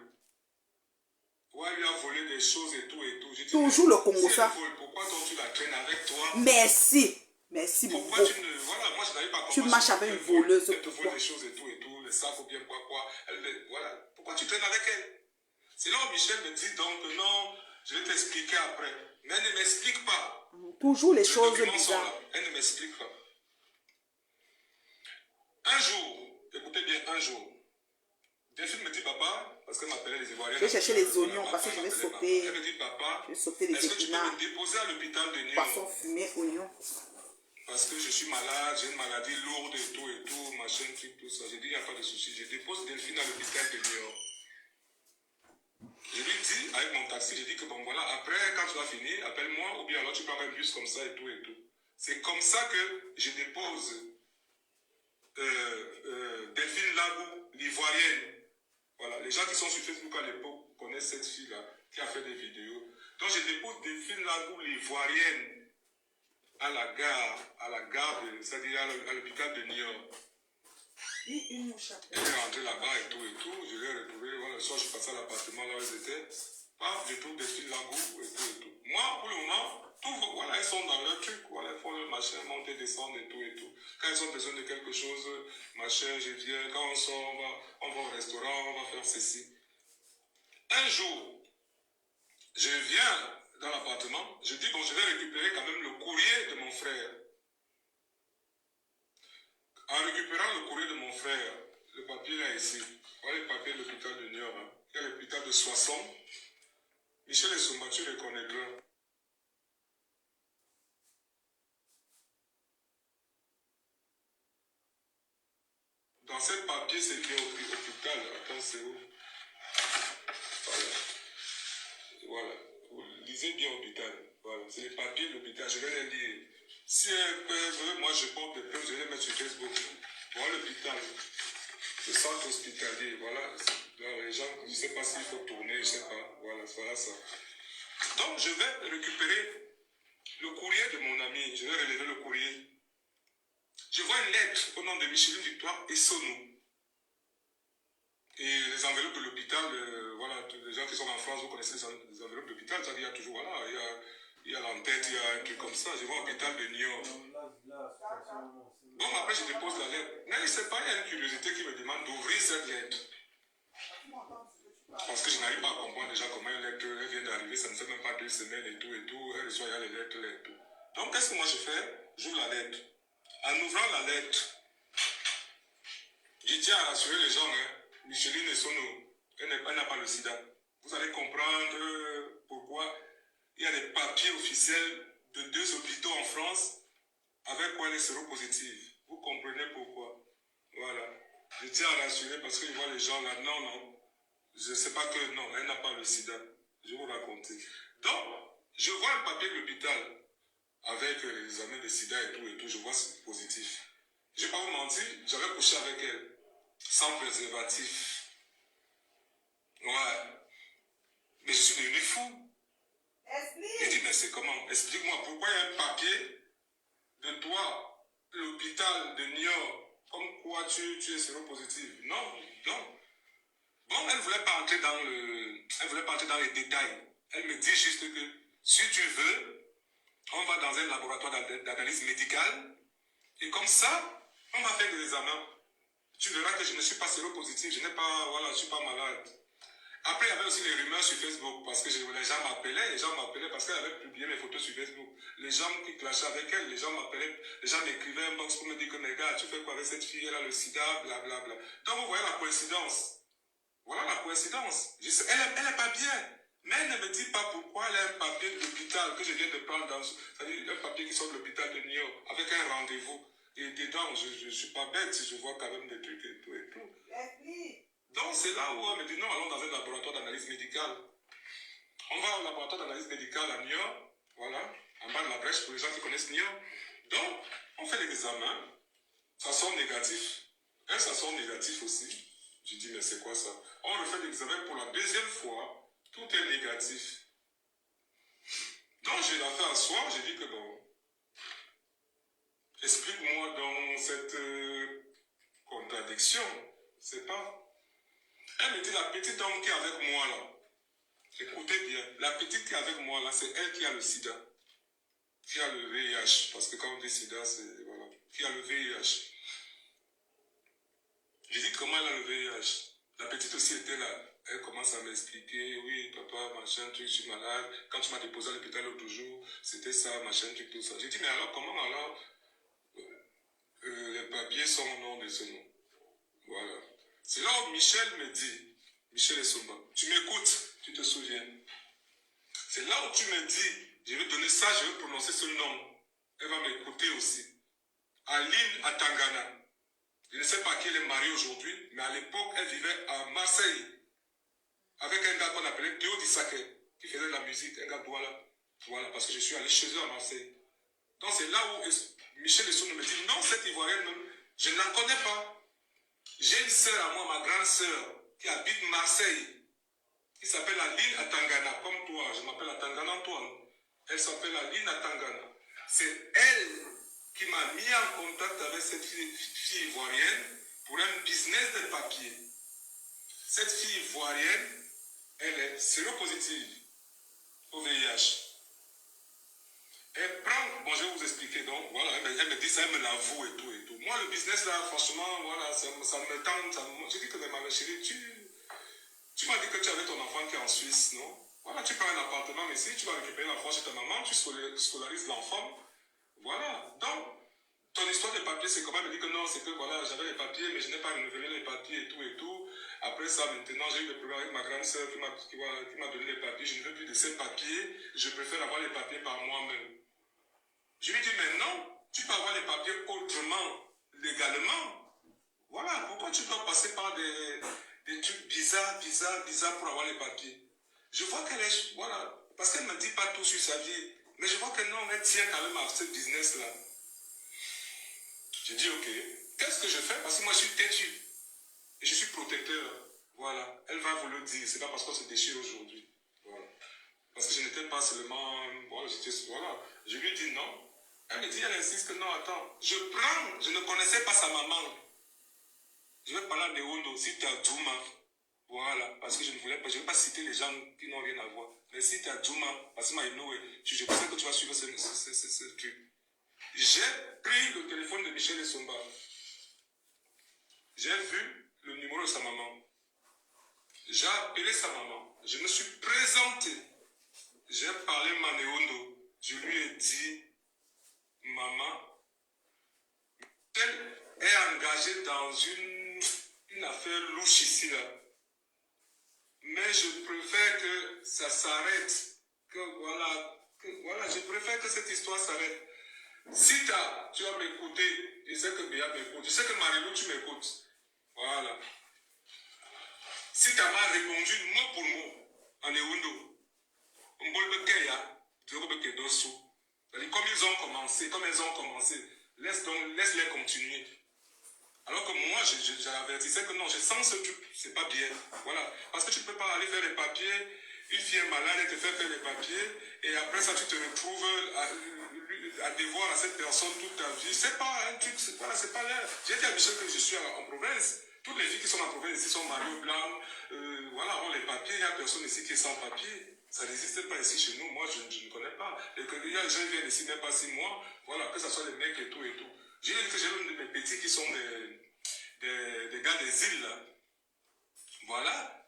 Ouais, elle lui a volé des choses et tout et tout. Dit, toujours le Congo, si ça. Vole, pourquoi donc tu la traînes avec toi? Merci. Merci beaucoup. Pourquoi tu ne... Voilà, moi je n'avais pas compris. Tu marches avec une voleuse. Elle te vole des choses et tout, les sacs ou bien quoi. Voilà. Pourquoi tu traînes avec elle? C'est là où Michel me dit donc non, je vais t'expliquer après. Mais elle ne m'explique pas. Toujours les choses bizarres. Elle ne m'explique pas. Un jour, écoutez bien, un jour, Delphine me dit papa, parce qu'elle m'appelait les Ivoiriens. Je vais chercher les oignons parce que je vais sauter. Elle me dit papa, je vais sauter les est-ce que tu peux épinards. me déposer à l'hôpital de Niort? Poisson fumé, oignon. Parce que je suis malade, j'ai une maladie lourde et tout, machin, tout ça. J'ai dit, il n'y a pas de souci. Je dépose Delphine à l'hôpital de Niort. Je lui dis, avec mon taxi, j'ai dit que bon voilà, après, quand tu vas finir, appelle-moi, ou bien alors tu prends un bus comme ça et tout. C'est comme ça que je dépose Delphine Lagou, l'Ivoirienne. Voilà, les gens qui sont sur Facebook à l'époque connaissent cette fille-là, qui a fait des vidéos. Donc je dépose Delphine Lagou, l'Ivoirienne, à la gare, c'est-à-dire à l'hôpital de Niort. Elle est rentrée là-bas et tout. Je l'ai retrouvée. Voilà, le soir, je suis passé à l'appartement là où ils étaient. Paf, je trouve des filles Lagou et tout. Moi, pour le moment, voilà, elles sont dans leur truc. Voilà, elles font le machin, monter, descendre et tout. Quand elles ont besoin de quelque chose, machin, je viens. Quand on sort, on va au restaurant, on va faire ceci. Un jour, je viens dans l'appartement. Je dis, bon, je vais récupérer quand même le courrier de mon frère. En récupérant le courrier de mon frère, le papier là ici, voilà le papier de l'hôpital de Niort, hein. Il y a l'hôpital de Soissons. Michel et Souma, tu les connaîtras. Dans ce papier, c'est écrit hôpital. Attends, c'est où? Voilà. Vous lisez bien hôpital. Voilà. C'est les papiers de l'hôpital. Je vais les lire. Si elles peuvent, moi je porte des preuves, je vais les mettre sur Facebook. Voilà l'hôpital. Le centre hospitalier. Voilà. Là, les gens, je ne sais pas s'il faut tourner, je ne sais pas. Voilà ça. Donc, je vais récupérer le courrier de mon ami. Je vais relever le courrier. Je vois une lettre au nom de Micheline Victoire et Sonou. Et les enveloppes de l'hôpital, voilà, les gens qui sont en France, vous connaissez les enveloppes de l'hôpital, ça dit, il y a toujours, voilà, il y a l'entête, il y a un truc comme ça. Je vois l'hôpital de Niort. Bon, après, je dépose la lettre. Mais je ne sais pas, il y a une curiosité qui me demande d'ouvrir cette lettre. Parce que je n'arrive pas à comprendre déjà comment une lettre, elle vient d'arriver, ça ne fait même pas 2 semaines et tout, elle reçoit, il y a les lettres et tout. Donc, qu'est-ce que moi je fais? J'ouvre la lettre. En ouvrant la lettre, je tiens à rassurer les gens, hein, Micheline et Sonou, elle n'a pas le sida. Vous allez comprendre pourquoi il y a des papiers officiels de 2 hôpitaux en France avec quoi elle est séropositive. Vous comprenez pourquoi? Voilà. Je tiens à rassurer parce que je vois les gens là, non. Je ne sais pas que non, elle n'a pas le sida. Je vais vous raconter. Donc, je vois un papier de l'hôpital avec les examens de sida et tout, je vois c'est positif. Je ne vais pas vous mentir, j'avais couché avec elle, sans préservatif. Ouais. Mais je suis devenu fou. J'ai dit, mais c'est comment? Explique-moi, pourquoi il y a un papier de toi, l'hôpital de Niort, comme quoi tu es séropositif? Non. Bon, elle ne voulait pas entrer dans les détails. Elle me dit juste que si tu veux, on va dans un laboratoire d'analyse médicale et comme ça, on va faire des examens. Tu verras que je ne suis pas séropositif, je ne suis pas malade. Après, il y avait aussi les rumeurs sur Facebook parce que les gens m'appelaient parce qu'elle avait publié mes photos sur Facebook. Les gens qui clashaient avec elle, les gens m'appelaient, les gens m'écrivaient un box pour me dire que mes gars, tu fais quoi avec cette fille, elle a le sida, blablabla. Donc vous voyez la coïncidence. Voilà la coïncidence. Elle n'est pas bien. Mais elle ne me dit pas pourquoi elle a un papier de l'hôpital que je viens de prendre dans... C'est-à-dire un papier qui sort de l'hôpital de New York avec un rendez-vous. Et dedans, je ne suis pas bête si je vois quand même des trucs et tout et tout. Donc c'est là où elle me dit non, allons dans un laboratoire d'analyse médicale. On va au laboratoire d'analyse médicale à New York, voilà, en bas de la brèche pour les gens qui connaissent New York. Donc, on fait l'examen, ça sort négatif. Et ça sort négatif aussi. Je dis mais c'est quoi ça? On refait l'examen pour la deuxième fois, tout est négatif. Donc je l'ai fait asseoir, j'ai dit que bon, explique-moi dans cette contradiction, c'est pas. Elle me dit la petite dame qui est avec moi là, écoutez bien, la petite qui est avec moi là, c'est elle qui a le sida, qui a le VIH, parce que quand on dit sida, c'est voilà, qui a le VIH. J'ai dit comment elle a le VIH. La petite aussi était là. Elle commence à m'expliquer, oui, papa, machin, truc, je suis malade. Quand tu m'as déposé à l'hôpital l'autre jour, c'était ça, machin, truc, tout ça. J'ai dit, mais alors, comment alors les papiers sont au nom de ce nom? Voilà. C'est là où Michel me dit, Michel Essomba, tu m'écoutes, tu te souviens. C'est là où tu me dis, je vais donner ça, je vais prononcer ce nom. Elle va m'écouter aussi. Aline Atangana. Je ne sais pas qui elle est mariée aujourd'hui, mais à l'époque, elle vivait à Marseille. Avec un gars qu'on appelait Théo Dissaké, qui faisait de la musique, un gars Douala. Voilà, parce que je suis allé chez eux à Marseille. Donc c'est là où Michel Essoun me dit, non, cette Ivoirienne, je ne la connais pas. J'ai une sœur à moi, ma grande sœur, qui habite Marseille, qui s'appelle Aline Atangana, comme toi. Je m'appelle Atangana Antoine. Elle s'appelle Aline Atangana. C'est elle qui m'a mis en contact avec cette fille ivoirienne pour un business de papier. Cette fille ivoirienne, elle est séropositive au VIH. Elle prend, bon je vais vous expliquer donc, voilà, elle me dit ça, elle me l'avoue et tout et tout. Moi le business là, franchement, voilà, ça me tente, je dis que ma chérie, tu m'as dit que tu avais ton enfant qui est en Suisse, non? Voilà, tu prends un appartement, mais si tu vas récupérer l'enfant chez ta maman, tu scolarises l'enfant. Voilà, donc, ton histoire de papier, c'est comment elle me dit que non, c'est que voilà, j'avais les papiers, mais je n'ai pas renouvelé les papiers et tout et tout. Après ça, maintenant, j'ai eu des problèmes avec ma grande sœur qui m'a donné les papiers. Je ne veux plus de ces papiers, je préfère avoir les papiers par moi-même. Je lui dis, mais non, tu peux avoir les papiers autrement, légalement. Voilà, pourquoi tu dois passer par des trucs bizarres pour avoir les papiers? Je vois qu'elle est, voilà, parce qu'elle ne me dit pas tout sur sa vie, mais je vois que non, elle tient quand même à ce business-là. J'ai dit, ok, qu'est-ce que je fais? Parce que moi, je suis têtu. Et je suis protecteur. Voilà, elle va vous le dire. C'est pas parce qu'on se déchire aujourd'hui. Voilà. Parce que je n'étais pas seulement, voilà, voilà. Je lui dis non. Elle me dit, elle insiste que non, attends. Je prends, je ne connaissais pas sa maman. Je vais parler à Neondo, si tu as Djouma. Voilà, parce que je ne voulais pas, je ne vais pas citer les gens qui n'ont rien à voir. Mais si tu as Djouma, parce que je sais que tu vas suivre ce truc. J'ai pris le téléphone de Michel Essomba. J'ai vu le numéro de sa maman. J'ai appelé sa maman. Je me suis présenté. J'ai parlé à Manéondo. Je lui ai dit, maman, elle est engagée dans une affaire louche ici, là. Mais je préfère que ça s'arrête. Que voilà, je préfère que cette histoire s'arrête. Si tu vas m'écouter, je sais que Béa m'écoute, je sais que Marilou, tu m'écoutes. Voilà. Si tu m'as répondu mot pour mot, en Eoundo, comme ils ont commencé, laisse-les continuer. Alors que moi, j'avertissais que non, je sens ce truc, c'est pas bien. Voilà. Parce que tu ne peux pas aller faire les papiers, une fille est malade, elle te fait faire les papiers, et après ça, tu te retrouves à devoir à cette personne toute ta vie. C'est pas un truc, voilà, c'est pas l'air. J'ai dit à Michel que je suis en province. Toutes les filles qui sont en province ici sont mariées blancs, voilà, ont les papiers, il n'y a personne ici qui est sans papier. Ça n'existe pas ici chez nous, moi je ne connais pas. Et que les gens viennent ici même pas 6 mois, voilà, que ce soit les mecs et tout et tout. J'ai dit que j'ai l'un de mes petits qui sont des gars des îles là. Voilà.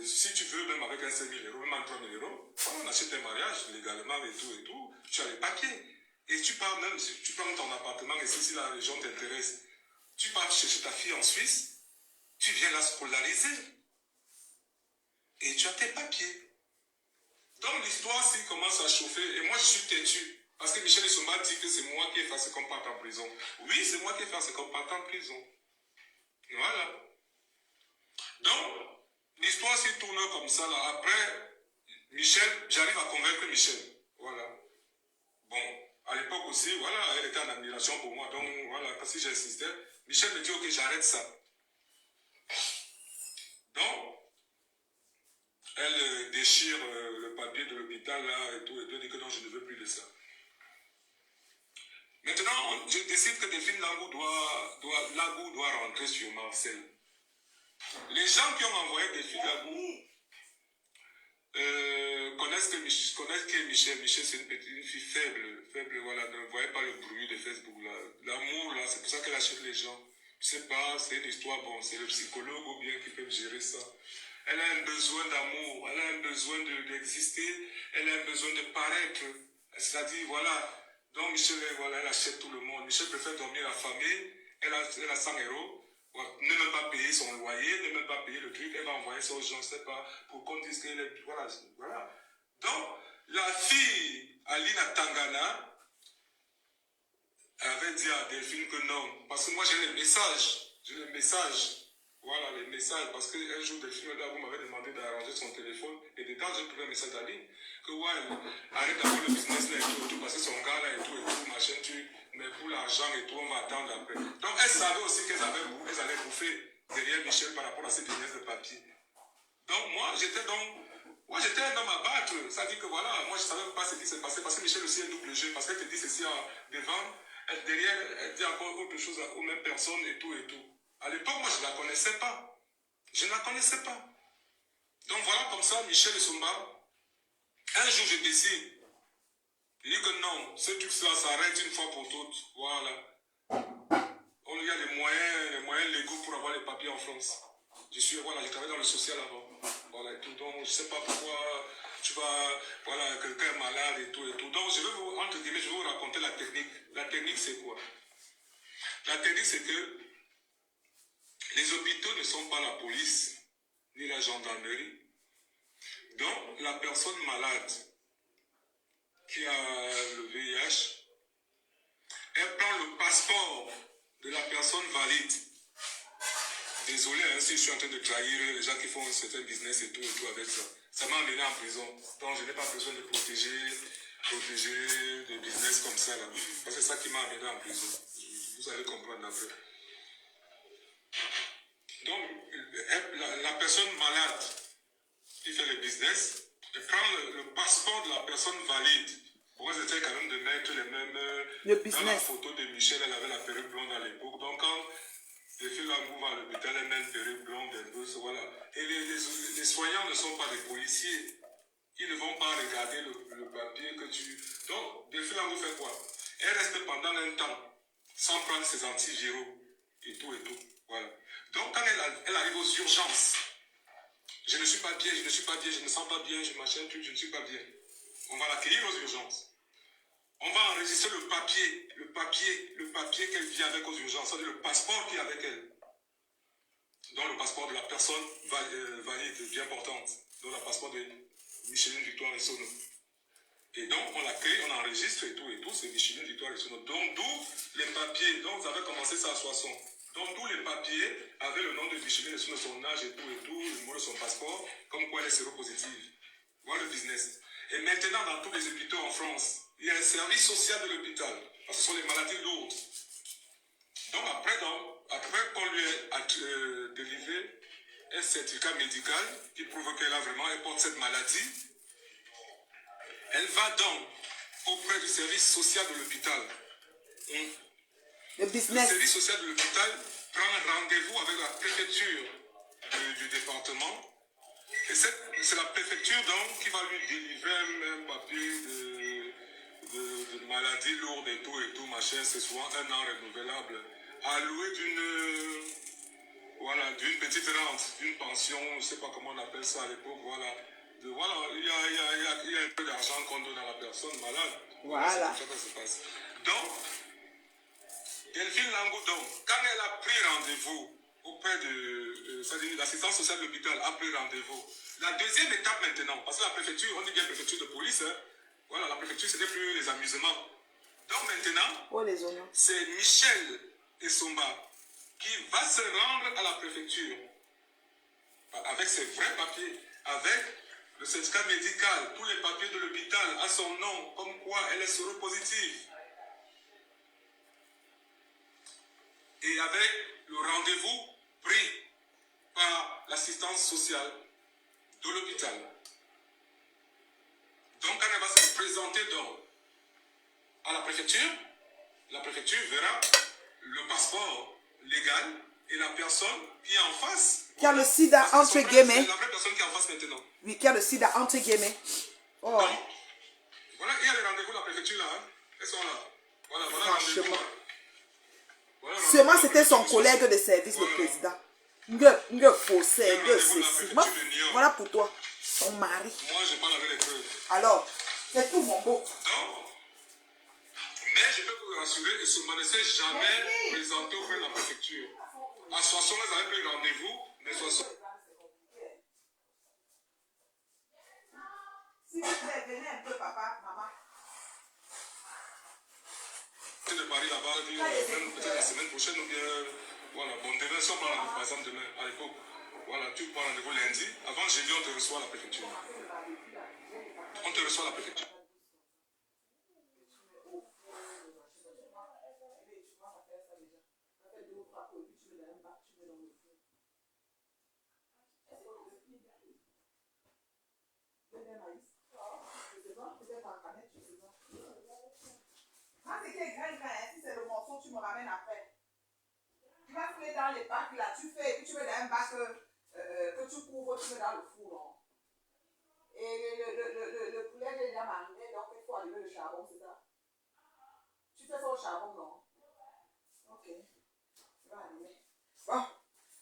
Si tu veux, même avec un 5 000 euros, même un 3 000 euros, voilà, on achète un mariage légalement et tout, tu as les papiers. Et tu pars même, si tu prends ton appartement et si la région t'intéresse, tu pars chercher ta fille en Suisse, tu viens la scolariser. Et tu as tes papiers. Donc l'histoire s'il commence à chauffer, et moi je suis têtu. Parce que Michel Essomba dit que c'est moi qui ai fait ce qu'on parte en prison. Oui, c'est moi qui ai fait ce qu'on parte en prison. Voilà. Donc, l'histoire s'y tourne comme ça, là. Après, Michel, j'arrive à convaincre Michel. Voilà. Bon, à l'époque aussi, voilà, elle était en admiration pour moi. Donc, voilà, parce que j'insistais, Michel me dit, ok, j'arrête ça. Donc, elle déchire le papier de l'hôpital, là, et tout, dit que non, je ne veux plus de ça. Maintenant, je décide que Delphine Lagou doit rentrer sur Marcel. Les gens qui ont envoyé Delphine Lagou connaissent qui est Michel. Michel, c'est une fille faible, voilà, ne voyez pas le bruit de Facebook, là. L'amour, là, c'est pour ça qu'elle achète les gens. Je sais pas, c'est une histoire, bon, c'est le psychologue ou bien qui peut gérer ça. Elle a un besoin d'amour, elle a un besoin d'exister, elle a un besoin de paraître. C'est-à-dire, voilà, donc Michel, voilà, elle achète tout le monde. Michel préfère dormir affamée, elle a 100 euros. Voilà. Ne même pas payer son loyer, ne même pas payer le truc, elle va envoyer ça aux gens, je ne sais pas, pour qu'on dise qu'elle est... Voilà, voilà. Donc, la fille, Alina Tangana, avait dit à Delphine que non, parce que moi j'ai les messages, voilà, les messages, parce qu'un jour Delphine vous m'avait demandé d'arranger son téléphone, et dedans j'ai trouvé un message d'Aline, que ouais, arrête d'avoir le business là et tout, parce que son gars là et tout, machin, mais pour l'argent et tout, on va attendre après. Donc elle savait aussi qu'elles allaient bouffer derrière Michel par rapport à ces business de papier. Donc moi j'étais un homme à battre, ça dit que voilà, moi je ne savais pas ce qui s'est passé, parce que Michel aussi est double jeu, parce qu'elle te dit ceci devant, derrière, elle dit encore autre chose aux mêmes personnes et tout et tout. À l'époque, moi je ne la connaissais pas. Je ne la connaissais pas. Donc voilà comme ça, Michel Essomba, un jour je décide, il dit que non, ce truc-là s'arrête une fois pour toutes. Voilà. Il y a les moyens légaux pour avoir les papiers en France. Je travaille dans le social avant. Voilà, et tout. Donc, je ne sais pas pourquoi voilà, quelqu'un est malade et tout. Donc, entre guillemets, je vais vous raconter la technique. La technique, c'est quoi? La technique, c'est que les hôpitaux ne sont pas la police, ni la gendarmerie. Donc, la personne malade qui a le VIH, elle prend le passeport de la personne valide. Désolé, hein, si je suis en train de trahir les gens qui font un certain business et tout avec ça. Ça m'a amené en prison. Donc je n'ai pas besoin de protéger des business comme ça. Là. Parce que c'est ça qui m'a amené en prison. Vous allez comprendre après. Donc la personne malade qui fait le business, elle prend le passeport de la personne valide. Pour elles étaient quand même de mettre les mêmes... Dans la photo de Michel, elle avait la perruque blonde à l'époque. Donc quand... Les filles Lagou à l'hôpital, elles mettent perruque blonde, voilà. Et les soignants ne sont pas des policiers. Ils ne vont pas regarder le papier que tu... Donc, Delphine Lagou fait quoi? Elle reste pendant un temps, sans prendre ses antiviraux, et tout. Voilà. Donc, quand elle arrive aux urgences, je ne suis pas bien, je ne me sens pas bien, je m'achète tout, je ne suis pas bien. On va l'accueillir aux urgences. On va enregistrer le papier qu'elle vient avec aux urgences, c'est-à-dire le passeport qui est avec elle. Donc le passeport de la personne valide, bien portante. Donc le passeport de Micheline Victoire et Sono. Et donc on l'accueille, on enregistre et tout, c'est Micheline Victoire et Sono. Donc d'où les papiers, donc vous avez commencé ça à 60. Donc d'où les papiers avec le nom de Micheline et Sono, son âge et tout, le numéro de son passeport, comme quoi elle est séropositive. Voilà le business. Et maintenant dans tous les hôpitaux en France, il y a un service social de l'hôpital, parce que ce sont les maladies lourdes. Donc après qu'on lui ait délivré un certificat médical qui prouve qu'elle a vraiment, elle porte cette maladie, elle va donc auprès du service social de l'hôpital. Le service social de l'hôpital prend rendez-vous avec la préfecture du département. Et c'est la préfecture donc qui va lui délivrer un papier de maladie lourde et tout, machin. C'est souvent un an renouvelable. Alloué d'une petite rente, d'une pension, je ne sais pas comment on appelle ça à l'époque, voilà. Il y a un peu d'argent qu'on donne à la personne malade. Voilà. C'est comme ça que ça se passe. Donc, Delphine Lagou, quand elle a pris rendez-vous auprès auprès de l'assistance sociale de l'hôpital a pris rendez-vous. La deuxième étape maintenant, parce que la préfecture, on dit bien préfecture de police, hein, voilà, la préfecture, ce n'est plus les amusements. Donc maintenant, c'est Michel Essomba qui va se rendre à la préfecture avec ses vrais papiers, avec le certificat médical, tous les papiers de l'hôpital à son nom, comme quoi elle est séropositive. Et avec le rendez-vous pris par l'assistance sociale de l'hôpital. Donc, quand elle va se présenter à la préfecture verra le passeport légal et la personne qui est en face. Qui a le sida, entre guillemets. C'est la vraie personne qui est en face maintenant. Oui, qui a le sida, entre guillemets. Oh. Donc, voilà, il y a les rendez-vous de la préfecture là. Hein. Elles sont là. Voilà, rendez-vous. Hein. Voilà, seulement c'était son collègue de service, le président. Voilà pour toi, son mari. Moi, je parle avec les preuves. Alors, c'est tout mon beau. Non. Mais je peux vous rassurer, et ce ne s'est jamais présenté auprès de la préfecture. À Soissons, elles avaient pris rendez-vous, mais Soissons. S'il vous plaît, venez un peu, papa, maman. De Paris là-bas, peut-être la semaine prochaine ou bien. Voilà, bon, demain, si on prend rendez-vous, par exemple, demain, à l'époque, voilà, tu prends rendez-vous lundi, avant jeudi, on te reçoit à la préfecture. On te reçoit à la préfecture. Si c'est le morceau, tu me ramènes après. Tu vas couler dans les bacs là, tu fais, et puis tu mets dans un bac que tu couvres, tu mets dans le four. Non? Et le poulet est déjà mariné, donc il faut allumer le charbon, c'est ça? Tu fais ça au charbon, non? Ok. Tu vas allumer. Bon,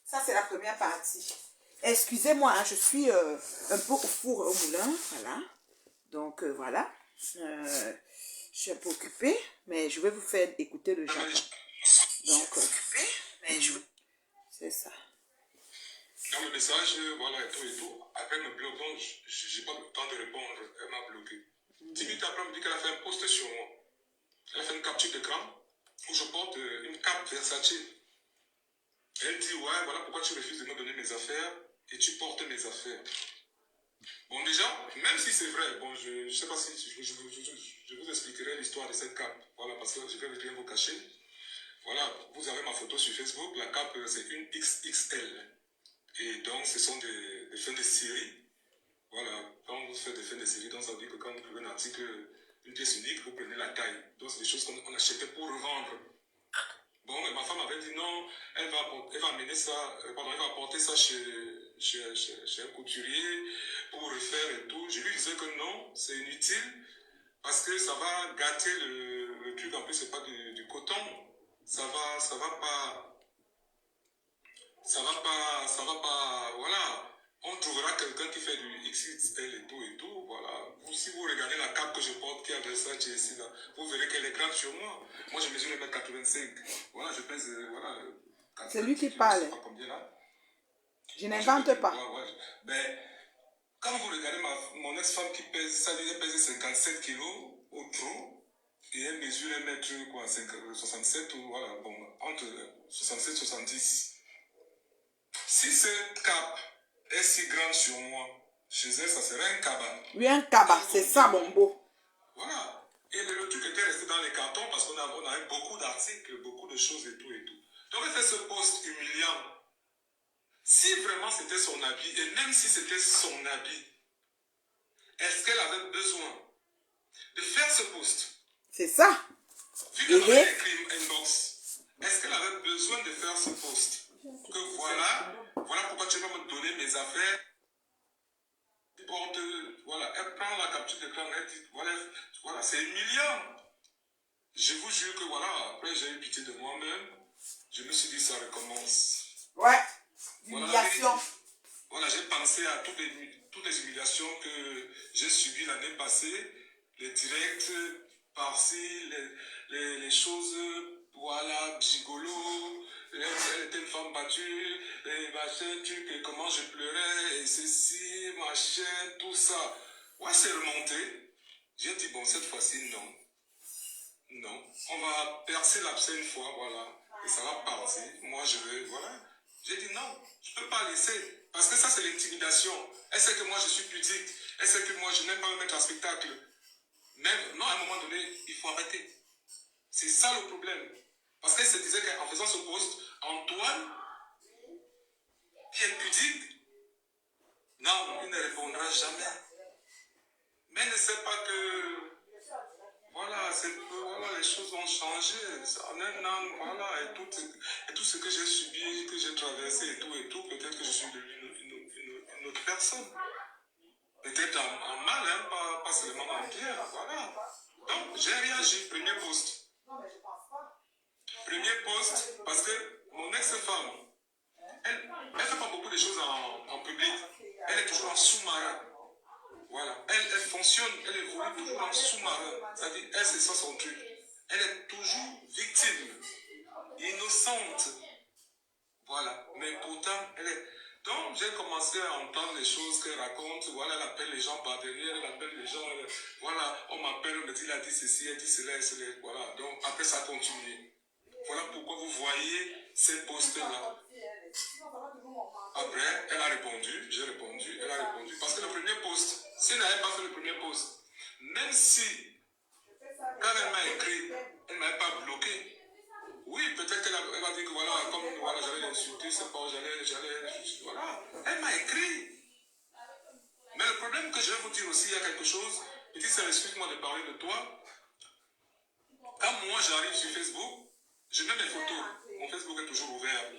ça c'est la première partie. Excusez-moi, hein, je suis un peu au four au moulin, voilà. Donc voilà. Je suis un peu occupée, mais je vais vous faire écouter le Japon. Donc, c'est ça. Dans le message, voilà, et tout. Après, me bloquant, je n'ai pas le temps de répondre. Elle m'a bloqué. 10 minutes après, elle me dit qu'elle a fait un post sur moi. Elle a fait une capture d'écran où je porte une cape Versace. Elle dit, ouais, voilà pourquoi tu refuses de me donner mes affaires et tu portes mes affaires. Bon, déjà, même si c'est vrai, bon, je ne sais pas si je vous expliquerai l'histoire de cette cape. Voilà, parce que je vais rien vous cacher. Voilà, vous avez ma photo sur Facebook. La cape, c'est une XXL. Et donc, ce sont des fins de série. Voilà, quand vous faites des fins de série, donc ça veut dire que quand vous trouvez un article, une pièce unique, vous prenez la taille. Donc, c'est des choses qu'on achetait pour revendre. Bon, mais ma femme avait dit non, elle va amener ça, elle va apporter ça chez un couturier pour refaire et tout. Je lui disais que non, c'est inutile parce que ça va gâter le truc. En plus, c'est pas du coton. Ça va pas, voilà. On trouvera quelqu'un qui fait du XXL et tout, voilà. Si vous regardez la cape que je porte, qui est Versace ici, là, vous verrez qu'elle est grande sur moi. Moi, je mesure 1m85. Voilà, je pèse, voilà. C'est lui qui parle. Je sais pas combien, là. Je n'invente pas. Ouais. Mais, quand vous regardez mon ex-femme qui pèse, ça lui pèse 57 kilos au trot, et elle mesure 1m67, ou voilà, bon, entre 67 et 70. Si cette cape est si grande sur moi, chez elle, ça serait un cabas. Oui, un cabas, c'est ça, mon beau. Voilà. Et le truc était resté dans les cartons parce qu'on avait beaucoup d'articles, beaucoup de choses et tout. Donc, elle fait ce post humiliant. Si vraiment c'était son habit, et même si c'était son habit, est-ce qu'elle avait besoin de faire ce post? C'est ça. Vu qu'elle avait écrit inbox, est-ce qu'elle avait besoin de faire ce post? Que voilà pourquoi tu vas me donner mes affaires. Voilà, elle prend la capture d'écran, elle dit, voilà, c'est humiliant. Je vous jure que voilà, après j'ai eu pitié de moi-même, je me suis dit ça recommence. Ouais, humiliation. Voilà, j'ai pensé à toutes les humiliations que j'ai subies l'année passée, les directs par-ci, les choses, voilà, gigolo, elle était une femme battue, et machin, truc, et comment je pleurais, et ceci, machin, tout ça. Ouais, c'est remonté. J'ai dit, bon, cette fois-ci, non. Non. On va percer l'abcès une fois, voilà. Et ça va partir. Moi, je vais, voilà. J'ai dit non, je ne peux pas laisser. Parce que ça, c'est l'intimidation. Elle sait que moi, je suis pudique. Elle sait que moi, je n'aime pas me mettre en spectacle. Mais non, à un moment donné, il faut arrêter. C'est ça le problème. Parce qu'elle se disait qu'en faisant ce post, Antoine, qui est pudique, non, il ne répondra jamais. Mais elle ne sait pas que, voilà, voilà, les choses ont changé. En un an, voilà, et tout ce que j'ai subi, que j'ai traversé et tout, peut-être que je suis devenu une autre personne. Peut-être en mal, hein, pas seulement en bien, voilà. Donc, j'ai réagi, premier post. Premier post, parce que mon ex-femme, elle ne fait pas beaucoup de choses en public. Elle est toujours en sous-marin. Voilà. Elle fonctionne, elle évolue toujours en sous-marin. C'est-à-dire, elle, c'est ça son truc. Elle est toujours victime, innocente. Voilà. Mais pourtant, elle est... Donc, j'ai commencé à entendre les choses qu'elle raconte. Voilà, elle appelle les gens par derrière, elle appelle les gens. Voilà, on m'appelle, on me dit, elle a dit ceci, elle dit cela, voilà. Donc, après, ça continue. Voilà pourquoi vous voyez ces posts-là. Après, elle a répondu, j'ai répondu, elle a répondu. Parce que le premier post, si elle n'avait pas fait le premier post, même si, quand elle m'a écrit, elle ne m'avait pas bloqué. Oui, peut-être qu'elle va dire que voilà, comme voilà, j'allais l'insulter, c'est pas, voilà. Elle m'a écrit. Mais le problème que je vais vous dire aussi, il y a quelque chose, petite sœur, excuse-moi de parler de toi. Quand moi j'arrive sur Facebook, je mets mes photos. Mon Facebook est toujours ouvert.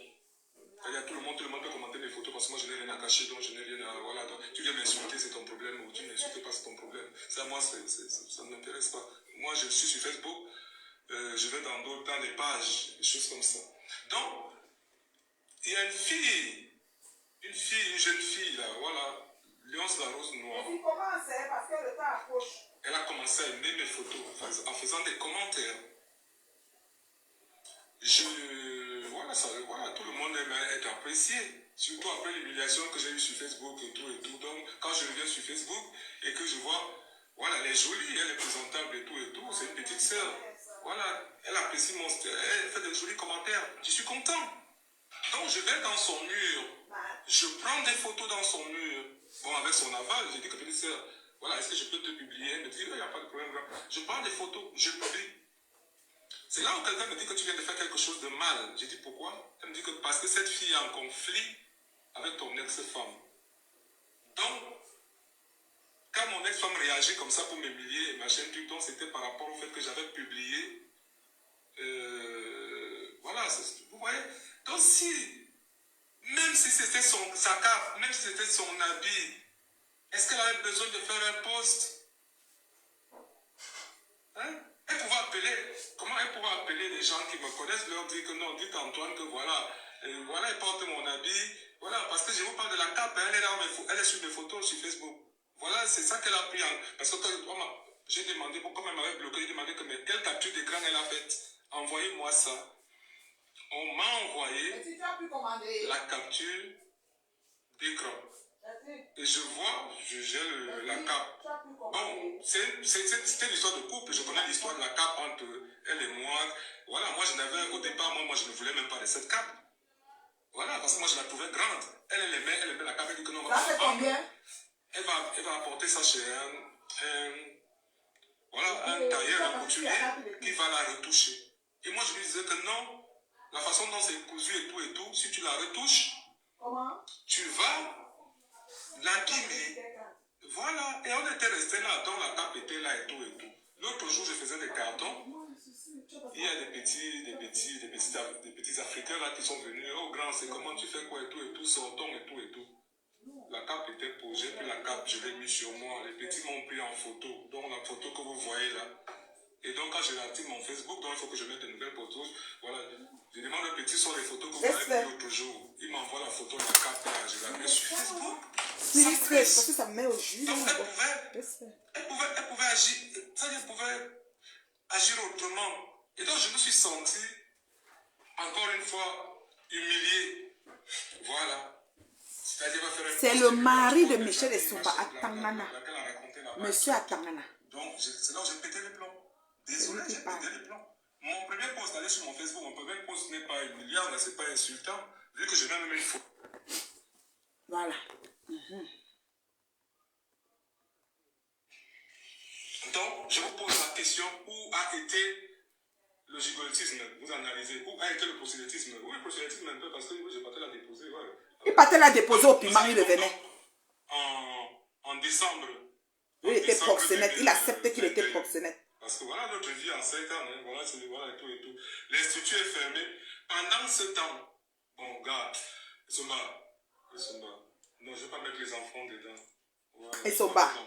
C'est-à-dire tout le monde peut commenter mes photos parce que moi je n'ai rien à cacher, donc je n'ai rien à... Voilà, donc tu viens m'insulter, c'est ton problème, ou tu ne m'insultes pas, c'est ton problème. Ça, moi, ça ne m'intéresse pas. Moi, je suis sur Facebook, je vais dans des pages, des choses comme ça. Donc, il y a une jeune fille, là, voilà, Léonce la Rose Noire. Et tu commences, parce que le temps approche. Elle a commencé à aimer mes photos en faisant des commentaires. Voilà, tout le monde aime être apprécié. Surtout après l'humiliation que j'ai eue sur Facebook et tout. Donc, quand je reviens sur Facebook et que je vois, voilà, elle est jolie, elle est présentable et tout, c'est une petite sœur. Voilà, elle apprécie mon style, elle fait des jolis commentaires. Je suis content. Donc, je vais dans son mur. Je prends des photos dans son mur. Bon, avec son aval, j'ai dit que petite sœur, voilà, est-ce que je peux te publier? Elle me dit, il n'y a pas de problème. Je prends des photos, je publie. C'est là où quelqu'un me dit que tu viens de faire quelque chose de mal. J'ai dit pourquoi? Elle me dit que parce que cette fille est en conflit avec ton ex-femme. Donc, quand mon ex-femme réagit comme ça pour m'humilier, machin, donc c'était par rapport au fait que j'avais publié. Voilà, vous voyez? Donc si, même si c'était sa cape, même si c'était son habit, est-ce qu'elle avait besoin de faire un post? Hein? Elle pouvait appeler, comment elle pouvait appeler les gens qui me connaissent, leur dire que non, dites à Antoine que voilà, voilà, il porte mon habit, voilà, parce que je vous parle de la cape, elle est sur mes photos sur Facebook. Voilà, c'est ça qu'elle a pris. Parce que j'ai demandé, pourquoi elle m'avait bloqué, j'ai demandé que mais quelle capture d'écran elle a faite. Envoyez-moi ça. On m'a envoyé la capture d'écran. Et je vois, j'ai la cape. Bon, c'était l'histoire de couple. Je connais l'histoire de la cape entre elle et moi. Voilà, moi je n'avais, au départ, moi je ne voulais même pas de cette cape. Voilà, parce que moi je la trouvais grande. Elle aimait la cape. Elle dit que non, elle va apporter ça chez un tailleur, un couturier qui va la retoucher. Et moi je lui disais que non, la façon dont c'est cousu et tout, si tu la retouches, tu vas l'abîmer. Voilà, et on était resté là, donc la cape était là et tout. L'autre jour, je faisais des cartons. Il y a des petits Africains là qui sont venus. Oh grand, c'est comment tu fais quoi et tout, sortons et tout. La cape était posée, puis la cape, je l'ai mis sur moi. Les petits m'ont pris en photo, donc la photo que vous voyez là. Et donc quand je réactive mon Facebook, donc il faut que je mette de nouvelles photos. Voilà, je demande aux petits sur les photos que vous avez vues l'autre jour. Ils m'envoient la photo de la cape là, je la mets sur Facebook. Parce que ça me met au jus. Donc elle pouvait agir, elle pouvait agir autrement. Et donc je me suis senti, encore une fois, humilié. Voilà. C'est-à-dire, va faire un C'est post le qui lui mari de raconte Michel la et vie, Somba à machin, Tangana. laquelle a raconté là-bas. Monsieur à Tangana. Donc, c'est là où j'ai pété les plombs. Désolé, j'ai pété les plombs. Mon premier post, allez sur mon Facebook, mon premier post n'est pas humiliant, c'est pas insultant, vu que j'ai même une photo. Voilà. Donc, je vous pose la question, où a été le gigotisme? Vous analysez. Où a été le prosélytisme? Oui, le prosélytisme un peu, parce que oui, j'ai parti la déposer. Ouais. Il partait la déposer au piment, il revenait. En décembre. Il était proxénète, il acceptait qu'il était proxénète. Parce que voilà notre vie en 5 ans, hein, voilà, voilà et tout et tout. L'institut est fermé. Pendant ce temps, bon, gars, Somba. Non, je ne vais pas mettre les enfants dedans. Voilà, Et Somba, tempo.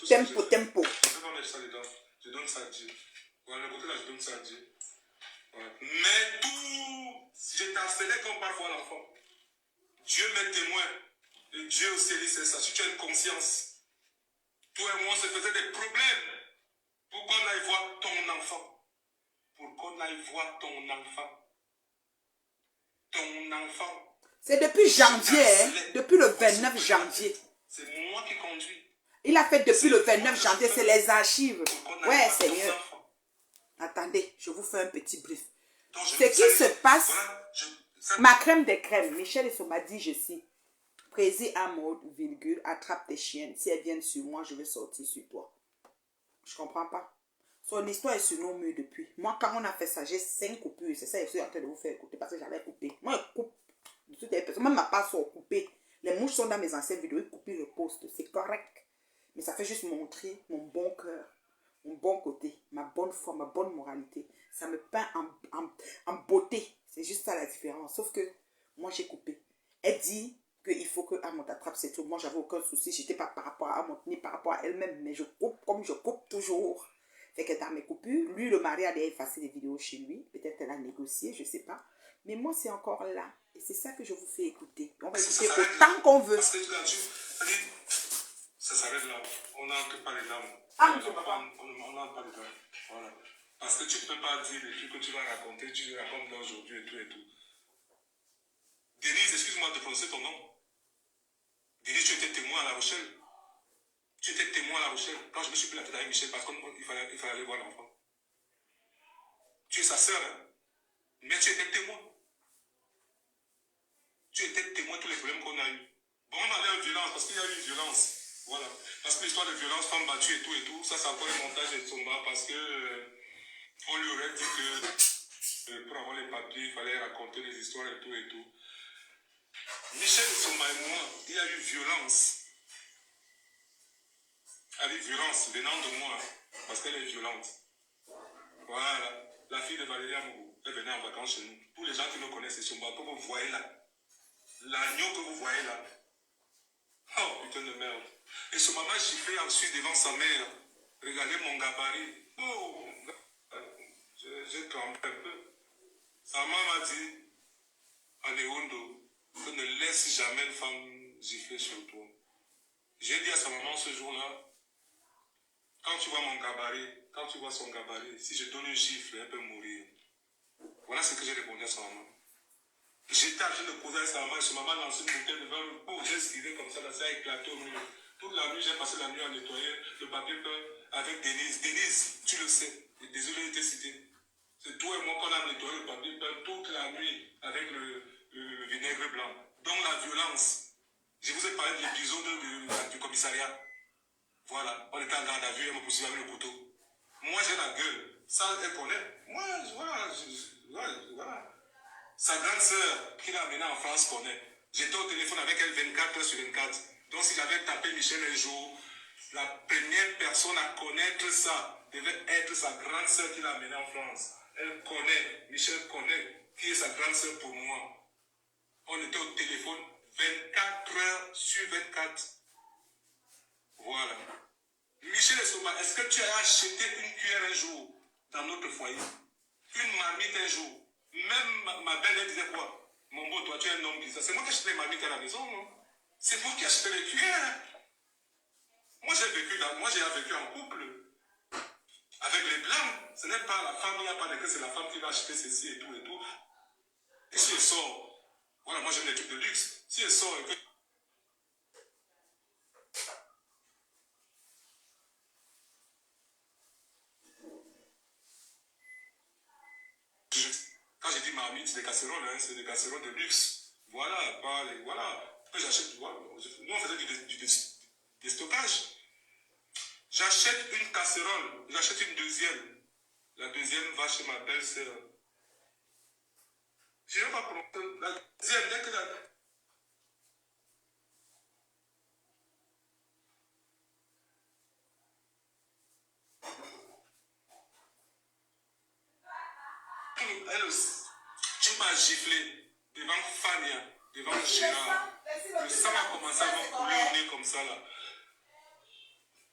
Je ne vais pas mettre ça dedans. Je donne ça à Dieu. Voilà, le côté là, je donne ça à Dieu. Voilà. Mais tout, je t'harcelais comme parfois l'enfant. Dieu m'est témoin. Et Dieu aussi dit c'est ça. Si tu as une conscience, toi et moi, on se faisait des problèmes pour qu'on aille voir ton enfant. Pour qu'on aille voir ton enfant. Ton enfant. C'est depuis janvier, hein, depuis le 29 janvier. C'est moi qui conduis. Il a fait depuis le 29 janvier, c'est les archives. Ouais, Seigneur. Attendez, je vous fais un petit brief. Ce qui se passe, ma crème des crèmes, Michel et Somba dit, je cite, Prési à mode, virgule, attrape tes chiennes. Si elles viennent sur moi, je vais sortir sur toi. Je comprends pas. Son histoire est sur nos murs depuis. Moi, quand on a fait ça, j'ai 5 coupures. C'est ça que je suis en train de vous faire écouter parce que j'avais coupé. Moi, je coupe. Même ma part sont coupées. Les mouches sont dans mes anciennes vidéos. Ils coupent le post. C'est correct. Mais ça fait juste montrer mon bon cœur, mon bon côté, ma bonne foi, ma bonne moralité. Ça me peint en beauté. C'est juste ça la différence. Sauf que moi, j'ai coupé. Elle dit qu'il faut que Amon attrape ses trucs. Moi, j'avais aucun souci. Je n'étais pas par rapport à Amon ni par rapport à elle-même. Mais je coupe comme je coupe toujours. Fait que dans mes coupures, lui, le mari a déjà effacé des vidéos chez lui. Peut-être qu'elle a négocié, je ne sais pas. Mais moi, c'est encore là. Et c'est ça que je vous fais écouter. On va écouter autant qu'on veut. Parce que ça s'arrête là. On n'entre pas les dames. On n'entre pas les dames. Voilà. Parce que tu ne peux pas dire les trucs que tu vas raconter. Tu les racontes aujourd'hui et tout et tout. Denise, excuse-moi de prononcer ton nom. Denise, tu étais témoin à La Rochelle. Tu étais témoin à La Rochelle. Quand je me suis pris la tête avec Michel, parce qu'il fallait aller voir l'enfant. Tu es sa sœur, hein? Mais tu étais témoin. Tu étais témoin de tous les problèmes qu'on a eu. Bon, on allait en violence, parce qu'il y a eu une violence. Voilà. Parce que l'histoire de violence, femmes battues et tout, ça c'est encore un montage de Somba, parce que on lui aurait dit que pour avoir les papiers, il fallait raconter des histoires et tout et tout. Michel Somba et moi, il y a eu violence. Il y a eu violence venant de moi, parce qu'elle est violente. Voilà. La fille de Valérie Amougou, elle venait en vacances chez nous. Pour les gens qui me connaissent, c'est Somba que vous voyez là. L'agneau que vous voyez là. Oh, putain de merde. Et ce maman giflait ensuite devant sa mère. Regardez mon gabarit. Oh, j'ai trempé un peu. Sa maman m'a dit, Anéondo, que ne laisse jamais une femme gifler sur toi. J'ai dit à sa maman ce jour-là, quand tu vois mon gabarit, quand tu vois son gabarit, si je donne une gifle, elle peut mourir. Voilà ce que j'ai répondu à sa maman. J'étais en train de causer avec sa maman, et sa maman lance une bouteille devant le pot, j'ai esquivé comme ça a éclaté au mur. Toute la nuit, j'ai passé la nuit à nettoyer le papier peint avec Denise. Denise, tu le sais, désolé de te citer. C'est toi et moi qu'on a nettoyé le papier peint toute la nuit avec le vinaigre blanc. Donc la violence. Je vous ai parlé de l'épisode du commissariat. Voilà, on était en garde à vue, elle me poursuivait avec le couteau. Moi, j'ai la gueule. Ça, elle connaît. Moi, voilà. Sa grande sœur, qui l'a amenée en France, connaît. J'étais au téléphone avec elle 24 heures sur 24. Donc, si j'avais tapé Michel un jour, la première personne à connaître ça devait être sa grande sœur qui l'a amenée en France. Elle connaît, Michel connaît qui est sa grande sœur pour moi. On était au téléphone 24 heures sur 24. Voilà. Michel et Somba, est-ce que tu as acheté une cuillère un jour dans notre foyer? Une marmite un jour? Même ma belle, elle disait quoi? Mon beau, toi, tu es un homme bizarre. C'est moi qui achète les marmites à la maison, non? C'est vous qui achetez les cuillères. Moi, j'ai vécu en couple. Avec les blancs, ce n'est pas la femme, il n'y a pas de que c'est la femme qui va acheter ceci et tout et tout. Et si elle sort, voilà, moi j'aime les trucs de luxe. Si elle sort et que quand j'ai dit marmite, c'est des casseroles, hein, c'est des casseroles de luxe. Voilà, pas les, voilà. Après j'achète, voilà. Nous on faisait du stockage. J'achète une casserole, j'achète une deuxième. La deuxième va chez ma belle-sœur. Je n'ai pas prompté. La deuxième, dès que elle aussi, tu m'as giflé devant Fania, devant Gérard. Le sang a commencé à me couler au nez comme ça là.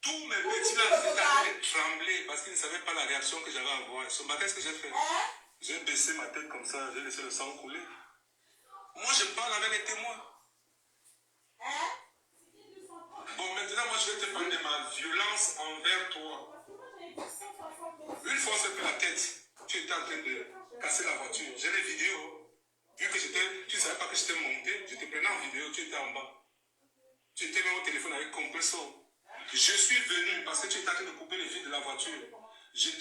Tous mes petits là étaient en train de trembler parce qu'ils ne savaient pas la réaction que j'allais avoir. Ce matin, qu'est-ce que j'ai fait? J'ai baissé ma tête comme ça, j'ai laissé le sang couler. Moi, je parle avec les témoins. Bon, maintenant, moi, je vais te parler de ma violence envers toi. Une fois, on s'est fait la tête. Tu étais en train de casser la voiture. J'ai les vidéos. Vu que tu ne savais pas que j'étais monté, je te prenais en vidéo, tu étais en bas. Tu étais même au téléphone avec compresseur. Je suis venu parce que tu étais en train de couper les fils de la voiture.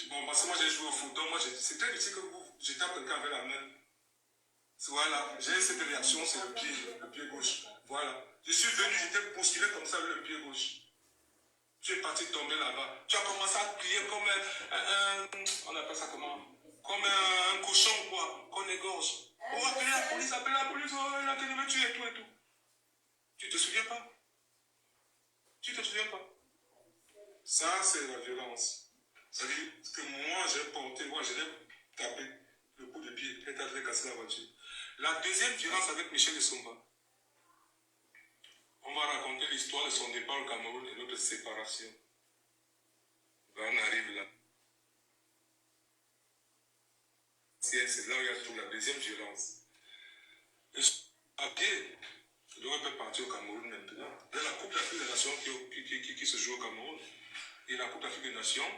Bon, parce que moi j'ai joué au foot, donc moi c'est très difficile que je tape quelqu'un avec la main. Voilà, j'ai cette réaction, c'est le pied gauche. Voilà. Je suis venu, j'étais bousculé comme ça avec le pied gauche. Tu es parti tomber là-bas. Tu as commencé à crier comme on appelle ça comment? Comme un cochon, quoi, qu'on égorge. Oh, appelez la police, oh, il a été me tuer et tout et tout. Tu te souviens pas? Tu te souviens pas? Ça, c'est la violence. Ça veut dire que moi, j'ai porté, moi, je l'ai tapé le coup de pied, et t'as fait casser la voiture. La deuxième violence avec Michel Essomba. On va raconter l'histoire de son départ au Cameroun et notre séparation. Ben, on arrive là. C'est là où il y a tout la deuxième violence. Et à pied, je devrais pas partir au Cameroun maintenant. Dans la Coupe d'Afrique des Nations qui se joue au Cameroun, et la Coupe d'Afrique des Nations,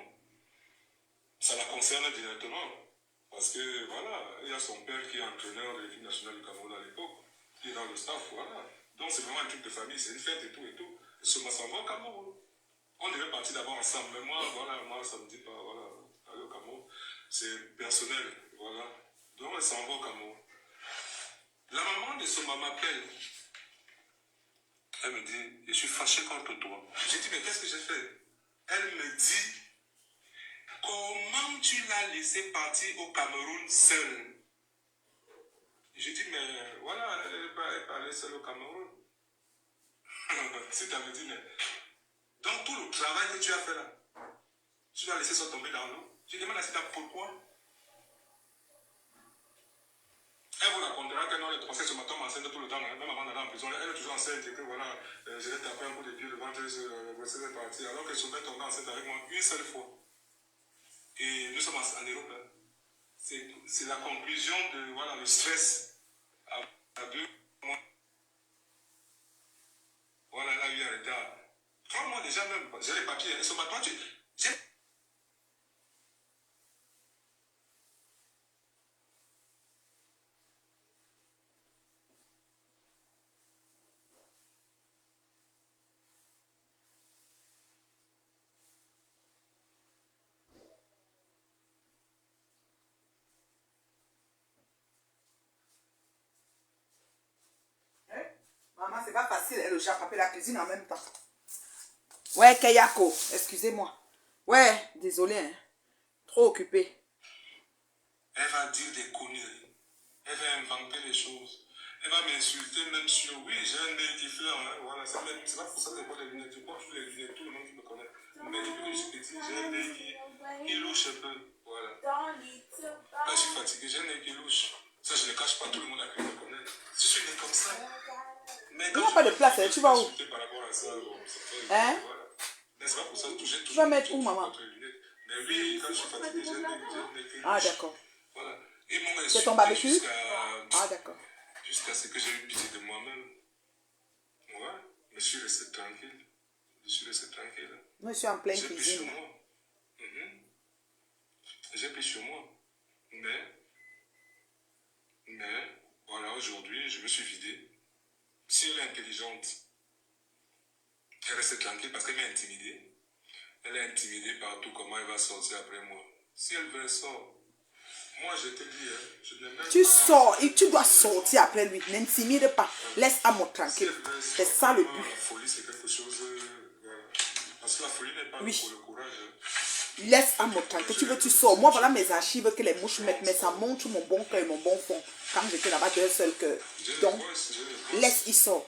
ça la concerne directement. Parce que, voilà, il y a son père qui est entraîneur de l'équipe nationale du Cameroun à l'époque, qui est dans le staff, voilà. Donc c'est vraiment un truc de famille, c'est une fête et tout et tout. Et ce matin, on va au Cameroun. On devait partir d'abord ensemble, mais moi, voilà, moi, ça me dit pas, voilà, aller au Cameroun. C'est personnel, voilà. Donc, elle s'en va au Cameroun. La maman de Soma m'appelle. Elle me dit, je suis fâché contre toi. J'ai dit, mais qu'est-ce que j'ai fait? Elle me dit, comment tu l'as laissé partir au Cameroun seul? J'ai dit, mais voilà, elle n'est pas allée seule au Cameroun. Si tu avais dit, mais dans tout le travail que tu as fait là, tu vas laisser ça tomber dans l'eau. Je demande à Sita pourquoi. Elle vous racontera que non, les procès se m'attendent enceinte tout le temps, même avant d'aller en prison. Elle est toujours enceinte et que voilà, je l'ai tapé un coup de pied devant elle, je est parti. Alors qu'elle se met tombée enceinte avec moi une seule fois. Et nous sommes en Europe. Hein. C'est la conclusion de voilà, le stress à 2 mois. Voilà, elle a eu un retard. 3 mois déjà même, j'ai les papiers. Ce matin, j'ai... Maman, c'est pas facile, elle a frappé la cuisine en même temps. Ouais, Kayako, excusez-moi. Ouais, désolé, hein. Trop occupé. Elle va dire des conneries. Elle va inventer des choses. Elle va m'insulter même sur, oui, j'ai un nez qui fleure, hein, voilà, c'est pas pour ça que j'ai pas les lunettes. Je porte les lunettes, tout le monde qui me connaît. Mais depuis que je suis petit, j'ai un nez qui louche un peu, voilà. Quand je suis fatigué, j'ai un nez qui louche. Ça, je ne le cache pas, tout le monde a pu me connaître. Je suis né comme ça. Mais Il n'y a pas de place, hein. Tu vas où? par rapport à ça, bon, hein? voilà. Mais c'est pas pour ça que j'ai Tu vas mettre où, maman? Mais oui, quand je suis fatigué, j'ai un nez qui louche. Ah, d'accord. Voilà. Et mon c'est ton barbecue? Ah, d'accord. Jusqu'à ce que j'ai eu pitié de moi-même. Ouais, je me suis resté tranquille. Je suis resté tranquille. Moi, je suis en pleine cuisine. J'ai pris sur moi. J'ai pris sur moi. Mais, Voilà, aujourd'hui, je me suis vidé. Si elle est intelligente, elle reste tranquille parce qu'elle m'a intimidé. Elle est intimidée par tout, comment elle va sortir après moi. Si elle veut, elle sort. Moi, je te dis, hein, je n'ai même Tu pas... sors et tu dois sortir après lui. N'intimide pas. Laisse Amo tranquille. C'est ça le but. La folie, c'est quelque chose... voilà. Parce que la folie n'est pas Oui. le courage. Laisse Amo tranquille. Tu veux, tu sors. Moi, voilà mes archives que les mouches mettent. Mais ça montre mon bon cœur et mon bon fond. Quand j'étais là-bas d'un seul cœur. Donc, laisse, il sort.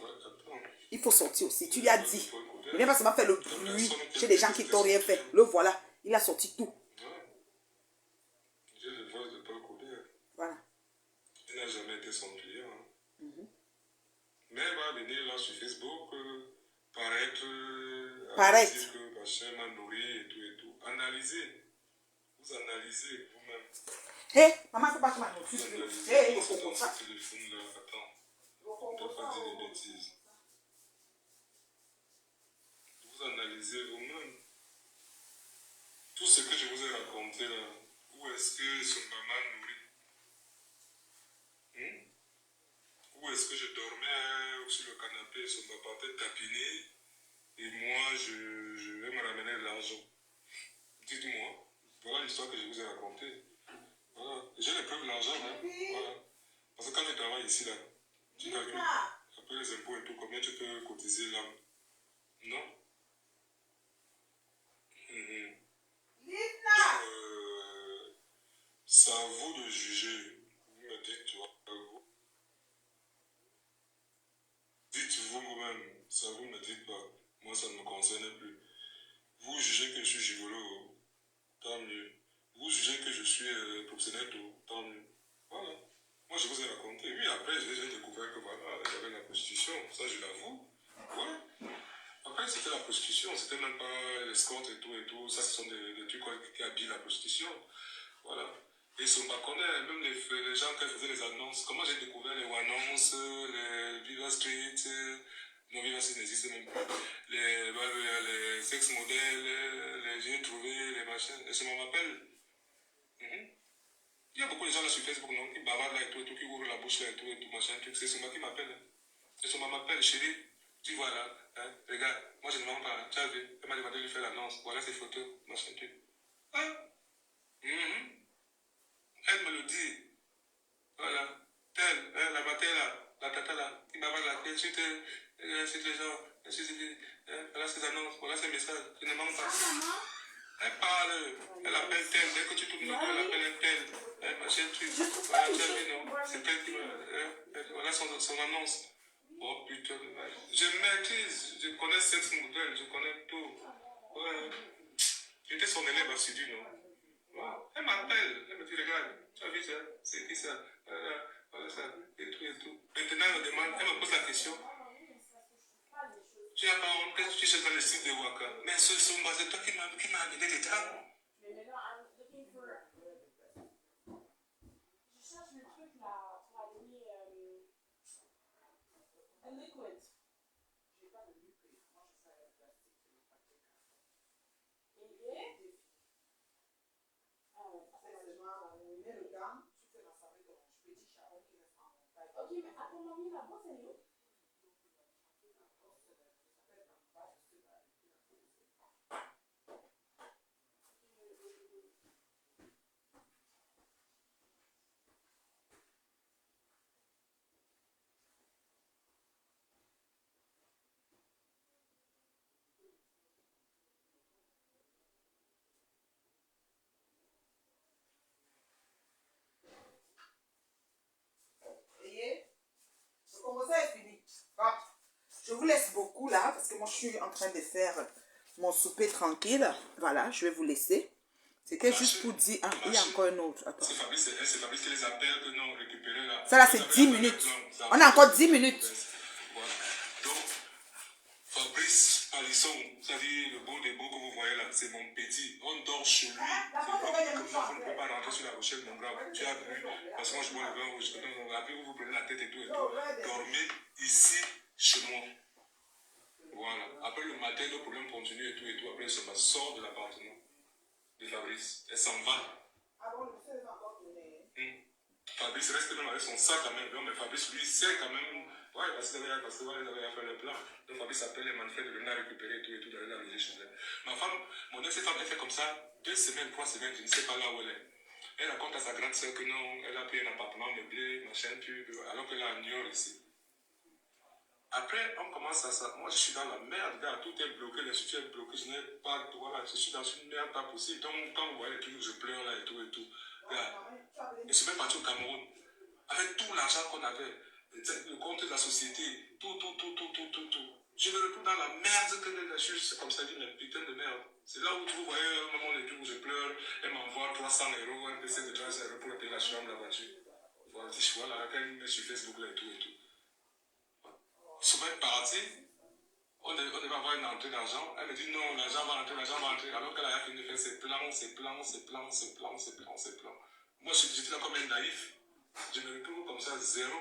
Il faut sortir aussi. Tu lui as dit. Ne viens pas seulement faire le bruit chez des gens qui t'ont rien fait. Le voilà. Il a sorti tout. J'ai le droit de ne pas le courir. Voilà. Il n'a jamais été son client. Mais elle va venir là sur Facebook, paraître, dire que machin m'a nourri et tout et tout. Analysez. Vous analysez vous-même. Hé, maman, il ne faut pas que ma nourriture. Hé, il faut comme comme ça. ce téléphone là, attends. On ne doit pas dire des bêtises. Vous analysez vous-même. Tout ce que je vous ai raconté là, où est-ce que son maman nourrit? Où est-ce que je dormais sur le canapé, son papa était tapiné et moi je vais me ramener de l'argent. Dites-moi, voilà l'histoire que je vous ai racontée. Voilà. J'ai les preuves de l'argent, hein. Voilà. Parce que quand tu travailles ici, là, tu calcules après les impôts et tout, combien tu peux cotiser là? Non? C'est à vous de juger. Vous me dites, tu vois, dites-vous vous-même, ça vous ne me dites pas. Moi, ça ne me concerne plus. Vous jugez que je suis gigolo, tant mieux. Vous jugez que je suis proxénète, tant mieux. Voilà. Moi, je vous ai raconté. Oui, après, j'ai découvert que voilà, il y avait la prostitution. Ça, je l'avoue. Ouais. Après, c'était la prostitution. C'était même pas l'escorte et tout et tout. Ça, ce sont des trucs qui habillent la prostitution. Voilà. Et son connaît, même les gens qui faisaient les annonces. Comment j'ai découvert les annonces, les Viva Street, non, Viva Street n'existe même plus. Les sex modèles, les j'ai trouvé, les machins. Et ça m'appelle. Il y a beaucoup de gens là sur Facebook, non, qui bavardent là et tout, qui ouvrent la bouche là et tout, machin, truc. C'est Soma qui m'appelle. C'est Soma m'appelle, chérie. Tu vois là, hein, regarde, moi je ne mens pas, hein. Tu as vu, elle m'a demandé de lui faire l'annonce. Voilà ses photos, machin, truc. Hein? Elle me le dit. Voilà. Telle, hein, la bataille là, la tata là, qui bavarde là, qui insulte les gens, voilà ses annonces, voilà ses messages, je ne mens pas. Elle parle, elle appelle tel, dès que tu tournes le dos, elle appelle un tel, machin truc. Voilà, tu as vu, non? C'est tel qui voilà son annonce. Oh putain, je maîtrise, je connais sexe modèle, je connais tout. Ouais. J'étais son élève assidu, non? Ouais. Elle m'appelle, elle me dit, regarde, tu as vu ça? C'est qui ça? Voilà ça, et tout et tout. Maintenant, elle me demande, elle me pose la question. Tu n'as pas honte, qu'est-ce que tu cherches dans le site de Waka? Mais ce sont c'est toi qui m'a amené les draps. Je cherche le truc là pour allumer un liquid. J'ai pas de liquid. Moi, je sais le plastique, c'est le papier. Et ah ouais, c'est genre, on met le gant, tu fais la savette orange, petit charbon qui reste en montagne. Ok, mais à ton avis, la brosse, elle est où? Le composé est fini. Ah, je vous laisse beaucoup là parce que moi je suis en train de faire mon souper tranquille. Voilà, je vais vous laisser. C'était juste pour dire. Ah, il y a encore un autre. Attends. C'est Fabrice qui les appelle que non, récupérer là. Ça là, c'est 10 minutes. On a encore 10 minutes. Voilà. Donc, Fabrice Alisson, c'est-à-dire le beau des beaux que vous voyez là, c'est mon petit. On dort chez lui. Vous ne pouvez pas rentrer sur la rochelle, mon grave. Tu as vu? Parce que moi je bois le vin rouge. Après, vous vous prenez la tête et tout et tout. Dormez ici, chez moi. Voilà. Après le matin, le problème continue et tout et tout. Après, elle sort de l'appartement de Fabrice. Elle s'en va. Fabrice reste même avec son sac quand même. Non, mais Fabrice, lui, sait quand même. Ouais, parce que voilà, ils avaient fait le plan. Donc Fabrice appelle les manifestants de venir récupérer et tout, d'aller la loger chez elle. Ma femme, mon ex-femme, elle fait comme ça, 2 semaines, 3 semaines, je ne sais pas là où elle est. Elle raconte à sa grande soeur que non, elle a pris un appartement meublé, machin, puis, alors qu'elle est à New York ici. Après, on commence à ça. Moi, je suis dans la merde, gars. Tout est bloqué, les soutiens sont bloqués. Je n'ai pas. Voilà, je suis dans une merde pas possible. Donc, quand vous voyez les trucs, je pleure là et tout et tout. Gars, je suis même parti au Cameroun. Avec tout l'argent qu'on avait, le compte de la société, tout. Je me retrouve dans la merde que les juges, c'est comme ça, dit, mais putain de merde. C'est là où vous voyez un moment les trucs où je pleure. Elle m'envoie 300 €, un PC de 300 € pour payer la chambre, la voiture. Voilà, quand elle met sur Facebook là et tout. Ils sont même partis. On devait avoir une entrée d'argent. Elle me dit non, l'argent va entrer. Alors qu'elle a fini de faire ses plans. Moi, j'étais là comme un naïf. Je me retrouve comme ça, zéro.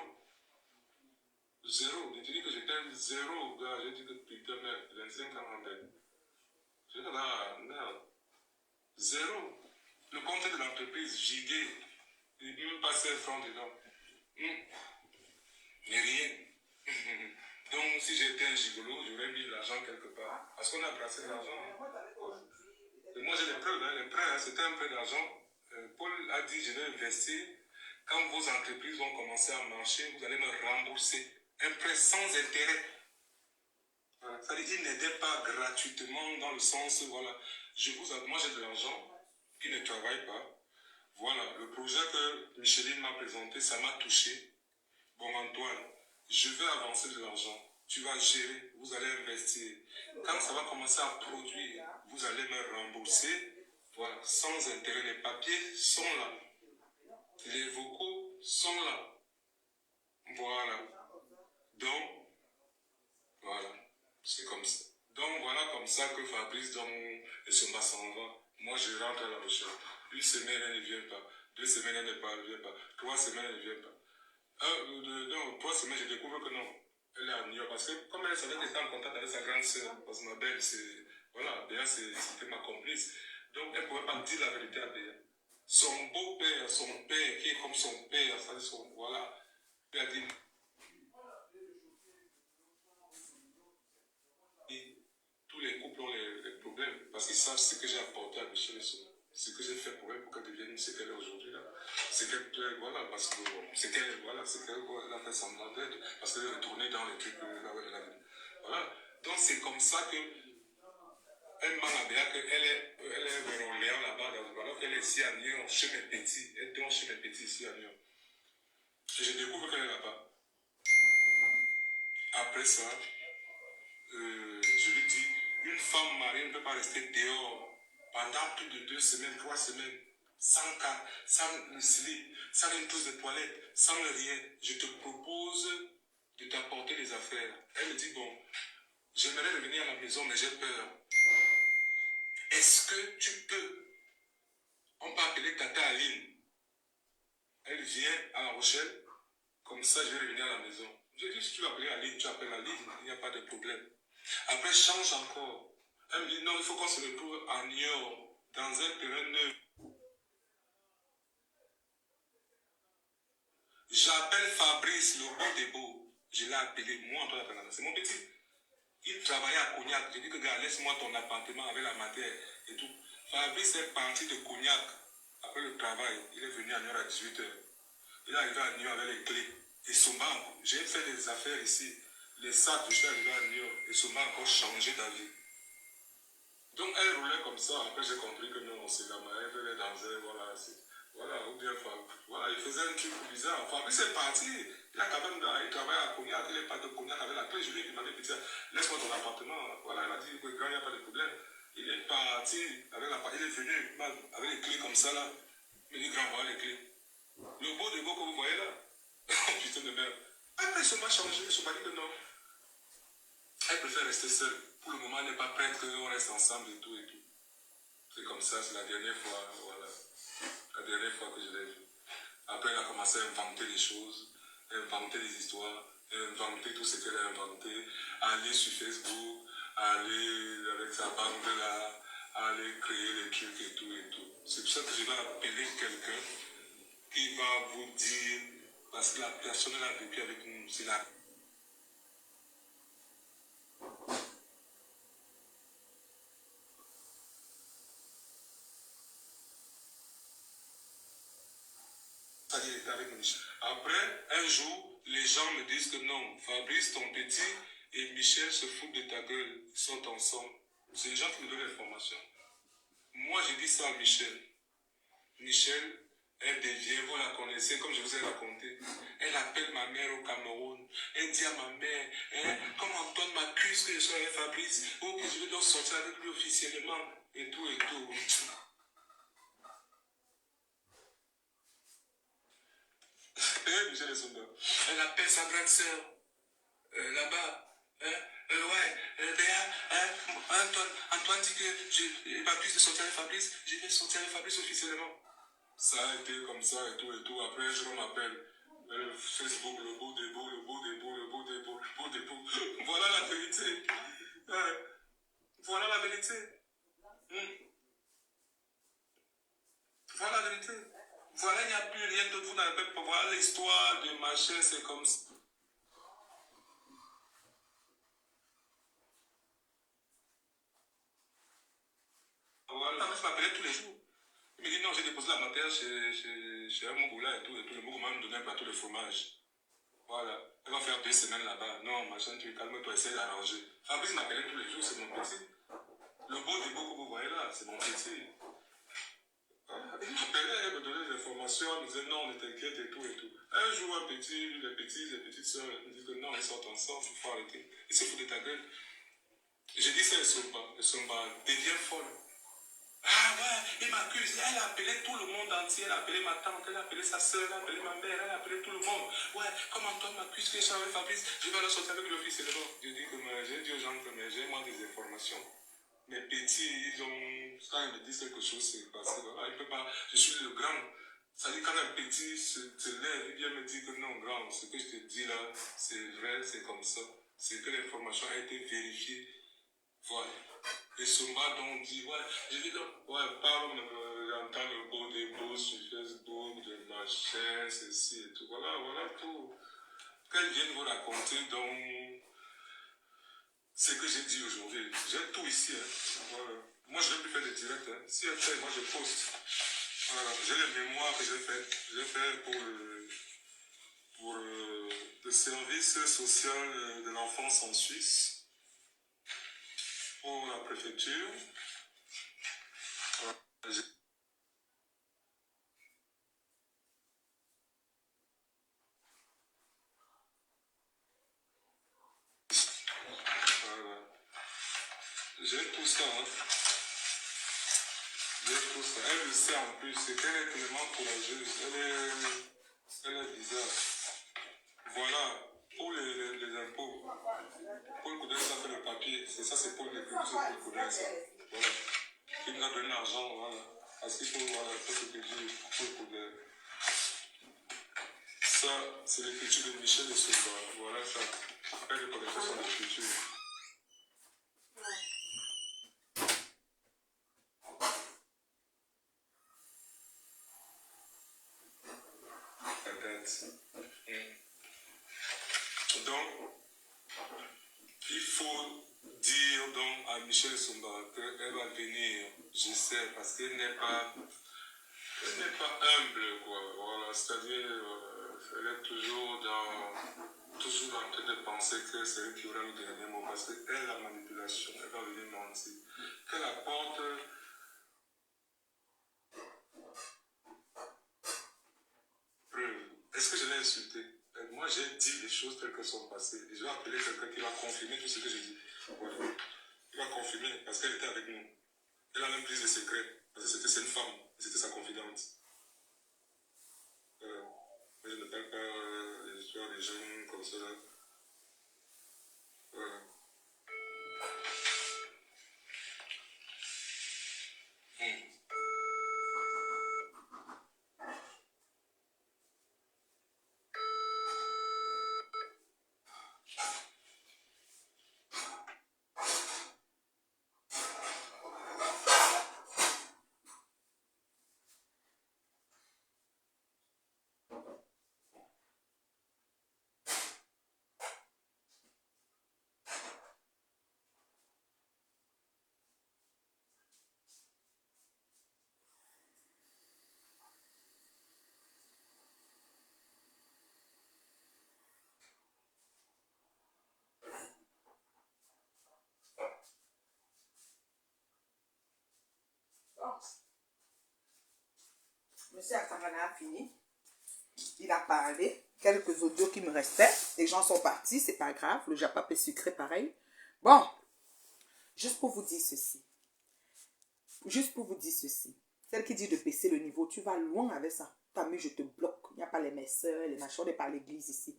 Je te dis que j'étais zéro, gars. Je dis que putain, merde, 25 ans en tête. Je dis là, merde. Zéro. Le compte de l'entreprise, gigué. Il n'y a même pas 16 francs dedans. Rien. Donc, si j'étais un gigolo, j'aurais mis l'argent quelque part. Parce qu'on a brassé l'argent. Et moi, j'ai les preuves. Les prêts, c'était un prêt d'argent. Paul a dit, je vais investir. Quand vos entreprises vont commencer à marcher, vous allez me rembourser. Un prêt sans intérêt. Voilà. C'est-à-dire qu'il n'aidait pas gratuitement dans le sens, voilà, moi j'ai de l'argent qui ne travaille pas. Voilà, le projet que Micheline m'a présenté, ça m'a touché. Bon, Antoine, je vais avancer de l'argent. Tu vas gérer, vous allez investir. Quand ça va commencer à produire, vous allez me rembourser. Voilà, sans intérêt. Les papiers sont là. Les vocaux sont là. Voilà. Donc, voilà. C'est comme ça. Donc, voilà comme ça que Fabrice et Soma s'en va. Moi, je rentre à La Rochelle. 1 semaine, elle ne vient pas. 2 semaines, elle ne vient pas. 3 semaines, elle ne vient pas. 3 semaines, je découvre que non. Elle est à New York. Parce que comme elle savait qu'elle était en contact avec sa grande sœur, parce que ma belle, voilà, Béa, c'était ma complice. Donc, elle ne pouvait pas dire la vérité à Béa. Son beau-père, son père, qui est comme son père, ça dit voilà. Il a dit, tous les couples ont les problèmes parce qu'ils savent ce que j'ai apporté à Michel et Soma. Ce que j'ai fait pour elle pour qu'elle devienne ce qu'elle est aujourd'hui là. C'est qu'elle, voilà, parce que c'est qu'elle, voilà, c'est qu'elle a fait semblant d'être, parce qu'elle est retournée dans les trucs de la vie. Voilà. Donc c'est comme ça que elle m'a dit qu'elle est vers Orléans là-bas, alors qu'elle est ici à Lyon, chez mes petits. Elle est chez mes petits ici à Lyon. Et je découvre qu'elle est là-bas. Après ça, je lui dis, une femme mariée ne peut pas rester dehors pendant plus de 2 semaines, 3 semaines, sans le slip, sans une trousse de toilette, sans le rien. Je te propose de t'apporter les affaires. Elle me dit, bon, j'aimerais revenir à la maison, mais j'ai peur. Est-ce que tu peux? On peut appeler Tata Aline. Elle vient à La Rochelle, comme ça je vais revenir à la maison. Je dis, si tu veux appeler Aline, tu appelles Aline, il n'y a pas de problème. Après, change encore. Elle me dit, non, il faut qu'on se retrouve à New York, dans un terrain neuf. J'appelle Fabrice, le beau des beaux. Je l'ai appelé, moi, Antoine Atanana. C'est mon petit. Il travaillait à Cognac. Je dis que, gars, laisse-moi ton appartement avec la matière et tout. Fabrice est parti de Cognac. Après le travail, il est venu à New York à 18h. Il est arrivé à New York avec les clés. Et Soma, j'ai fait des affaires ici. Les sacs, je suis arrivé à New York. Et Soma a encore changé d'avis. Donc elle roulait comme ça. Après j'ai compris que non, c'est la maille, elle est dans un, voilà, ou bien, voilà, il faisait un truc bizarre. Fabrice est parti. Il a quand même, il travaille à Cognac, il est parti de Cognac avec la clé. Je lui ai demandé, petit, laisse-moi ton appartement. Voilà, il a dit, grand, il n'y a pas de problème. Il est parti avec l'appartement. Il est venu avec les clés comme ça là. Il me dit, grand, voilà les clés. Le beau de beau que vous voyez là. Putain de merde. Après, ils m'a changé, ils m'a dit que non. Elle préfère rester seule. Pour le moment, elle n'est pas prête qu'on reste ensemble et tout et tout. C'est comme ça, c'est la dernière fois, voilà. La dernière fois que je l'ai vue. Après, elle a commencé à inventer des choses, inventer des histoires, inventer tout ce qu'elle a inventé, aller sur Facebook, aller avec sa bande là, aller créer les trucs et tout et tout. C'est pour ça que je vais appeler quelqu'un qui va vous dire, parce que la personne elle a vécu avec nous, c'est la c'est-à-dire, il était avec Michel. Après, un jour, les gens me disent que non, Fabrice, ton petit et Michel se foutent de ta gueule, ils sont ensemble. C'est les gens qui me donnent l'information. Moi, j'ai dit ça à Michel. Michel, elle devient, vous la connaissez, comme je vous ai raconté. Elle appelle ma mère au Cameroun. Elle dit à ma mère, hein, comme Antoine m'accuse que je sois avec Fabrice, ou que je vais donc sortir avec lui officiellement, et tout, et tout. Michel Esomba. Elle appelle sa grande sœur, là-bas. Hein? Ouais, Béa, hein, Antoine dit que je m'accuse de sortir avec Fabrice, je vais sortir avec Fabrice officiellement. Ça a été comme ça et tout et tout. Après, un jour, on m'appelle. Facebook, le beau débo, le beau débo, le beau débo, le beau débo. Voilà la vérité. Voilà la vérité. Voilà la vérité. Voilà, il n'y a plus rien d'autre. Vous n'avez pas. Voilà l'histoire de ma chair, c'est comme ça. Voilà, je m'appelais tous les jours. Il me dit non, j'ai déposé la matière chez un Mougoula et tout. Le Mougoula m'a donné un plateau de fromage. Voilà. Elle va faire 2 semaines là-bas. Non, machin, tu calme-toi, essaye d'arranger. Fabrice m'appelait tous les jours, c'est mon petit. Le beau débo que vous voyez là, c'est mon petit. Il m'appelait, elle me donnait des informations, elle me disait non, ne t'inquiète et tout et tout. Un jour, les petites soeurs me disent que non, ils sortent ensemble, il faut arrêter. Ils se foutent de ta gueule. J'ai dit ça, elles sont pas, devient folle. Ah ouais, il m'accuse. Elle a appelé tout le monde entier. Elle a appelé ma tante, elle a appelé sa soeur, elle a appelé ma mère, elle a appelé tout le monde. Ouais, comme Antoine m'accuse que je suis avec Fabrice, je vais aller sortir avec l'officiellement. J'ai dit aux gens que j'ai moi des informations. Mes petits, ils ont. Quand ils me disent quelque chose, c'est parce que il peut pas. Je suis le grand. Ça dit quand un petit se lève, il vient me dire que non, grand, ce que je te dis là, c'est vrai, c'est comme ça. C'est que l'information a été vérifiée. Voilà. Et Sumba donc dit, ouais, je dis donc, ouais, parle, j'entends le beau débat sur Facebook, de machin, ceci et tout. Voilà, voilà tout. Qu'elle vienne vous raconter donc ce que j'ai dit aujourd'hui. J'ai tout ici, hein. Voilà. Moi, je ne vais plus faire de direct, hein. Si elle fait, moi, je poste. Voilà. J'ai les mémoires que j'ai fait. J'ai fait pour le service social de l'enfance en Suisse, pour la préfecture. Voilà. J'ai tout ça, hein. J'ai tout ça. Elle le sait en plus, c'est qu'elle est tellement courageuse. Elle est bizarre. Voilà, pour les impôts. Paul Coudert a fait le papier. C'est ça, c'est Paul Coudert, ça. Voilà. Il nous a donné l'argent, voilà. Parce qu'il faut, voilà, ça c'est ce que dit Paul Coudert. Ça, c'est l'écriture de Michel et Souba. Voilà ça. Elle est connectée sur l'écriture. Donc, il faut dire donc à Michel Sumba qu'elle va venir, je sais, parce qu'elle n'est pas humble, quoi. Voilà, c'est-à-dire, elle est toujours en train de penser que c'est elle qui aura le dernier mot, parce qu'elle, la manipulation, elle va venir mentir. Qu'elle apporte preuve. Est-ce que je l'ai insulté? Moi, j'ai dit les choses telles qu'elles sont passées. Et je vais appeler quelqu'un qui va confirmer tout ce que j'ai dit. Voilà. Il va confirmer parce qu'elle était avec nous. Elle a même pris des secrets. Parce que c'est une femme. C'était sa confidente. Mais je ne parle pas des histoires des gens comme ça. Là. Voilà. Monsieur Atangana a fini. Il a parlé. Quelques audios qui me restaient. Les gens sont partis, c'est pas grave. Le japap est sucré pareil. Bon, juste pour vous dire ceci. Juste pour vous dire ceci. Celle qui dit de baisser le niveau, tu vas loin avec ça. T'as mis, je te bloque. Il n'y a pas les messeurs, les machins, on n'est pas à l'église ici.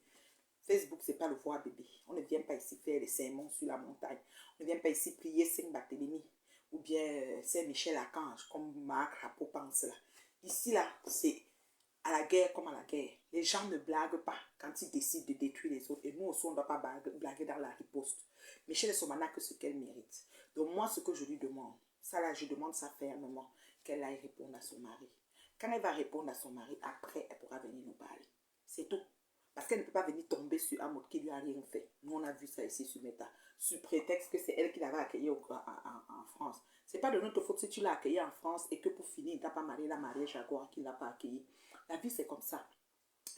Facebook, c'est pas le voir bébé. On ne vient pas ici faire les sermons sur la montagne. On ne vient pas ici prier Saint-Barthélemy ou bien Saint-Michel-Archange, comme Marc Rappo pense là. Ici, là, c'est à la guerre comme à la guerre. Les gens ne blaguent pas quand ils décident de détruire les autres. Et nous aussi, on ne doit pas blaguer dans la riposte. Michel Sommer n'a que ce qu'elle mérite. Donc moi, ce que je lui demande, ça là, je demande ça fermement, qu'elle aille répondre à son mari. Quand elle va répondre à son mari, après, elle pourra venir nous parler. C'est tout. Parce qu'elle ne peut pas venir tomber sur un mot qui lui a rien fait. Nous, on a vu ça ici sur Meta. Sous prétexte que c'est elle qui l'avait accueilli en France. C'est pas de notre faute si tu l'as accueilli en France et que pour finir, tu n'as pas marié la mariée Jaguar qui ne l'a pas accueilli. La vie, c'est comme ça.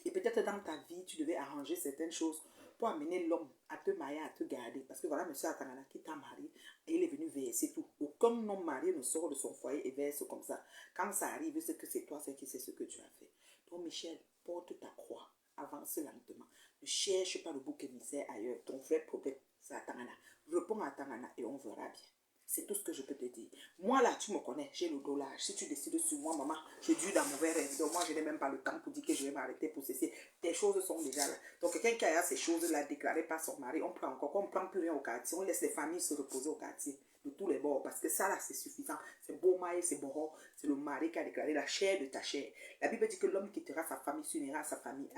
Et peut-être dans ta vie, tu devais arranger certaines choses pour amener l'homme à te marier, à te garder. Parce que voilà, monsieur Atangana qui t'a marié et il est venu verser tout. Aucun homme marié ne sort de son foyer et verse comme ça. Quand ça arrive, c'est que c'est toi, c'est qui sait ce que tu as fait. Donc, Michel, porte ta croix. Avance lentement. Ne cherche pas le bouc émissaire ailleurs. Ton vrai problème, c'est Atangana. Réponds à Atangana et on verra bien. C'est tout ce que je peux te dire. Moi, là, tu me connais, j'ai le dos large. Si tu décides sur moi, maman, j'ai dû dans mauvais rêve. Donc, moi, je n'ai même pas le temps pour dire que je vais m'arrêter pour cesser. Tes choses sont déjà là. Donc, quelqu'un qui a ces choses-là déclarées par son mari, on prend encore. On ne prend plus rien au quartier. On laisse les familles se reposer au quartier. De tous les bords. Parce que ça, là, c'est suffisant. C'est beau maï, c'est bon. C'est le mari qui a déclaré la chair de ta chair. La Bible dit que l'homme quittera sa famille, s'unira à sa famille,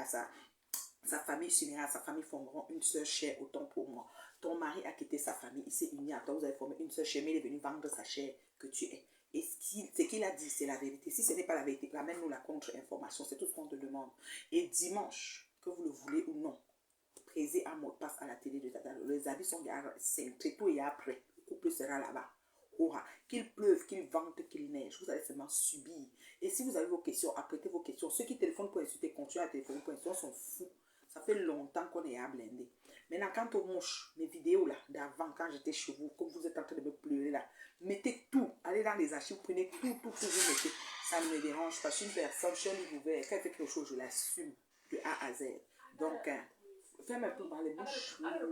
sa famille s'unira, sa famille formeront une seule chair, autant pour moi. Ton mari a quitté sa famille, il s'est uni à toi, vous avez formé une seule chair, mais il est venu vendre sa chair que tu es. Et ce qu'il a dit, c'est la vérité. Si ce n'est pas la vérité, ramène-nous la contre-information, c'est tout ce qu'on te demande. Et dimanche, que vous le voulez ou non, Prési à mot passe à la télé de Tata. Les habits sont cintrés, tout est après. Le couple sera là-bas. Qu'il pleuve, qu'il vente, qu'il neige, vous allez seulement subir. Et si vous avez vos questions, apprêtez vos questions. Ceux qui téléphonent pour insulter, continuent à téléphoner pour insulter, sont fous. Ça fait longtemps qu'on est à blender. Maintenant, quant aux mouches, mes vidéos là, d'avant, quand j'étais chez vous, comme vous êtes en train de me pleurer là, mettez tout. Allez dans les archives, prenez tout, vous mettez. Ça ne me dérange pas. Je suis une personne, je suis un livre ouvert. Quand elle fait quelque chose, je l'assume de A à Z. Donc, fais-moi un peu par les mouches. What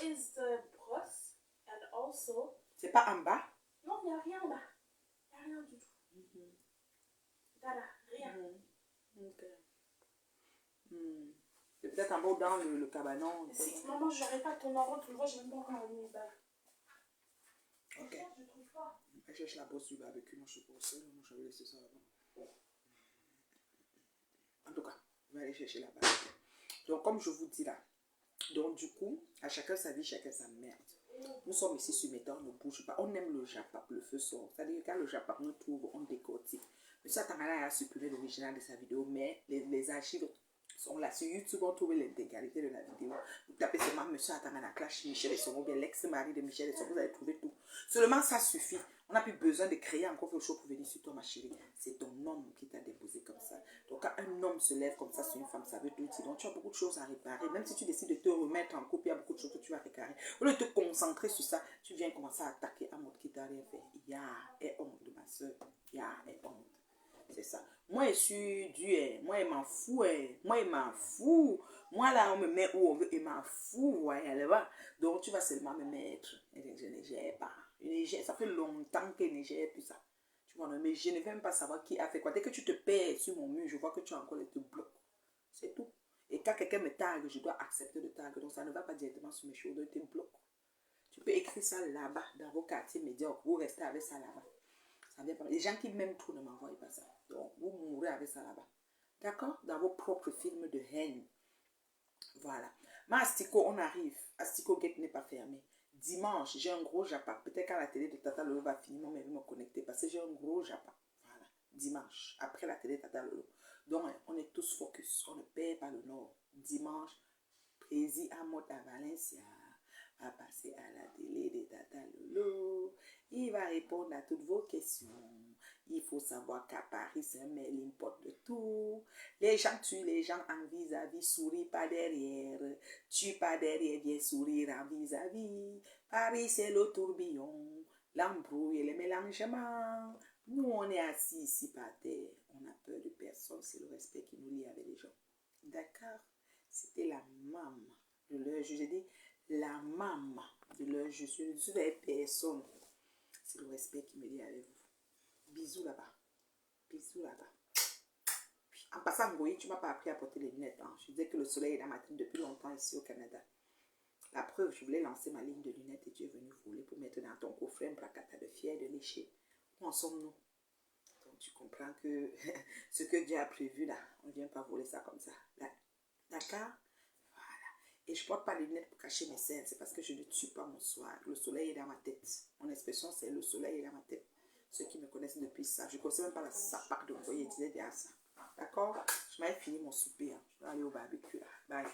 is the brosse? And also... C'est pas en bas? Non, il n'y a rien en bas. Il n'y a rien du tout. Voilà, rien. Ok. C'est peut-être en bas dans le cabanon. Si, maman, je n'aurais pas ton envoi, tu le vois, je n'ai même pas encore mis une balle. Ok. Je ne trouve pas. Je cherche la brosse du barbecue, moi je suis pour ça, moi j'avais laissé ça là-bas. En tout cas, je vais aller chercher la barbecue. Donc comme je vous dis là, donc du coup, à chacun sa vie, chacun sa merde. Nous sommes ici sur Meta, on ne bouge pas. On aime le japap, le feu sort. C'est-à-dire que quand le japap nous trouve, on décortique. Monsieur Atangana a supprimé l'original de sa vidéo, mais les archives sont là. Sur YouTube, on trouve l'intégralité de la vidéo. Vous tapez seulement Monsieur Atangana clash Michel et son bien l'ex-mari de Michel et son, vous allez trouver tout. Seulement ça suffit. On n'a plus besoin de créer encore quelque chose pour venir sur toi, ma chérie. C'est ton homme qui t'a déposé comme ça. Donc quand un homme se lève comme ça sur une femme, ça veut tout dire. Donc tu as beaucoup de choses à réparer. Même si tu décides de te remettre en couple, il y a beaucoup de choses que tu vas réparer. Au lieu de te concentrer sur ça, tu viens commencer à attaquer un mode qui t'a rien fait. Ya est honte de ma soeur. Ya est honte. C'est ça. Moi, je suis Dieu. Moi, je m'en fous. Moi, je m'en fous. Moi, là, on me met où on veut. Je m'en fous. Ouais, donc, tu vas seulement me mettre. Je ne gère pas. Ça fait longtemps que je ne gère plus ça. Tu vois, mais je ne veux même pas savoir qui a fait quoi. Dès que tu te perds sur mon mur, je vois que tu as encore les te blocs. C'est tout. Et quand quelqu'un me tag, je dois accepter de tag. Donc, ça ne va pas directement sur mes choses. Donc, tu te bloques. Tu peux écrire ça là-bas, dans vos quartiers médiocres. Vous restez avec ça là-bas. Ça vient pas. Les gens qui m'aiment trop ne m'envoient pas ça. Donc, vous mourrez avec ça là-bas. D'accord? Dans vos propres films de haine. Voilà. Mais Astico, on arrive. Astico Gate n'est pas fermé. Dimanche, j'ai un gros japa. Peut-être quand la télé de Tata Lolo va finir, moi, je vais me connecter parce que j'ai un gros japa. Voilà. Dimanche, après la télé de Tata Lolo. Donc, on est tous focus. On ne perd pas le nord. Dimanche, Prési à mode à Valencia. Va passer à la télé de Tata Lolo. Il va répondre à toutes vos questions. Il faut savoir qu'à Paris, c'est un melting pot de tout. Les gens tuent les gens en vis-à-vis, souris pas derrière. Tue pas derrière, viens sourire en vis-à-vis. Paris, c'est le tourbillon, l'embrouille et les mélangements. Nous, on est assis ici par terre. On n'a peur de personne. C'est le respect qui nous lie avec les gens. D'accord? C'était la maman de leur jeu. J'ai dit la maman de leur jeu. Je suis avec personne. C'est le respect qui me lie avec vous. Bisous là-bas. Bisous là-bas. En passant, Goyi, tu ne m'as pas appris à porter les lunettes. Hein. Je disais que le soleil est dans ma tête depuis longtemps ici au Canada. La preuve, je voulais lancer ma ligne de lunettes et tu es venu voler pour mettre dans ton coffret un bracata de fier de lécher. Où en sommes-nous? Donc tu comprends que ce que Dieu a prévu là, on ne vient pas voler ça comme ça. D'accord? Voilà. Et je ne porte pas les lunettes pour cacher mes scènes. C'est parce que je ne tue pas mon soir. Le soleil est dans ma tête. Mon expression, c'est le soleil est dans ma tête. Ceux qui me connaissent depuis ça, je ne connaissais même pas la sapac de voyer, ils disaient déjà ça. D'accord? Je m'avais fini mon souper. Hein. Je vais aller au barbecue là. Bye.